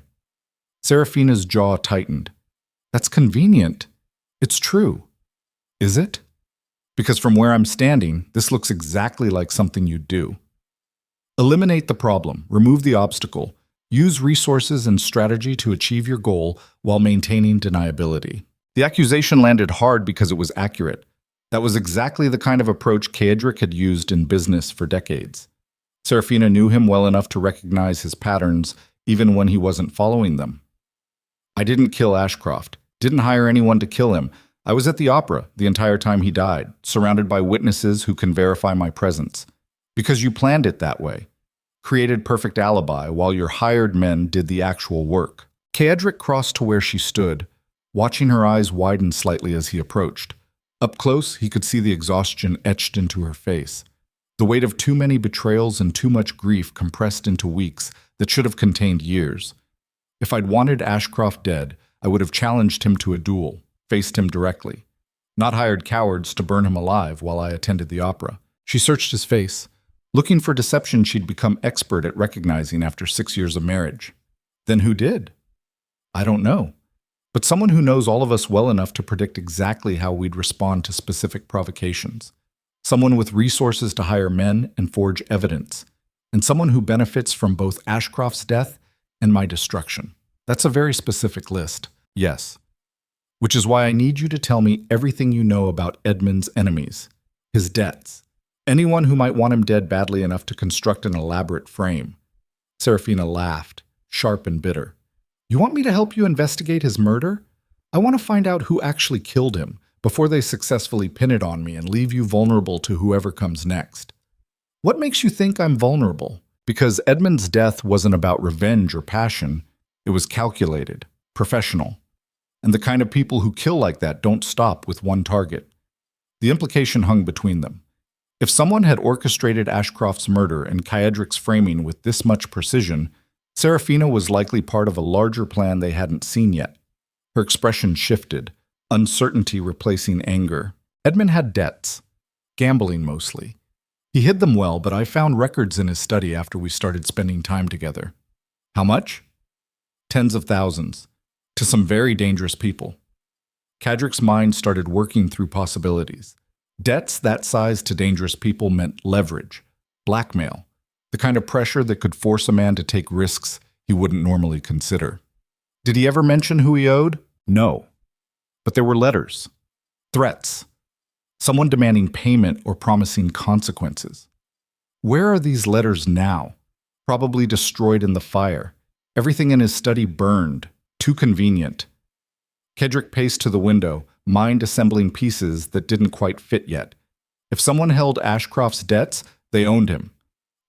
Seraphina's jaw tightened. "That's convenient. It's true." "Is it?" "Because from where I'm standing, this looks exactly like something you'd do. Eliminate the problem, remove the obstacle, use resources and strategy to achieve your goal while maintaining deniability." The accusation landed hard because it was accurate. That was exactly the kind of approach Caedric had used in business for decades. Seraphina knew him well enough to recognize his patterns even when he wasn't following them. "I didn't kill Ashcroft. Didn't hire anyone to kill him. I was at the opera the entire time he died, surrounded by witnesses who can verify my presence. Because you planned it that way. Created perfect alibi while your hired men did the actual work." Caedric crossed to where she stood, watching her eyes widen slightly as he approached. Up close, he could see the exhaustion etched into her face. The weight of too many betrayals and too much grief compressed into weeks that should have contained years. If I'd wanted Ashcroft dead, I would have challenged him to a duel, faced him directly. Not hired cowards to burn him alive while I attended the opera. She searched his face, looking for deception she'd become expert at recognizing after 6 years of marriage. Then who did? I don't know. But someone who knows all of us well enough to predict exactly how we'd respond to specific provocations. Someone with resources to hire men and forge evidence. And someone who benefits from both Ashcroft's death and my destruction. That's a very specific list, yes. Which is why I need you to tell me everything you know about Edmund's enemies, his debts, anyone who might want him dead badly enough to construct an elaborate frame. Seraphina laughed, sharp and bitter. You want me to help you investigate his murder? I want to find out who actually killed him before they successfully pin it on me and leave you vulnerable to whoever comes next. What makes you think I'm vulnerable? Because Edmund's death wasn't about revenge or passion. It was calculated, professional. And the kind of people who kill like that don't stop with one target. The implication hung between them. If someone had orchestrated Ashcroft's murder and Caedric's framing with this much precision, Seraphina was likely part of a larger plan they hadn't seen yet. Her expression shifted, uncertainty replacing anger. Edmund had debts, gambling mostly. He hid them well, but I found records in his study after we started spending time together. How much? Tens of thousands, to some very dangerous people. Caedric's mind started working through possibilities. Debts that size to dangerous people meant leverage, blackmail, the kind of pressure that could force a man to take risks he wouldn't normally consider. Did he ever mention who he owed? No. But there were letters, threats, someone demanding payment or promising consequences. Where are these letters now? Probably destroyed in the fire. Everything in his study burned. Too convenient. Caedric paced to the window, mind assembling pieces that didn't quite fit yet. If someone held Ashcroft's debts, they owned him.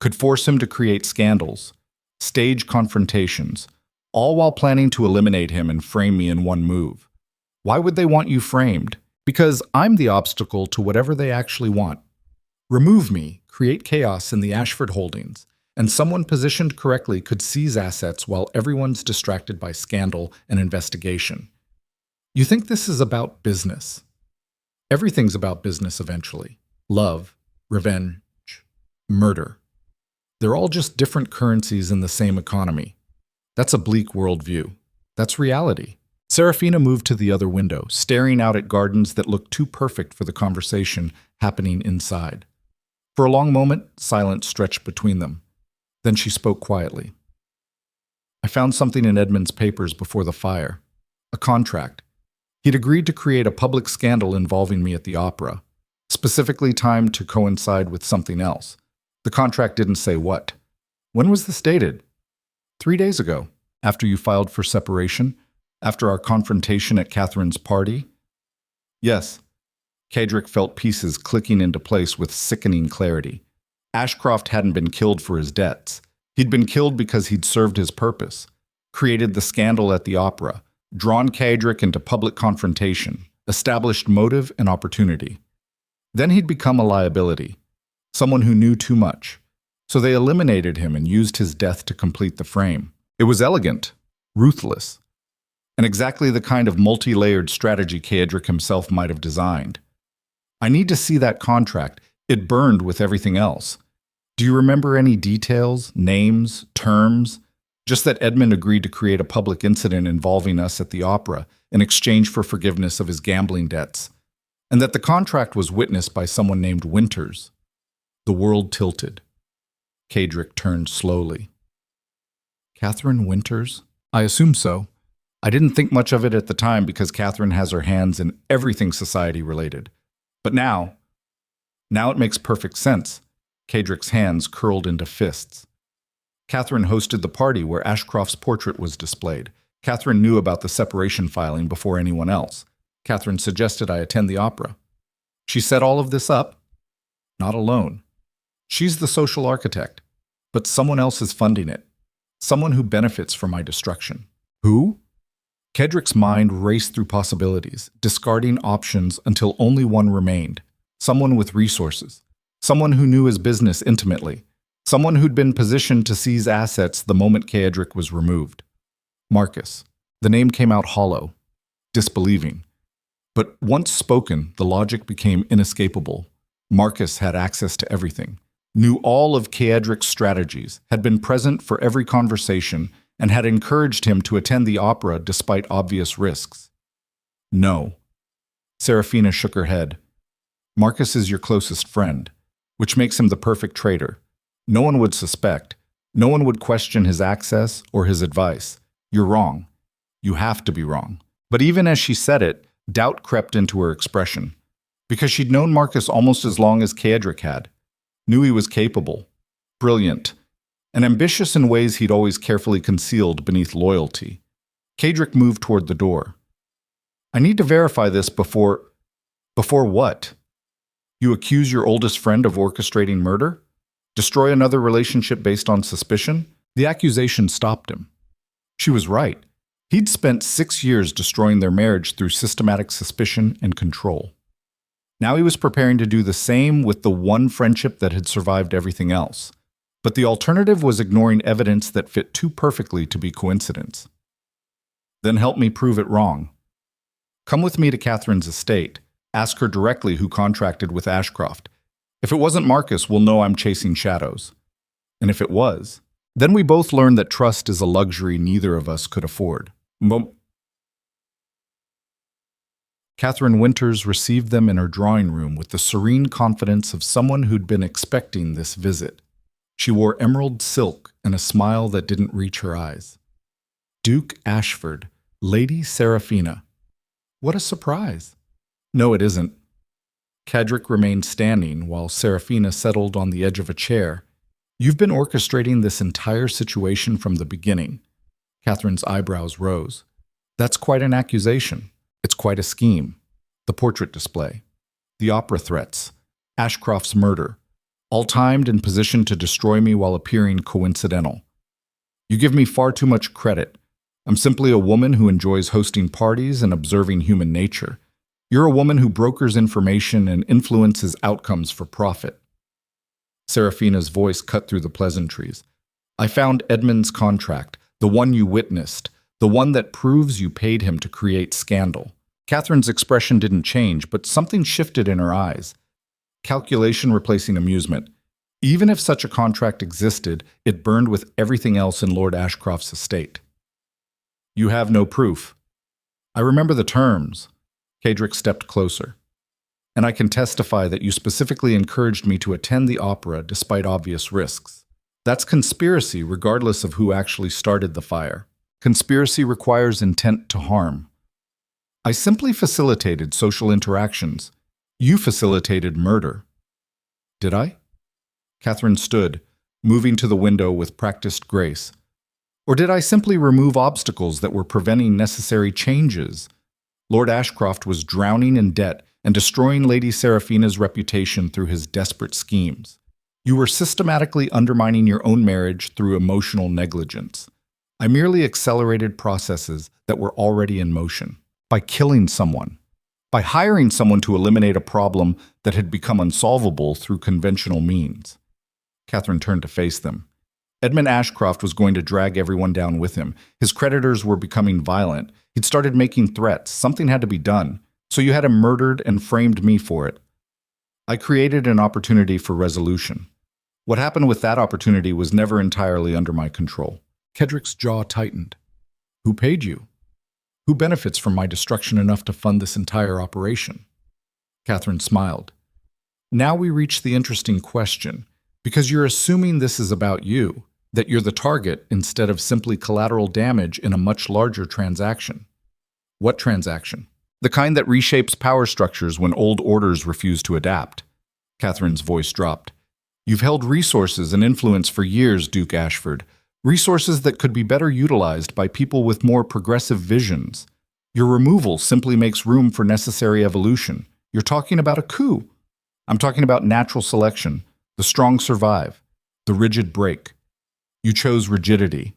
Could force him to create scandals, stage confrontations, all while planning to eliminate him and frame me in one move. Why would they want you framed? Because I'm the obstacle to whatever they actually want. Remove me, create chaos in the Ashford holdings, and someone positioned correctly could seize assets while everyone's distracted by scandal and investigation. You think this is about business? Everything's about business eventually. Love, revenge, murder. They're all just different currencies in the same economy. That's a bleak worldview. That's reality. Seraphina moved to the other window, staring out at gardens that looked too perfect for the conversation happening inside. For a long moment, silence stretched between them. Then she spoke quietly. I found something in Edmund's papers before the fire. A contract. He'd agreed to create a public scandal involving me at the opera, specifically timed to coincide with something else. The contract didn't say what. When was this dated? 3 days ago, after you filed for separation, after our confrontation at Catherine's party. Yes. Caedric felt pieces clicking into place with sickening clarity. Ashcroft hadn't been killed for his debts. He'd been killed because he'd served his purpose, created the scandal at the opera, drawn Caedric into public confrontation, established motive and opportunity. Then he'd become a liability, someone who knew too much. So they eliminated him and used his death to complete the frame. It was elegant, ruthless, and exactly the kind of multi-layered strategy Caedric himself might have designed. I need to see that contract. It burned with everything else. Do you remember any details, names, terms? Just that Edmund agreed to create a public incident involving us at the opera in exchange for forgiveness of his gambling debts, and that the contract was witnessed by someone named Winters. The world tilted. Caedric turned slowly. Catherine Winters? I assume so. I didn't think much of it at the time because Catherine has her hands in everything society-related. But now it makes perfect sense. Caedric's hands curled into fists. Catherine hosted the party where Ashcroft's portrait was displayed. Catherine knew about the separation filing before anyone else. Catherine suggested I attend the opera. She set all of this up, not alone. She's the social architect, but someone else is funding it. Someone who benefits from my destruction. Who? Caedric's mind raced through possibilities, discarding options until only one remained. Someone with resources. Someone who knew his business intimately. Someone who'd been positioned to seize assets the moment Caedric was removed. Marcus. The name came out hollow, disbelieving. But once spoken, the logic became inescapable. Marcus had access to everything, knew all of Caedric's strategies, had been present for every conversation, and had encouraged him to attend the opera despite obvious risks. No. Seraphina shook her head. Marcus is your closest friend, which makes him the perfect traitor. No one would suspect. No one would question his access or his advice. You're wrong. You have to be wrong. But even as she said it, doubt crept into her expression. Because she'd known Marcus almost as long as Caedric had. Knew he was capable, brilliant, and ambitious in ways he'd always carefully concealed beneath loyalty. Caedric moved toward the door. I need to verify this before what? You accuse your oldest friend of orchestrating murder? Destroy another relationship based on suspicion? The accusation stopped him. She was right. He'd spent 6 years destroying their marriage through systematic suspicion and control. Now he was preparing to do the same with the one friendship that had survived everything else. But the alternative was ignoring evidence that fit too perfectly to be coincidence. Then help me prove it wrong. Come with me to Catherine's estate. Ask her directly who contracted with Ashcroft. If it wasn't Marcus, we'll know I'm chasing shadows. And if it was, then we both learn that trust is a luxury neither of us could afford. Catherine Winters received them in her drawing room with the serene confidence of someone who'd been expecting this visit. She wore emerald silk and a smile that didn't reach her eyes. Duke Ashford, Lady Seraphina. What a surprise. No, it isn't. Caedric remained standing while Seraphina settled on the edge of a chair, You've been orchestrating this entire situation from the beginning. Catherine's eyebrows rose. That's quite an accusation. It's quite a scheme. The portrait display. The opera threats. Ashcroft's murder. All timed and positioned to destroy me while appearing coincidental. You give me far too much credit. I'm simply a woman who enjoys hosting parties and observing human nature. You're a woman who brokers information and influences outcomes for profit. Seraphina's voice cut through the pleasantries. I found Edmund's contract, the one you witnessed, the one that proves you paid him to create scandal. Catherine's expression didn't change, but something shifted in her eyes. Calculation replacing amusement. Even if such a contract existed, it burned with everything else in Lord Ashcroft's estate. You have no proof. I remember the terms. Caedric stepped closer. And I can testify that you specifically encouraged me to attend the opera despite obvious risks. That's conspiracy regardless of who actually started the fire. Conspiracy requires intent to harm. I simply facilitated social interactions. You facilitated murder. Did I? Catherine stood, moving to the window with practiced grace. Or did I simply remove obstacles that were preventing necessary changes? Lord Ashcroft was drowning in debt and destroying Lady Seraphina's reputation through his desperate schemes. You were systematically undermining your own marriage through emotional negligence. I merely accelerated processes that were already in motion. By killing someone. By hiring someone to eliminate a problem that had become unsolvable through conventional means. Catherine turned to face them. Edmund Ashcroft was going to drag everyone down with him. His creditors were becoming violent. He'd started making threats. Something had to be done. So you had him murdered and framed me for it. I created an opportunity for resolution. What happened with that opportunity was never entirely under my control. Caedric's jaw tightened. Who paid you? Who benefits from my destruction enough to fund this entire operation? Catherine smiled. Now we reach the interesting question, because you're assuming this is about you, that you're the target instead of simply collateral damage in a much larger transaction. What transaction? The kind that reshapes power structures when old orders refuse to adapt. Catherine's voice dropped. You've held resources and influence for years, Duke Ashford. Resources that could be better utilized by people with more progressive visions. Your removal simply makes room for necessary evolution. You're talking about a coup. I'm talking about natural selection. The strong survive. The rigid break. You chose rigidity.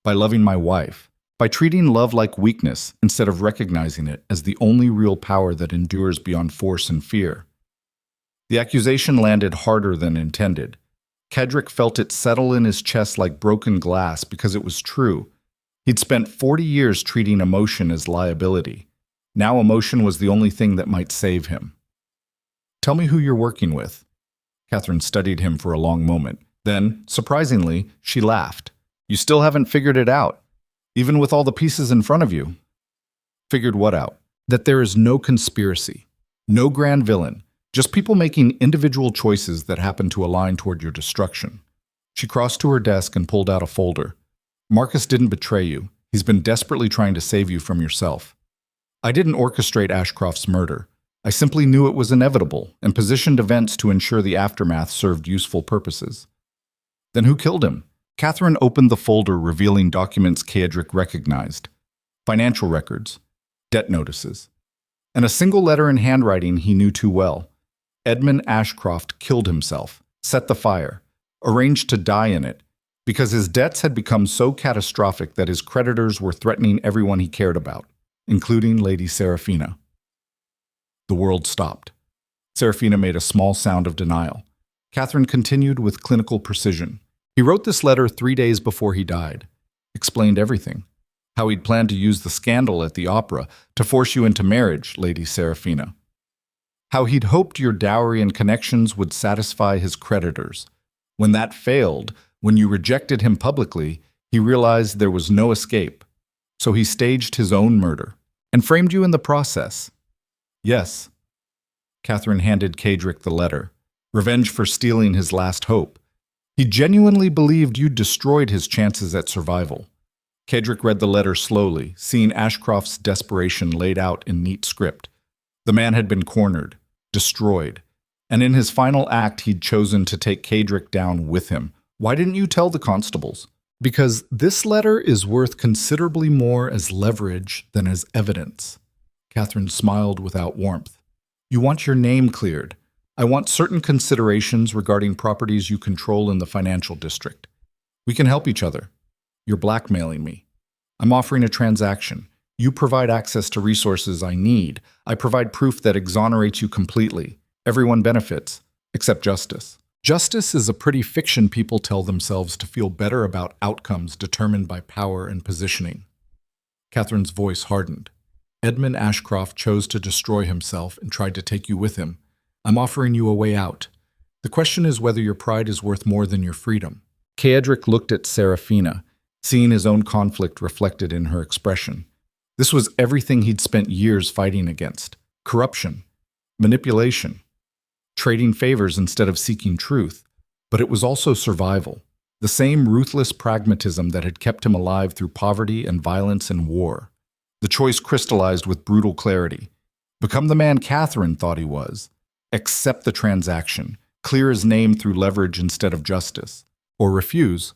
By loving my wife. By treating love like weakness instead of recognizing it as the only real power that endures beyond force and fear. The accusation landed harder than intended. Caedric felt it settle in his chest like broken glass because it was true. He'd spent 40 years treating emotion as liability. Now emotion was the only thing that might save him. Tell me who you're working with. Catherine studied him for a long moment. Then, surprisingly, she laughed. You still haven't figured it out, even with all the pieces in front of you. Figured what out? That there is no conspiracy, no grand villain, just people making individual choices that happen to align toward your destruction. She crossed to her desk and pulled out a folder. Marcus didn't betray you. He's been desperately trying to save you from yourself. I didn't orchestrate Ashcroft's murder. I simply knew it was inevitable and positioned events to ensure the aftermath served useful purposes. Then who killed him? Catherine opened the folder revealing documents Caedric recognized. Financial records, debt notices, and a single letter in handwriting he knew too well. Edmund Ashcroft killed himself, set the fire, arranged to die in it, because his debts had become so catastrophic that his creditors were threatening everyone he cared about, including Lady Seraphina. The world stopped. Seraphina made a small sound of denial. Catherine continued with clinical precision. He wrote this letter 3 days before he died. Explained everything. How he'd planned to use the scandal at the opera to force you into marriage, Lady Seraphina. How he'd hoped your dowry and connections would satisfy his creditors. When that failed, when you rejected him publicly, he realized there was no escape. So he staged his own murder and framed you in the process. Yes. Catherine handed Caedric the letter. Revenge for stealing his last hope. He genuinely believed you'd destroyed his chances at survival. Caedric read the letter slowly, seeing Ashcroft's desperation laid out in neat script. The man had been cornered, destroyed, and in his final act he'd chosen to take Caedric down with him, Why didn't you tell the constables? Because this letter is worth considerably more as leverage than as evidence. Catherine smiled without warmth. You want your name cleared. I want certain considerations regarding properties you control in the financial district. We can help each other. You're blackmailing me. I'm offering a transaction. You provide access to resources I need. I provide proof that exonerates you completely. Everyone benefits, except justice. Justice is a pretty fiction people tell themselves to feel better about outcomes determined by power and positioning. Catherine's voice hardened. Edmund Ashcroft chose to destroy himself and tried to take you with him. I'm offering you a way out. The question is whether your pride is worth more than your freedom. Caedric looked at Seraphina, seeing his own conflict reflected in her expression. This was everything he'd spent years fighting against. Corruption, manipulation, trading favors instead of seeking truth. But it was also survival, the same ruthless pragmatism that had kept him alive through poverty and violence and war. The choice crystallized with brutal clarity. Become the man Catherine thought he was. Accept the transaction. Clear his name through leverage instead of justice. Or refuse.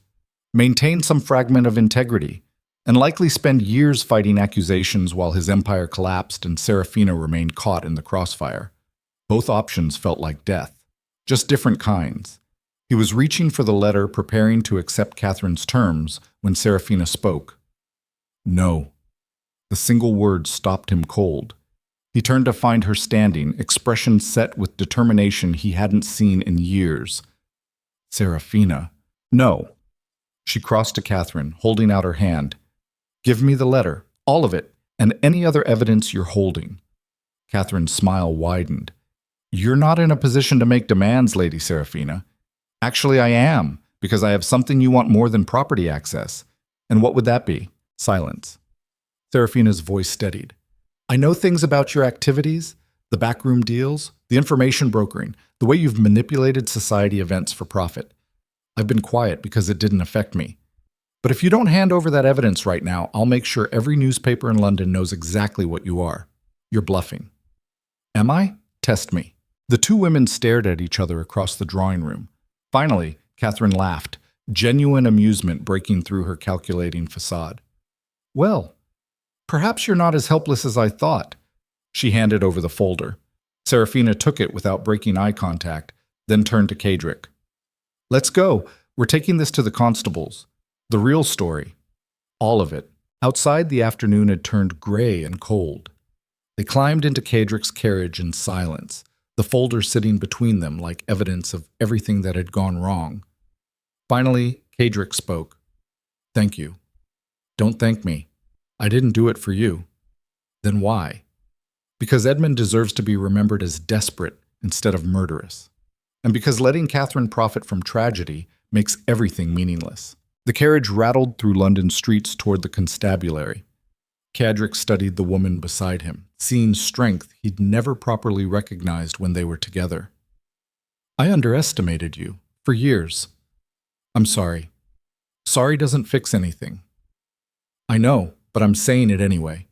Maintain some fragment of integrity. And likely spend years fighting accusations while his empire collapsed and Seraphina remained caught in the crossfire. Both options felt like death. Just different kinds. He was reaching for the letter, preparing to accept Catherine's terms, when Seraphina spoke. No. The single word stopped him cold. He turned to find her standing, expression set with determination he hadn't seen in years. Seraphina. No. She crossed to Catherine, holding out her hand. Give me the letter, all of it, and any other evidence you're holding. Catherine's smile widened. You're not in a position to make demands, Lady Seraphina. Actually, I am, because I have something you want more than property access. And what would that be? Silence. Seraphina's voice steadied. I know things about your activities, the backroom deals, the information brokering, the way you've manipulated society events for profit. I've been quiet because it didn't affect me. But if you don't hand over that evidence right now, I'll make sure every newspaper in London knows exactly what you are. You're bluffing. Am I? Test me. The two women stared at each other across the drawing room. Finally, Catherine laughed, genuine amusement breaking through her calculating facade. Well, perhaps you're not as helpless as I thought. She handed over the folder. Seraphina took it without breaking eye contact, then turned to Caedric. Let's go. We're taking this to the constables. The real story. All of it. Outside, the afternoon had turned gray and cold. They climbed into Caedric's carriage in silence, the folder sitting between them like evidence of everything that had gone wrong. Finally, Caedric spoke. Thank you. Don't thank me. I didn't do it for you. Then why? Because Edmund deserves to be remembered as desperate instead of murderous. And because letting Catherine profit from tragedy makes everything meaningless. The carriage rattled through London streets toward the constabulary. Caedric studied the woman beside him, seeing strength he'd never properly recognized when they were together. I underestimated you, for years. I'm sorry. Sorry doesn't fix anything. I know, but I'm saying it anyway.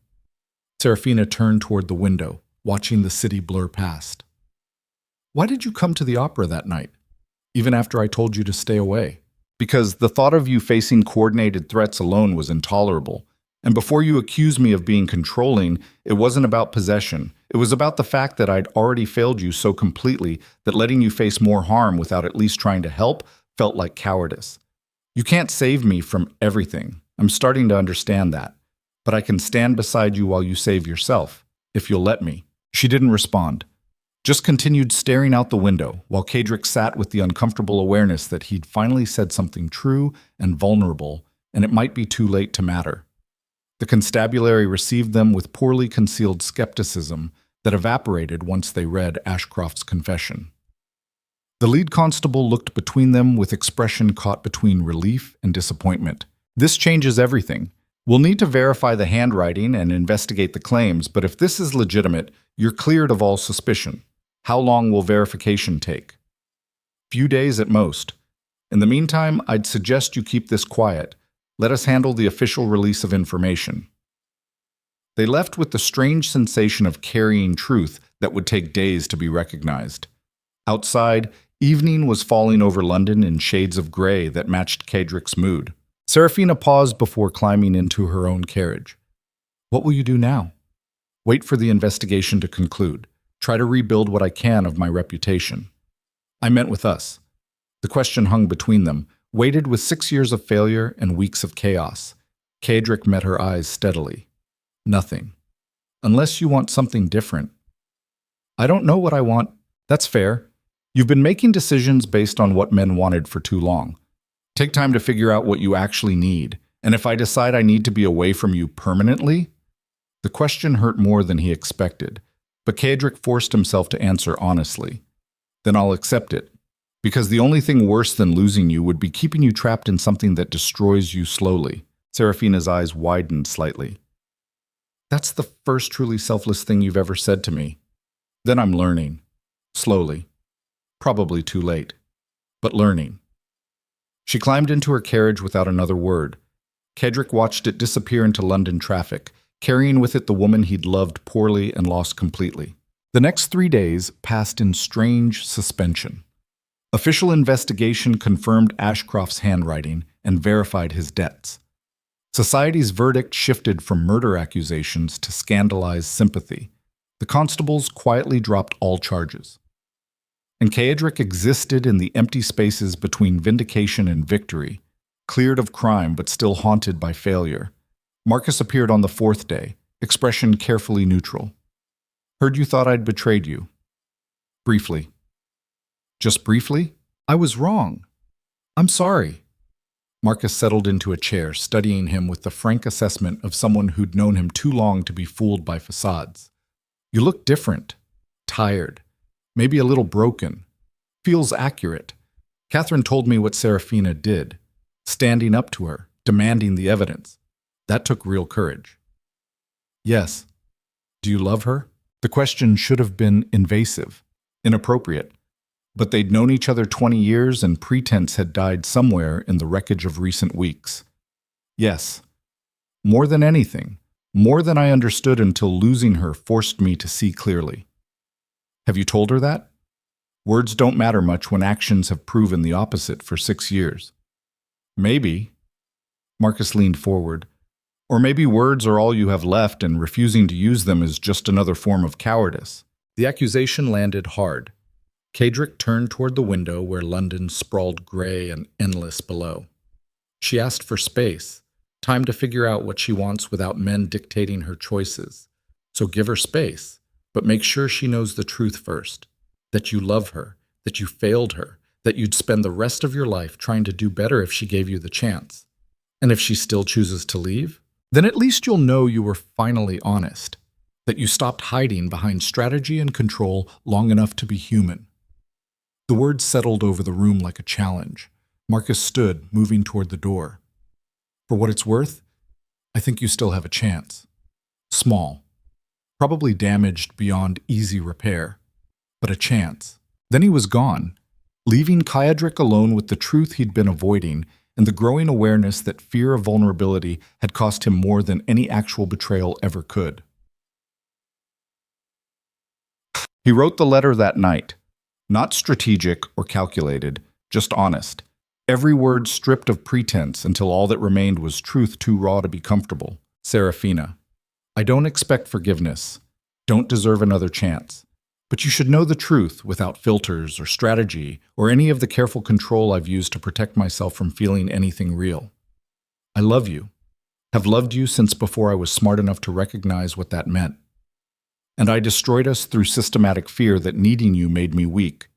Seraphina turned toward the window, watching the city blur past. Why did you come to the opera that night, even after I told you to stay away? Because the thought of you facing coordinated threats alone was intolerable. And before you accused me of being controlling, it wasn't about possession. It was about the fact that I'd already failed you so completely that letting you face more harm without at least trying to help felt like cowardice. You can't save me from everything. I'm starting to understand that. But I can stand beside you while you save yourself, if you'll let me. She didn't respond. Just continued staring out the window, while Caedric sat with the uncomfortable awareness that he'd finally said something true and vulnerable, and it might be too late to matter. The constabulary received them with poorly concealed skepticism that evaporated once they read Ashcroft's confession. The lead constable looked between them with expression caught between relief and disappointment. This changes everything. We'll need to verify the handwriting and investigate the claims, but if this is legitimate, you're cleared of all suspicion. How long will verification take? Few days at most. In the meantime, I'd suggest you keep this quiet. Let us handle the official release of information. They left with the strange sensation of carrying truth that would take days to be recognized. Outside, Evening was falling over London in shades of gray that matched Caedric's mood. Seraphina paused before climbing into her own carriage. What will you do now? Wait for the investigation to conclude. Try to rebuild what I can of my reputation. I meant with us. The question hung between them, weighted with 6 years of failure and weeks of chaos. Caedric met her eyes steadily. Nothing. Unless you want something different. I don't know what I want. That's fair. You've been making decisions based on what men wanted for too long. Take time to figure out what you actually need. And if I decide I need to be away from you permanently? The question hurt more than he expected, but Caedric forced himself to answer honestly. Then I'll accept it. Because the only thing worse than losing you would be keeping you trapped in something that destroys you slowly. Seraphina's eyes widened slightly. That's the first truly selfless thing you've ever said to me. Then I'm learning. Slowly. Probably too late. But learning. She climbed into her carriage without another word. Caedric watched it disappear into London traffic, carrying with it the woman he'd loved poorly and lost completely. The next 3 days passed in strange suspension. Official investigation confirmed Ashcroft's handwriting and verified his debts. Society's verdict shifted from murder accusations to scandalized sympathy. The constables quietly dropped all charges. And Caedric existed in the empty spaces between vindication and victory, cleared of crime but still haunted by failure. Marcus appeared on the 4th day, expression carefully neutral. Heard you thought I'd betrayed you. Briefly. Just briefly? I was wrong. I'm sorry. Marcus settled into a chair, studying him with the frank assessment of someone who'd known him too long to be fooled by facades. You look different. Tired. Maybe a little broken. Feels accurate. Catherine told me what Seraphina did. Standing up to her, demanding the evidence. That took real courage. Yes. Do you love her? The question should have been invasive, inappropriate. But they'd known each other 20 years and pretense had died somewhere in the wreckage of recent weeks. Yes. More than anything, more than I understood until losing her forced me to see clearly. Have you told her that? Words don't matter much when actions have proven the opposite for 6 years. Maybe. Marcus leaned forward. Or maybe words are all you have left and refusing to use them is just another form of cowardice. The accusation landed hard. Caedric turned toward the window where London sprawled gray and endless below. She asked for space, time to figure out what she wants without men dictating her choices. So give her space, but make sure she knows the truth first. That you love her, that you failed her, that you'd spend the rest of your life trying to do better if she gave you the chance. And if she still chooses to leave, then at least you'll know you were finally honest, that you stopped hiding behind strategy and control long enough to be human. The words settled over the room like a challenge. Marcus stood, moving toward the door. For what it's worth, I think you still have a chance. Small. Probably damaged beyond easy repair. But a chance. Then he was gone, leaving Caedric alone with the truth he'd been avoiding and the growing awareness that fear of vulnerability had cost him more than any actual betrayal ever could. He wrote the letter that night. Not strategic or calculated, just honest. Every word stripped of pretense until all that remained was truth too raw to be comfortable. Seraphina. I don't expect forgiveness. Don't deserve another chance. But you should know the truth without filters or strategy or any of the careful control I've used to protect myself from feeling anything real. I love you. Have loved you since before I was smart enough to recognize what that meant. And I destroyed us through systematic fear that needing you made me weak.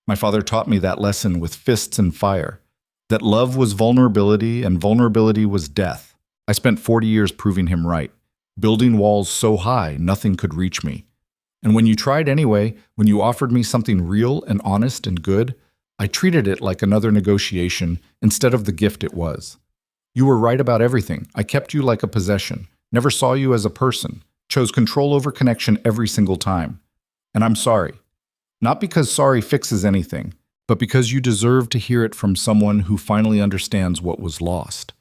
My father taught me that lesson with fists and fire, that love was vulnerability and vulnerability was death. I spent 40 years proving him right, building walls so high nothing could reach me. And when you tried anyway, when you offered me something real and honest and good, I treated it like another negotiation instead of the gift it was. You were right about everything. I kept you like a possession, never saw you as a person. Chose control over connection every single time. And I'm sorry. Not because sorry fixes anything, but because you deserve to hear it from someone who finally understands what was lost.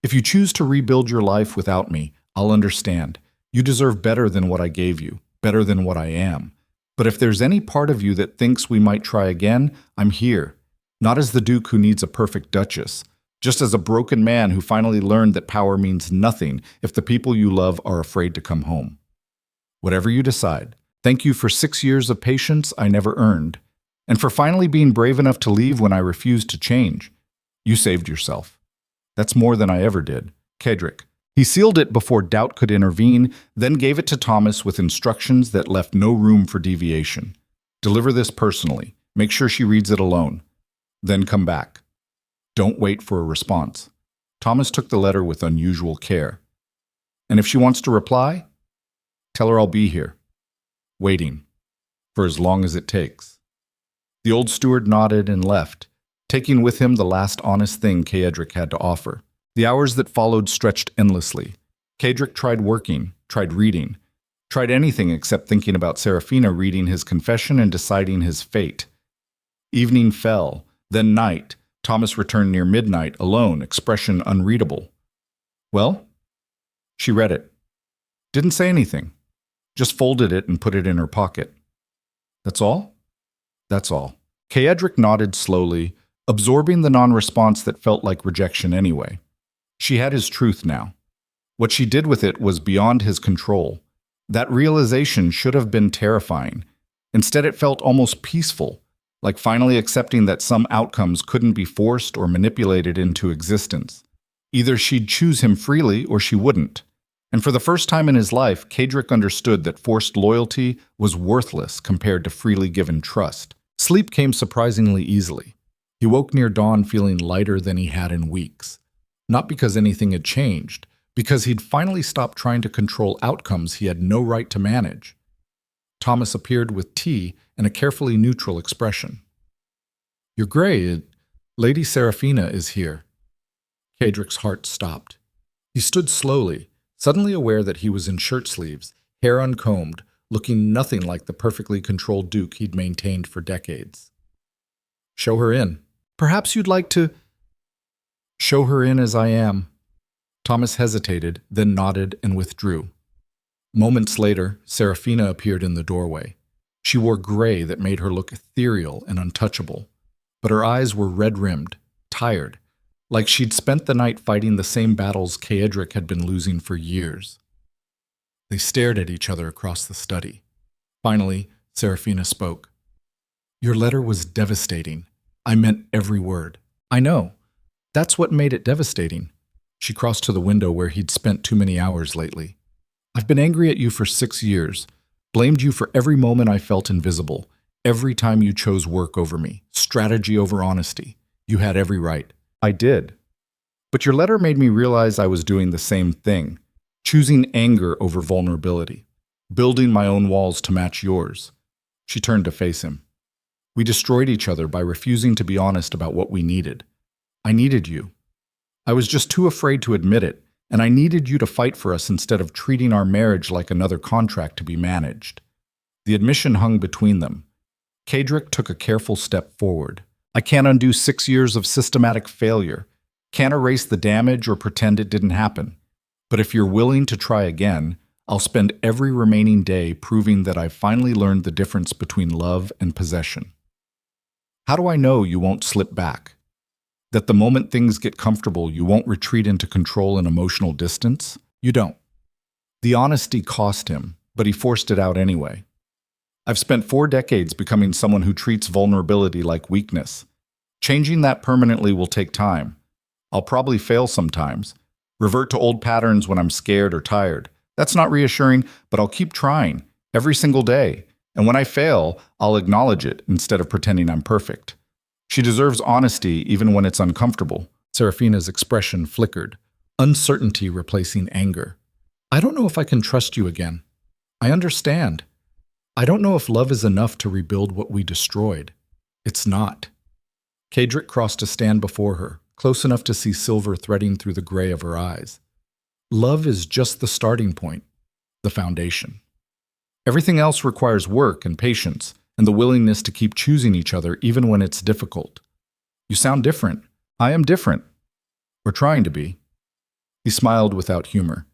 If you choose to rebuild your life without me, I'll understand. You deserve better than what I gave you, better than what I am. But if there's any part of you that thinks we might try again, I'm here. Not as the Duke who needs a perfect Duchess, just as a broken man who finally learned that power means nothing if the people you love are afraid to come home. Whatever you decide, thank you for 6 years of patience I never earned, and for finally being brave enough to leave when I refused to change. You saved yourself. That's more than I ever did. Caedric. He sealed it before doubt could intervene, then gave it to Thomas with instructions that left no room for deviation. Deliver this personally. Make sure she reads it alone. Then come back. Don't wait for a response. Thomas took the letter with unusual care. And if she wants to reply, tell her I'll be here, waiting, for as long as it takes. The old steward nodded and left, taking with him the last honest thing Caedric had to offer. The hours that followed stretched endlessly. Caedric tried working, tried reading, tried anything except thinking about Seraphina, reading his confession and deciding his fate. Evening fell, then night. Thomas returned near midnight, alone, expression unreadable. Well? She read it. Didn't say anything. Just folded it and put it in her pocket. That's all? That's all. Caedric nodded slowly, absorbing the non-response that felt like rejection anyway. She had his truth now. What she did with it was beyond his control. That realization should have been terrifying. Instead, it felt almost peaceful, like finally accepting that some outcomes couldn't be forced or manipulated into existence. Either she'd choose him freely or she wouldn't. And for the first time in his life, Caedric understood that forced loyalty was worthless compared to freely given trust. Sleep came surprisingly easily. He woke near dawn feeling lighter than he had in weeks. Not because anything had changed, because he'd finally stopped trying to control outcomes he had no right to manage. Thomas appeared with tea and a carefully neutral expression. "You're gray. Lady Seraphina is here." Caedric's heart stopped. He stood slowly, suddenly aware that he was in shirt sleeves, hair uncombed, looking nothing like the perfectly controlled Duke he'd maintained for decades. "Show her in. Perhaps you'd like to—" "Show her in as I am." Thomas hesitated, then nodded and withdrew. Moments later, Seraphina appeared in the doorway. She wore gray that made her look ethereal and untouchable, but her eyes were red-rimmed, tired, like she'd spent the night fighting the same battles Caedric had been losing for years. They stared at each other across the study. Finally, Seraphina spoke. "Your letter was devastating. I meant every word." "I know. That's what made it devastating." She crossed to the window where he'd spent too many hours lately. "I've been angry at you for 6 years, blamed you for every moment I felt invisible, every time you chose work over me, strategy over honesty. You had every right." "I did. But your letter made me realize I was doing the same thing, choosing anger over vulnerability, building my own walls to match yours." She turned to face him. "We destroyed each other by refusing to be honest about what we needed. I needed you. I was just too afraid to admit it, and I needed you to fight for us instead of treating our marriage like another contract to be managed." The admission hung between them. Caedric took a careful step forward. "I can't undo 6 years of systematic failure, can't erase the damage or pretend it didn't happen. But if you're willing to try again, I'll spend every remaining day proving that I've finally learned the difference between love and possession. How do I know you won't slip back? That the moment things get comfortable, you won't retreat into control and emotional distance? You don't." The honesty cost him, but he forced it out anyway. "I've spent 4 decades becoming someone who treats vulnerability like weakness. Changing that permanently will take time. I'll probably fail sometimes, revert to old patterns when I'm scared or tired. That's not reassuring, but I'll keep trying, every single day. And when I fail, I'll acknowledge it instead of pretending I'm perfect. She deserves honesty even when it's uncomfortable." Seraphina's expression flickered, uncertainty replacing anger. "I don't know if I can trust you again. I understand. I don't know if love is enough to rebuild what we destroyed. It's not." Caedric crossed to stand before her, close enough to see silver threading through the gray of her eyes. "Love is just the starting point, the foundation. Everything else requires work and patience, and the willingness to keep choosing each other even when it's difficult. You sound different. I am different. We're trying to be." He smiled without humor.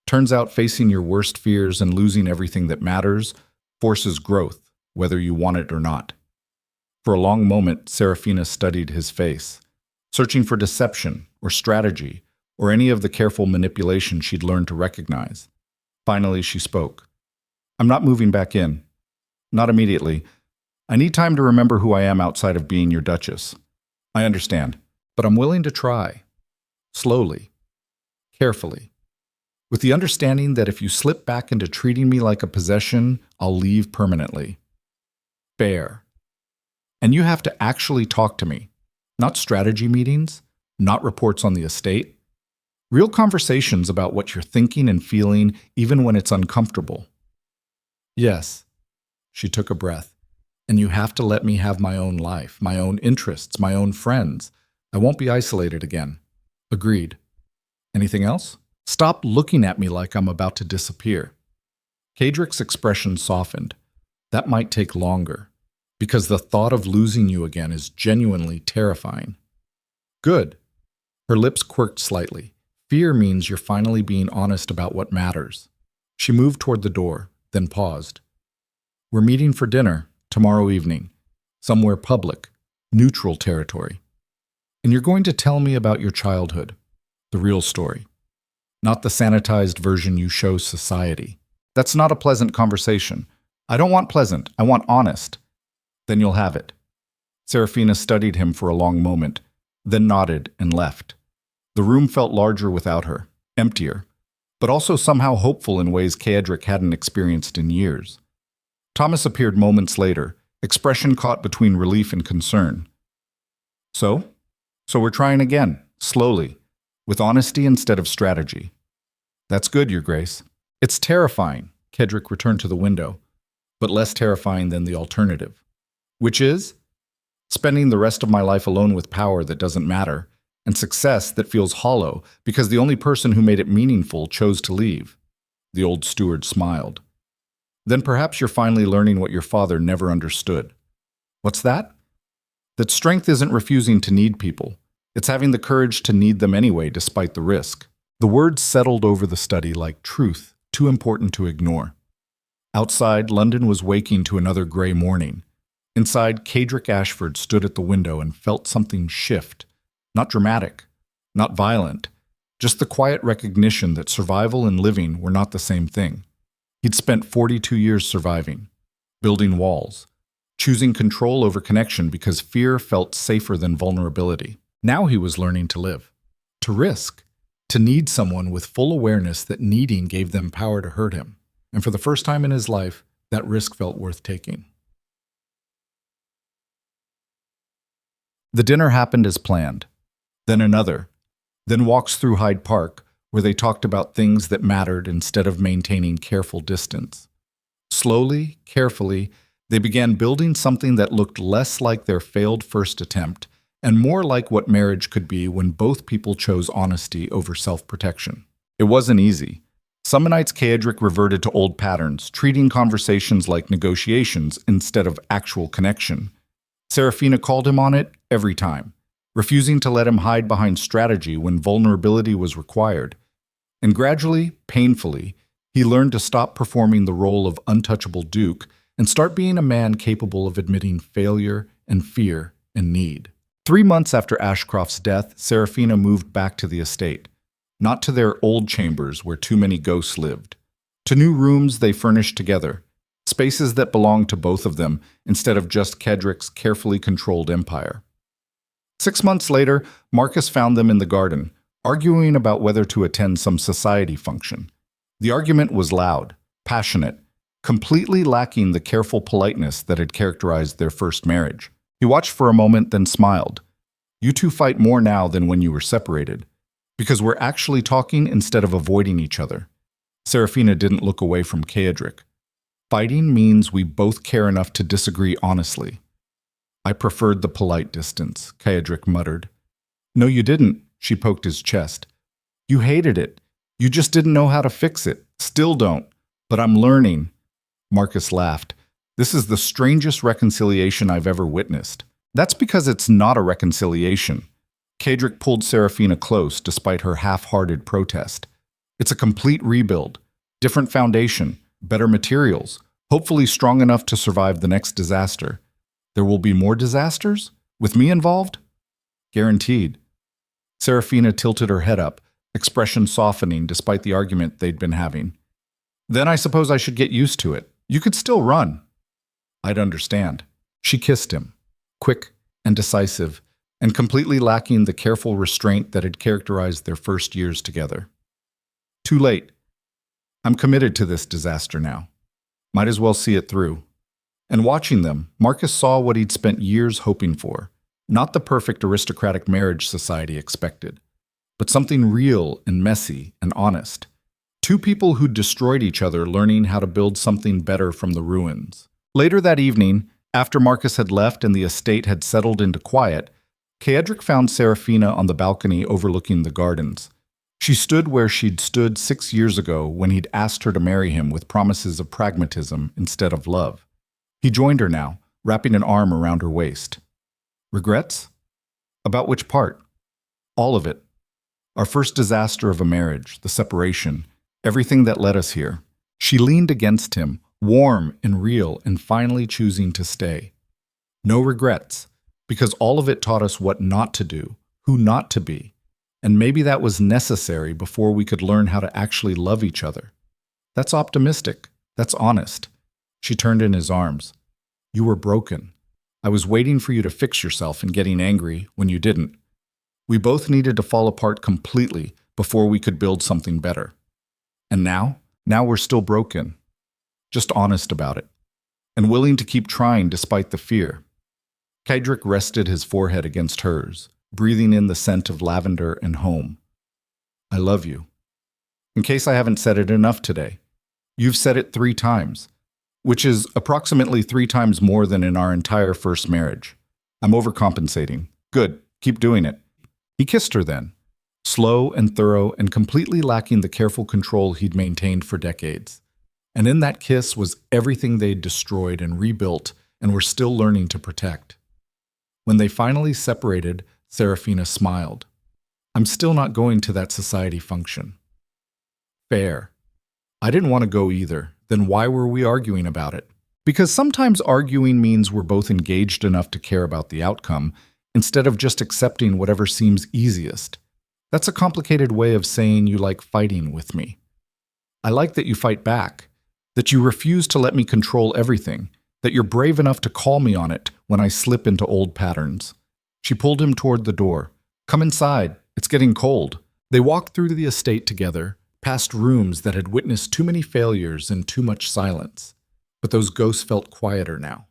"Turns out facing your worst fears and losing everything that matters forces growth. whether you want it or not. For a long moment, Seraphina studied his face, searching for deception or strategy or any of the careful manipulation she'd learned to recognize. Finally, she spoke. I'm not moving back in. Not immediately. I need time to remember who I am outside of being your Duchess. I understand, but I'm willing to try. Slowly. Carefully. With the understanding that if you slip back into treating me like a possession, I'll leave permanently. Fair. And you have to actually talk to me. Not strategy meetings, not reports on the estate. Real conversations about what you're thinking and feeling, even when it's uncomfortable. Yes. She took a breath. And you have to let me have my own life, my own interests, my own friends. I won't be isolated again. Agreed. Anything else? Stop looking at me like I'm about to disappear. Caedric's expression softened. That might take longer, because the thought of losing you again is genuinely terrifying. Good. Her lips quirked slightly. Fear means you're finally being honest about what matters. She moved toward the door, then paused. We're meeting for dinner tomorrow evening, somewhere public, neutral territory. And you're going to tell me about your childhood, the real story, not the sanitized version you show society. That's not a pleasant conversation. I don't want pleasant, I want honest. Then you'll have it. Seraphina studied him for a long moment, then nodded and left. The room felt larger without her, emptier, but also somehow hopeful in ways Caedric hadn't experienced in years. Thomas appeared moments later, expression caught between relief and concern. So we're trying again, slowly, with honesty instead of strategy. That's good, Your Grace. It's terrifying, Caedric returned to the window, but less terrifying than the alternative. Which is? Spending the rest of my life alone with power that doesn't matter, and success that feels hollow because the only person who made it meaningful chose to leave. The old steward smiled. Then perhaps you're finally learning what your father never understood. What's that? That strength isn't refusing to need people. It's having the courage to need them anyway, despite the risk. The words settled over the study like truth, too important to ignore. Outside, London was waking to another gray morning. Inside, Caedric Ashford stood at the window and felt something shift. Not dramatic, not violent, just the quiet recognition that survival and living were not the same thing. He'd spent 42 years surviving, building walls, choosing control over connection because fear felt safer than vulnerability. Now he was learning to live, to risk, to need someone with full awareness that needing gave them power to hurt him. And for the first time in his life, that risk felt worth taking. The dinner happened as planned, then another, then walks through Hyde Park, where they talked about things that mattered instead of maintaining careful distance. Slowly, carefully, they began building something that looked less like their failed first attempt and more like what marriage could be when both people chose honesty over self-protection. It wasn't easy. Some nights Caedric reverted to old patterns, treating conversations like negotiations instead of actual connection. Seraphina called him on it every time, refusing to let him hide behind strategy when vulnerability was required. And gradually, painfully, he learned to stop performing the role of untouchable duke and start being a man capable of admitting failure and fear and need. 3 months after Ashcroft's death, Seraphina moved back to the estate, not to their old chambers where too many ghosts lived, to new rooms they furnished together, spaces that belonged to both of them instead of just Caedric's carefully controlled empire. 6 months later, Marcus found them in the garden, arguing about whether to attend some society function. The argument was loud, passionate, completely lacking the careful politeness that had characterized their first marriage. He watched for a moment, then smiled. You two fight more now than when you were separated, because we're actually talking instead of avoiding each other. Seraphina didn't look away from Caedric. Fighting means we both care enough to disagree honestly. I preferred the polite distance, Caedric muttered. No, you didn't, she poked his chest. You hated it. You just didn't know how to fix it. Still don't. But I'm learning. Marcus laughed. This is the strangest reconciliation I've ever witnessed. That's because it's not a reconciliation. Caedric pulled Seraphina close despite her half-hearted protest. It's a complete rebuild. Different foundation, better materials, Hopefully strong enough to survive the next disaster. There will be more disasters? With me involved? Guaranteed. Seraphina tilted her head up, expression softening despite the argument they'd been having. Then I suppose I should get used to it. You could still run. I'd understand. She kissed him, quick and decisive, and completely lacking the careful restraint that had characterized their first years together. Too late. I'm committed to this disaster now. Might as well see it through. And watching them, Marcus saw what he'd spent years hoping for. Not the perfect aristocratic marriage society expected, but something real and messy and honest. Two people who'd destroyed each other learning how to build something better from the ruins. Later that evening, after Marcus had left and the estate had settled into quiet, Caedric found Seraphina on the balcony overlooking the gardens. She stood where she'd stood 6 years ago when he'd asked her to marry him with promises of pragmatism instead of love. He joined her now, wrapping an arm around her waist. Regrets? About which part? All of it. Our first disaster of a marriage, the separation, everything that led us here. She leaned against him, warm and real, and finally choosing to stay. No regrets, because all of it taught us what not to do, who not to be, and maybe that was necessary before we could learn how to actually love each other. That's optimistic. That's honest. She turned in his arms. You were broken. I was waiting for you to fix yourself and getting angry when you didn't. We both needed to fall apart completely before we could build something better. And now we're still broken. Just honest about it. And willing to keep trying despite the fear. Caedric rested his forehead against hers, breathing in the scent of lavender and home. I love you. In case I haven't said it enough today, you've said it 3 times, which is approximately 3 times more than in our entire first marriage. I'm overcompensating. Good, keep doing it. He kissed her then, slow and thorough and completely lacking the careful control he'd maintained for decades. And in that kiss was everything they'd destroyed and rebuilt and were still learning to protect. When they finally separated, Seraphina smiled. I'm still not going to that society function. Fair. I didn't want to go either. Then why were we arguing about it? Because sometimes arguing means we're both engaged enough to care about the outcome, instead of just accepting whatever seems easiest. That's a complicated way of saying you like fighting with me. I like that you fight back, that you refuse to let me control everything, that you're brave enough to call me on it when I slip into old patterns. She pulled him toward the door. Come inside. It's getting cold. They walked through the estate together, past rooms that had witnessed too many failures and too much silence. But those ghosts felt quieter now,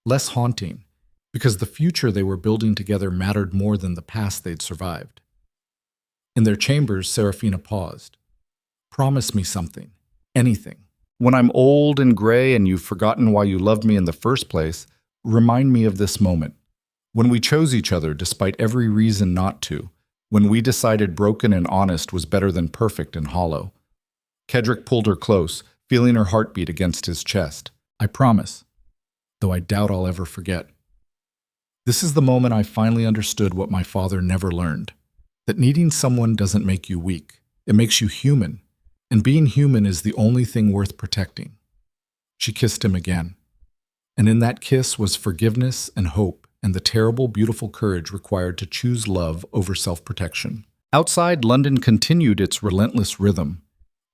less haunting, because the future they were building together mattered more than the past they'd survived. In their chambers, Seraphina paused. Promise me something, anything. When I'm old and gray and you've forgotten why you loved me in the first place, remind me of this moment. When we chose each other despite every reason not to, when we decided broken and honest was better than perfect and hollow. Caedric pulled her close, feeling her heartbeat against his chest. I promise, though I doubt I'll ever forget. This is the moment I finally understood what my father never learned, that needing someone doesn't make you weak. It makes you human, and being human is the only thing worth protecting. She kissed him again, and in that kiss was forgiveness and hope, and the terrible, beautiful courage required to choose love over self-protection. Outside, London continued its relentless rhythm.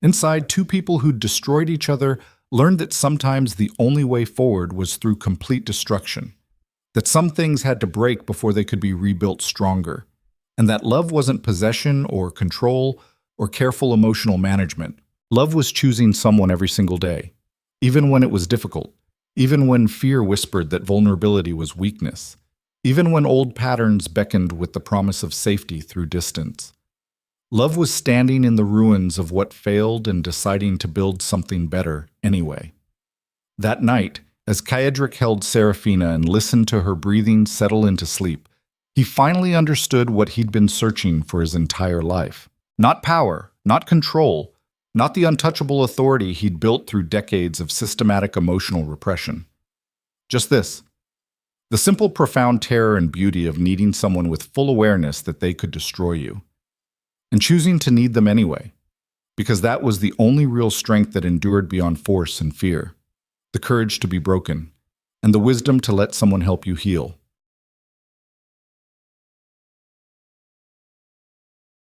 Inside, 2 people who'd destroyed each other learned that sometimes the only way forward was through complete destruction, that some things had to break before they could be rebuilt stronger, and that love wasn't possession or control or careful emotional management. Love was choosing someone every single day, even when it was difficult, even when fear whispered that vulnerability was weakness, even when old patterns beckoned with the promise of safety through distance. Love was standing in the ruins of what failed and deciding to build something better anyway. That night, as Caedric held Seraphina and listened to her breathing settle into sleep, he finally understood what he'd been searching for his entire life. Not power, not control, not the untouchable authority he'd built through decades of systematic emotional repression. Just this. The simple, profound terror and beauty of needing someone with full awareness that they could destroy you. And choosing to need them anyway, because that was the only real strength that endured beyond force and fear. the courage to be broken, and the wisdom to let someone help you heal.